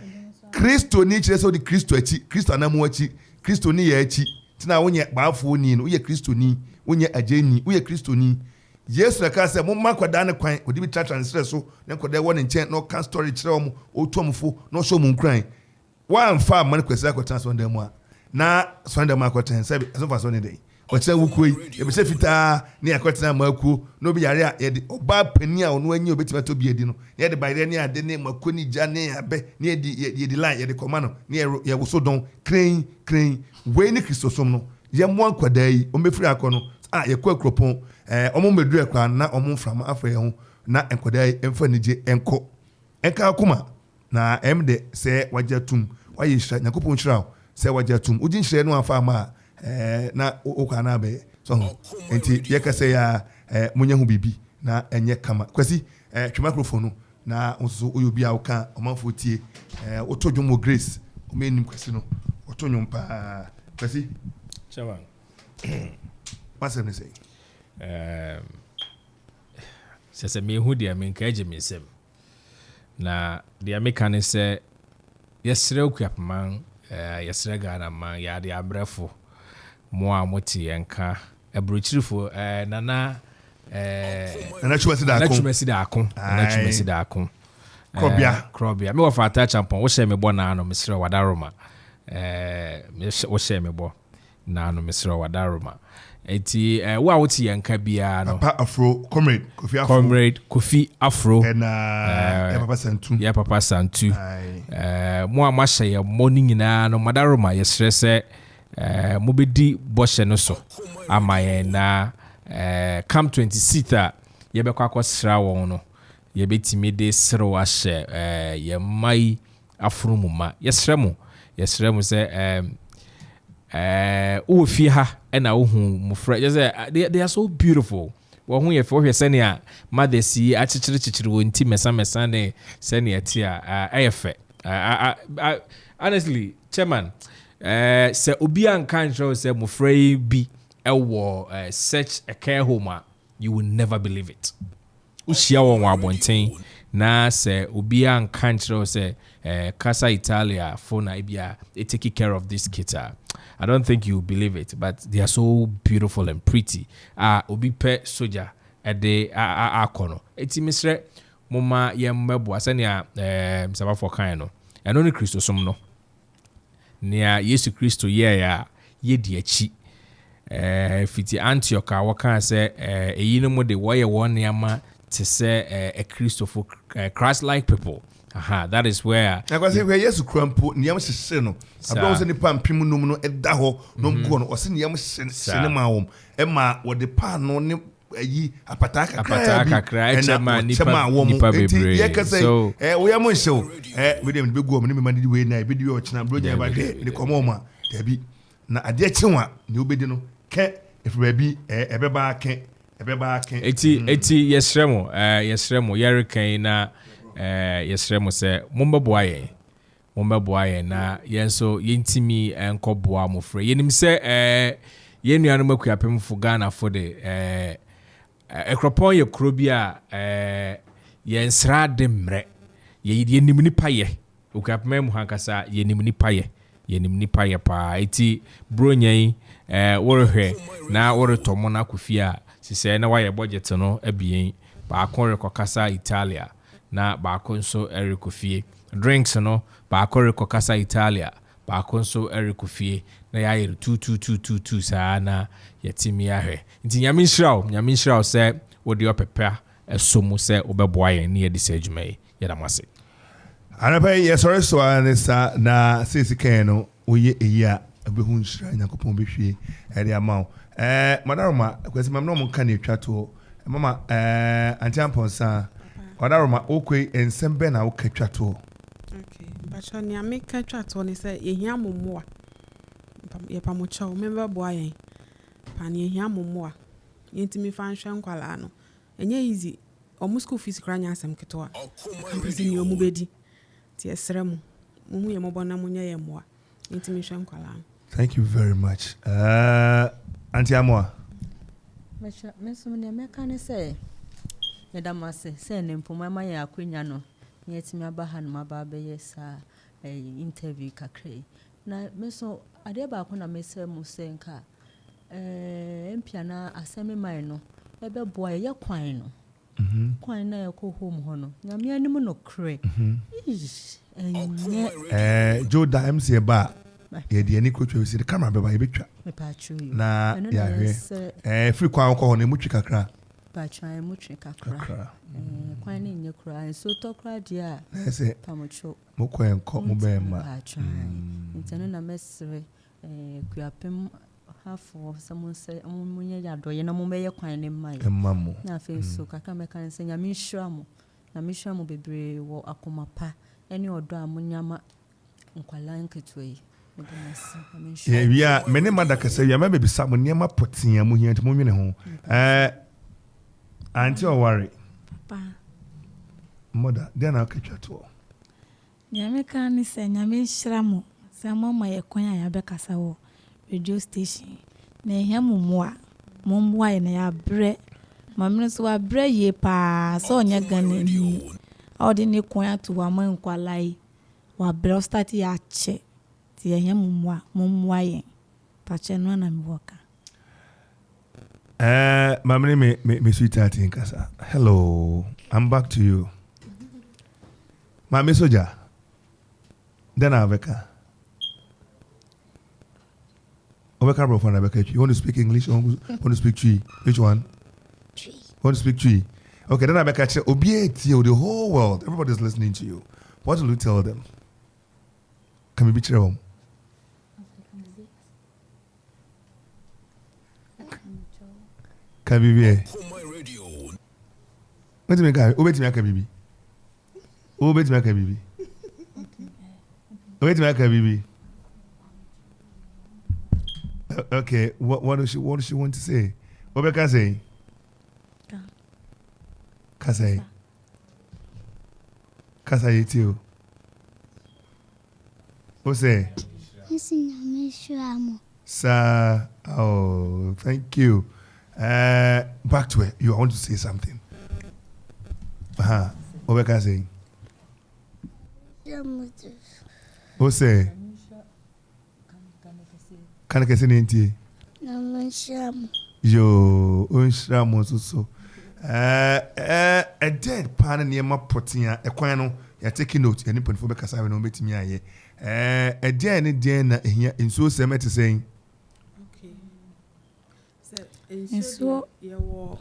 Kristoni kire so di Kristo achi Kristo anamu achi Kristoni ye achi tina wonye baafo ni no ye Kristoni wonye ageni wo ye Kristoni Yesu na ka se mo makwada ne kwan odi bi transfer so ne nkodai won nchen no can story kire omo otuomfo no so mu nkran wa amfa man kwesa akwatan so ndem a na so ndem akwatan se so fa so ne dey oche wukoi e be se fita ne akwatan maku no bi yare a ye de oba pani a ono anyi obetima to bi edi no ye de bayre ne ade ne maku ni ja ne abe ne ye de line ye de command ne ye wo don crane we ni Kristosom no ye mo akwada yi o mefiri akono ye kwa kropon omo medu ekwa na omo mframa afa ye ho na enkwada yi emfa nije enko enka akoma na emde se wajatum waye hira nyakopon hira se wajatum ugin hira no afa ma na okwa na be so enti ye kase ya munya hu bibi na enye kama kwasi twa microphone na onso oyobi a oka omanfo tie otodwomo Grace o menim kwasi no otonyom pa kwasi chairman what's him say sese me hu dia me nka agye mesem na dia meka ne se yesre okuapaman yesre Ghana man ya de abrefo mo a moti enka abrochirifo nana chumesi da akon krobia me wo fa ta champon wo she me bo na no mesre wadaroma wo she me bo na no mesre wadaroma eti wo a woti enka bia no Papa Afro comrade Kofi Afro and Papa Santu mo a ma hye mo ni nyina no madaroma yesre se mo bedi boshe no so amaye na come 26 ye be kwa kwasra won no ye betimi de sere wa hye ye mai afro muma yesre mo se o fi ha na wo hu mo fra just they are so beautiful wo hu ye fo hwe sene a mother si a chichiri wo nti mesa ne sene ati a efe honestly chairman se obi an kan show se mo fra bi ewo such a care home you will never believe it ushia won wa bonten na se obi an kan show se Casa Italia for Naibia taking care of this kids. I don't think you believe it, but they are so beautiful and pretty. Obi pe soja ede akono. Eti misre mama yembo asania saba for kan no. Eno ni Kristo som no. Nia Yesu Kristo ya di achi. Fiti Antioch a waka se eyi no mo de wo ye won yama to say a Christopher Christ-like people. Aha, that is where I was saying yes crampo niam sese no abro se ni pampim num no eda ho no go no o se niam sene ma wom e ma wo de pa no ne ayi apata kakra e chama nipa bebre so we am show we dem be go mo ni me mani we na be di o china bro nya ba de komo ma da bi na ade chenwa ne obedi no ke if we be ebe ba ken eti yesremo yerikan na yesremo se mombeboa ye na yenso yentimi enkoboa mofre yenim se yenuanu makuapem fu Ghana for de ekropon ye krobia yensra de mre yenim nipa ye okuapem mu hankasa yenim nipa ye pa eti bronyan worhwe na woretomo na kofia sise na waye budget no abien ba kon Casa Italia na ba kon so erikofie drinks no ba kon Casa Italia ba kon so erikofie na ya yere 2222 saa na yetimi ahwe nti nyame nhyiraw se wodi opepa esomu se obeboa yen ne yedi se adwumai yedamase anapa yesore so anesa na sisikan no oye eya abehu nhyira nyakopon behwie ere amaw madaroma kwesi mamno mo kan etwa to mama antiamponsa madaroma okwe ensembe na okatwa to okay bacho ni ameka twa to ni se yehia momoa ye pamocha o member boy yen pan yehia momoa yentimi fan hwe nkwala no enye easy o school fees kranya asem keto campus ni o mu bedi ti esrem mu ye mobona munya ye moa yentimi hwe nkwala. Thank you very much. Auntie Amoa. Mesomne meka ne say Nedamase, send him for my Aquiniano. Yet me abahan my barber, yes, interview cacre. Na meso adeba kuna mese musenka empiana asemi maino ebe boy ya kwan no kwan na yakọ home hono nyame anim no kre Joe da MC ba ye de ani kotwa we see the camera be ba ye betwa na ya hwe free kwan ko hono mutwi kakra ba try mutwi kakra kwan ni nye kra so to kra dia pamocho mokọ enko mo be ma ntene na mesre kuapem hafo someone say munye yado ye na mo be ye kwan ni mai na fe so kakra me kan se nyame hwira mo bebre wo akoma pa ene odo amonyama nkwala nketwe yeah many mother ka say ya ma be sa mo niam potia mo hia ntimo nwene ho anti o worry pa mother then I catch to nyame kan ni se nyame hwira mo se mama ye kwan ya be kasa wo radio station na ehia mumwa ye na ya bre mamno so wa bre ye pa so nya gane ni odi ni kwan atu wa man kwalai wa bre start ya che ti ehia mumwa ye pa che no na mwoka mamne me sweetheart in Kasa. Hello, I'm back to you. Mami soja. Then Aveka. Oveka bro for Aveka. You want to speak English or want to speak Twi? Which one? Twi. Want to speak Twi? Okay, then Aveka say obieti the whole world. Everybody's listening to you. What will you tell them? Can we be clear? Kabibi. What do you make? Obeti me Kabibi. Obeti me Kabibi. Obeti me Kabibi. Okay, what does she want to say? What can say? Kasai. Kasai too. What say? Sir, oh, thank you. Back to it. You want to say something? What can I say? What say? Can I say anything? Yo, unshram so. A dead pan near my protein. A quano. You're taking note. Any point for because I will meet me. A dead here in so semi to saying. Nsuo yewo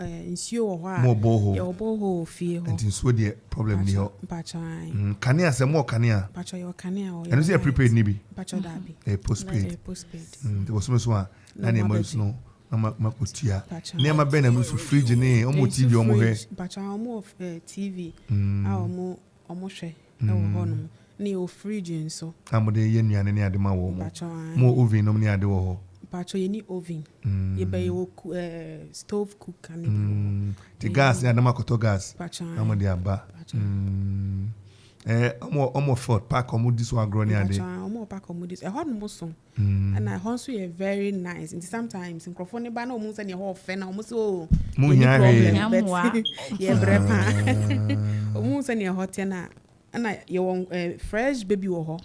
nsuo ho a mo boho ye boho fie ho enti nsuo de problem ni ho mpachan kanea se mo kanea mpacho ye kanea ho eno se prepaid ni bi mpacho dabi postpaid postpaid de wo so a na ne ma no na ma kotia ne ma be na mu so fridge ni omo tv omo he mpachan omo tv a omo hwe e wo ho no ni o fridge nso amode ye nuane ne ade ma wo mo oven no ne ade wo ho pacho ye ni oven ye be yo stove cook and the gas ya na makoto gas amode aba omo fort pack omo this one grow ni ade omo pack omo this e ho no so and I also ye very nice and sometimes microphone ne ba na omo say ne ho fe na omo so mu hia ye brepa omo say ne ho te na ye fresh baby wo ho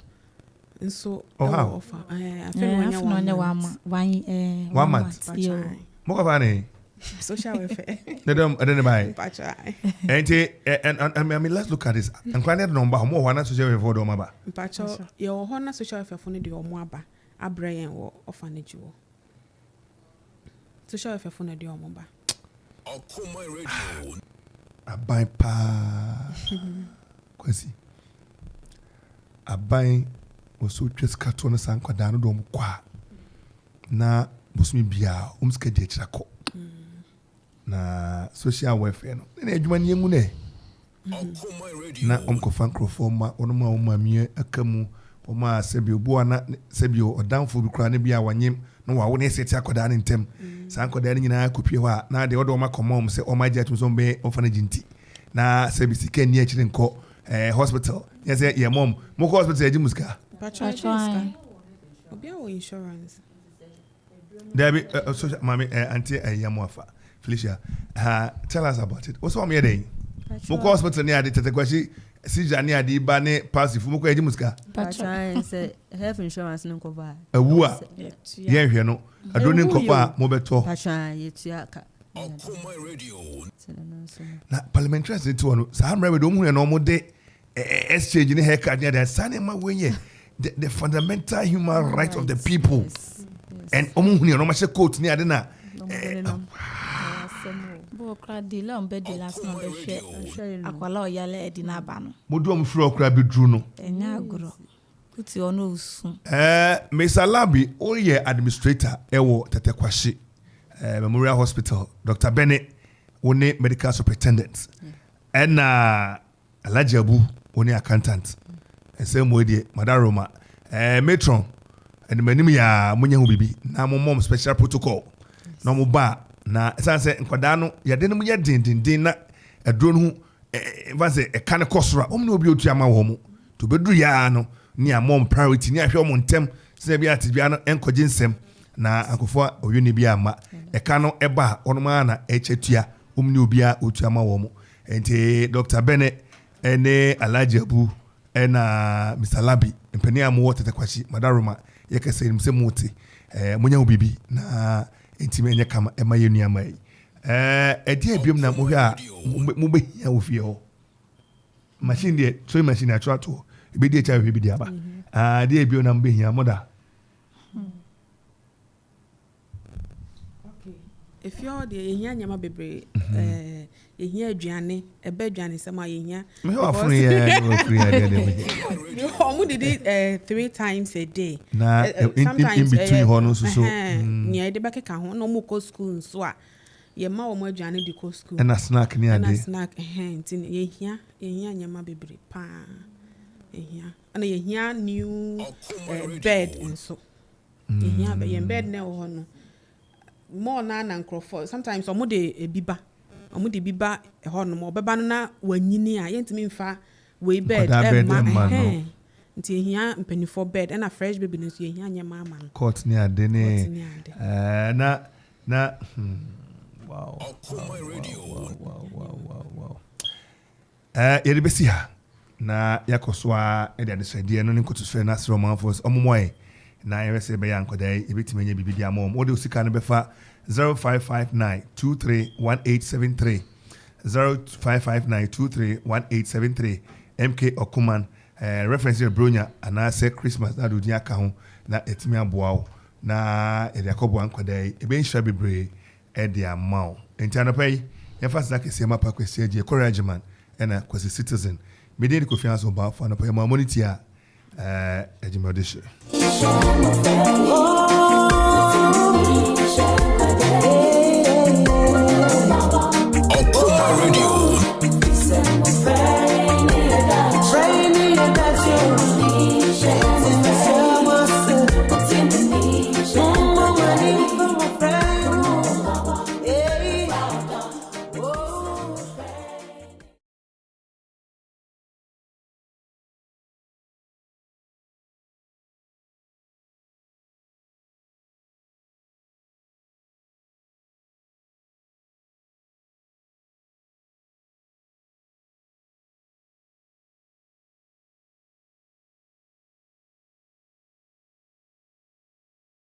nso offer I feel one month mo ka bani social welfare they don't buy and I mean let's look at this and kind of number mo wana social welfare do maba pacho ye wo ho na social welfare fo ne de omo aba abrayen wo orphanage wo social welfare fo ne de omo ba Okoman Radio abai pa kwasi abai so twes kato na sankwada no do mkwa na bosumi bia umska de chirako na social welfare no na adwuma ne mu ne na omkofa nkrofo ma onoma omamie akamu oma sebi obo na sebi odanfo bi kra na bia wanyem na wawo ne seti akoda ne ntem sankwada ne nyina kopie ho a na de odo ma komom se omaje atum so be orphanage nti na sebi sika ni akire nko hospital yes ye mom mo hospital eji muska Patrol. Obia insurance. There be social mami anti ayamuafa. Felicia, tell us about it. What's wrong with you? Moko hospital near the Tetekwashi, Sija near the Bane, Passive, Moko Edimuska. Patron said health insurance no cover. A wooer. Yeah, you know. I don't know cover Mobeto. Patron, it's Yaka. Okoman Radio. Na parliamentarians into one. Sam Rebbe don't know normal day. Exchange in a haircut near that Sunday, my way. The fundamental human right of the people. And Omunia no much quote near the last Akwala Oyale Edina Bano. Modum Fro Crabby Druno. Enyagro. Put your nose. Miss Alabi, all year administrator, Ewo Tetekwashi, Memorial Hospital, Dr. Bennett, one medical superintendent, and Alajabu, one accountant, and same way, Madaroma, matron, and Menimia Munyahu Bibi, now mom special protocol, no more bar. Na sanse nkwadano ya denim ya dindindin na aduro no vanse e kan kosora omne obi otuama wo mu to beduru ya no ni amom priority ni ahwe omontem se bia tibia no enkoje nsem na akofo oyuni bia ma e kan no eba onoma na echetua omne obi a otuama wo mu enti Dr. Bene ene Alhaji Abu ena Mr. Labi mpani amu Tetekwashi Madaroma yekese nimse muti munya obibi na intime nya kama ema yenu amai edi ebiom na mo hwa mo behia wo fie ho machine de so machine atwa to ebedi echa hwe bi di aba de ebiom na mo behia moda okay if you de ehia nyama bebre ehia aduane ebe aduane sama ehia me wa fun ya de you omu did it 3 times a day na in between hono so nya de bakeka ho no mo ko school so a ye ma wo mo aduane di ko school na snack ni ade na snack tin ehia nyama bebre pa ehia ana ehia new bed nso ehia be ye bed na ho no more na nkrofo sometimes omo de ebiba omo de biba ho no obeba no na wanyini a yentimi mfa we bed ma nti ehia mpanifo bed na fresh baby no so ehia nyama ama no court ni ade ne na wow yede besi ha na yakoso a ede ade sede no nkoto so na sro manfos omomoy na yese be yankodai ebetime nya bibidi amom ode osika no befa 0559231873 0559231873 MK Okoman reference Bronya and say Christmas na do dia ka ho na etimi aboa na ede akobo ankodai ebe nhia bebre ede amao enti pay yefasa kese ma pa kwese je encouragement na kwese citizen medeni Kofi Ansong Baffuor na pay ma monitor ejimodishe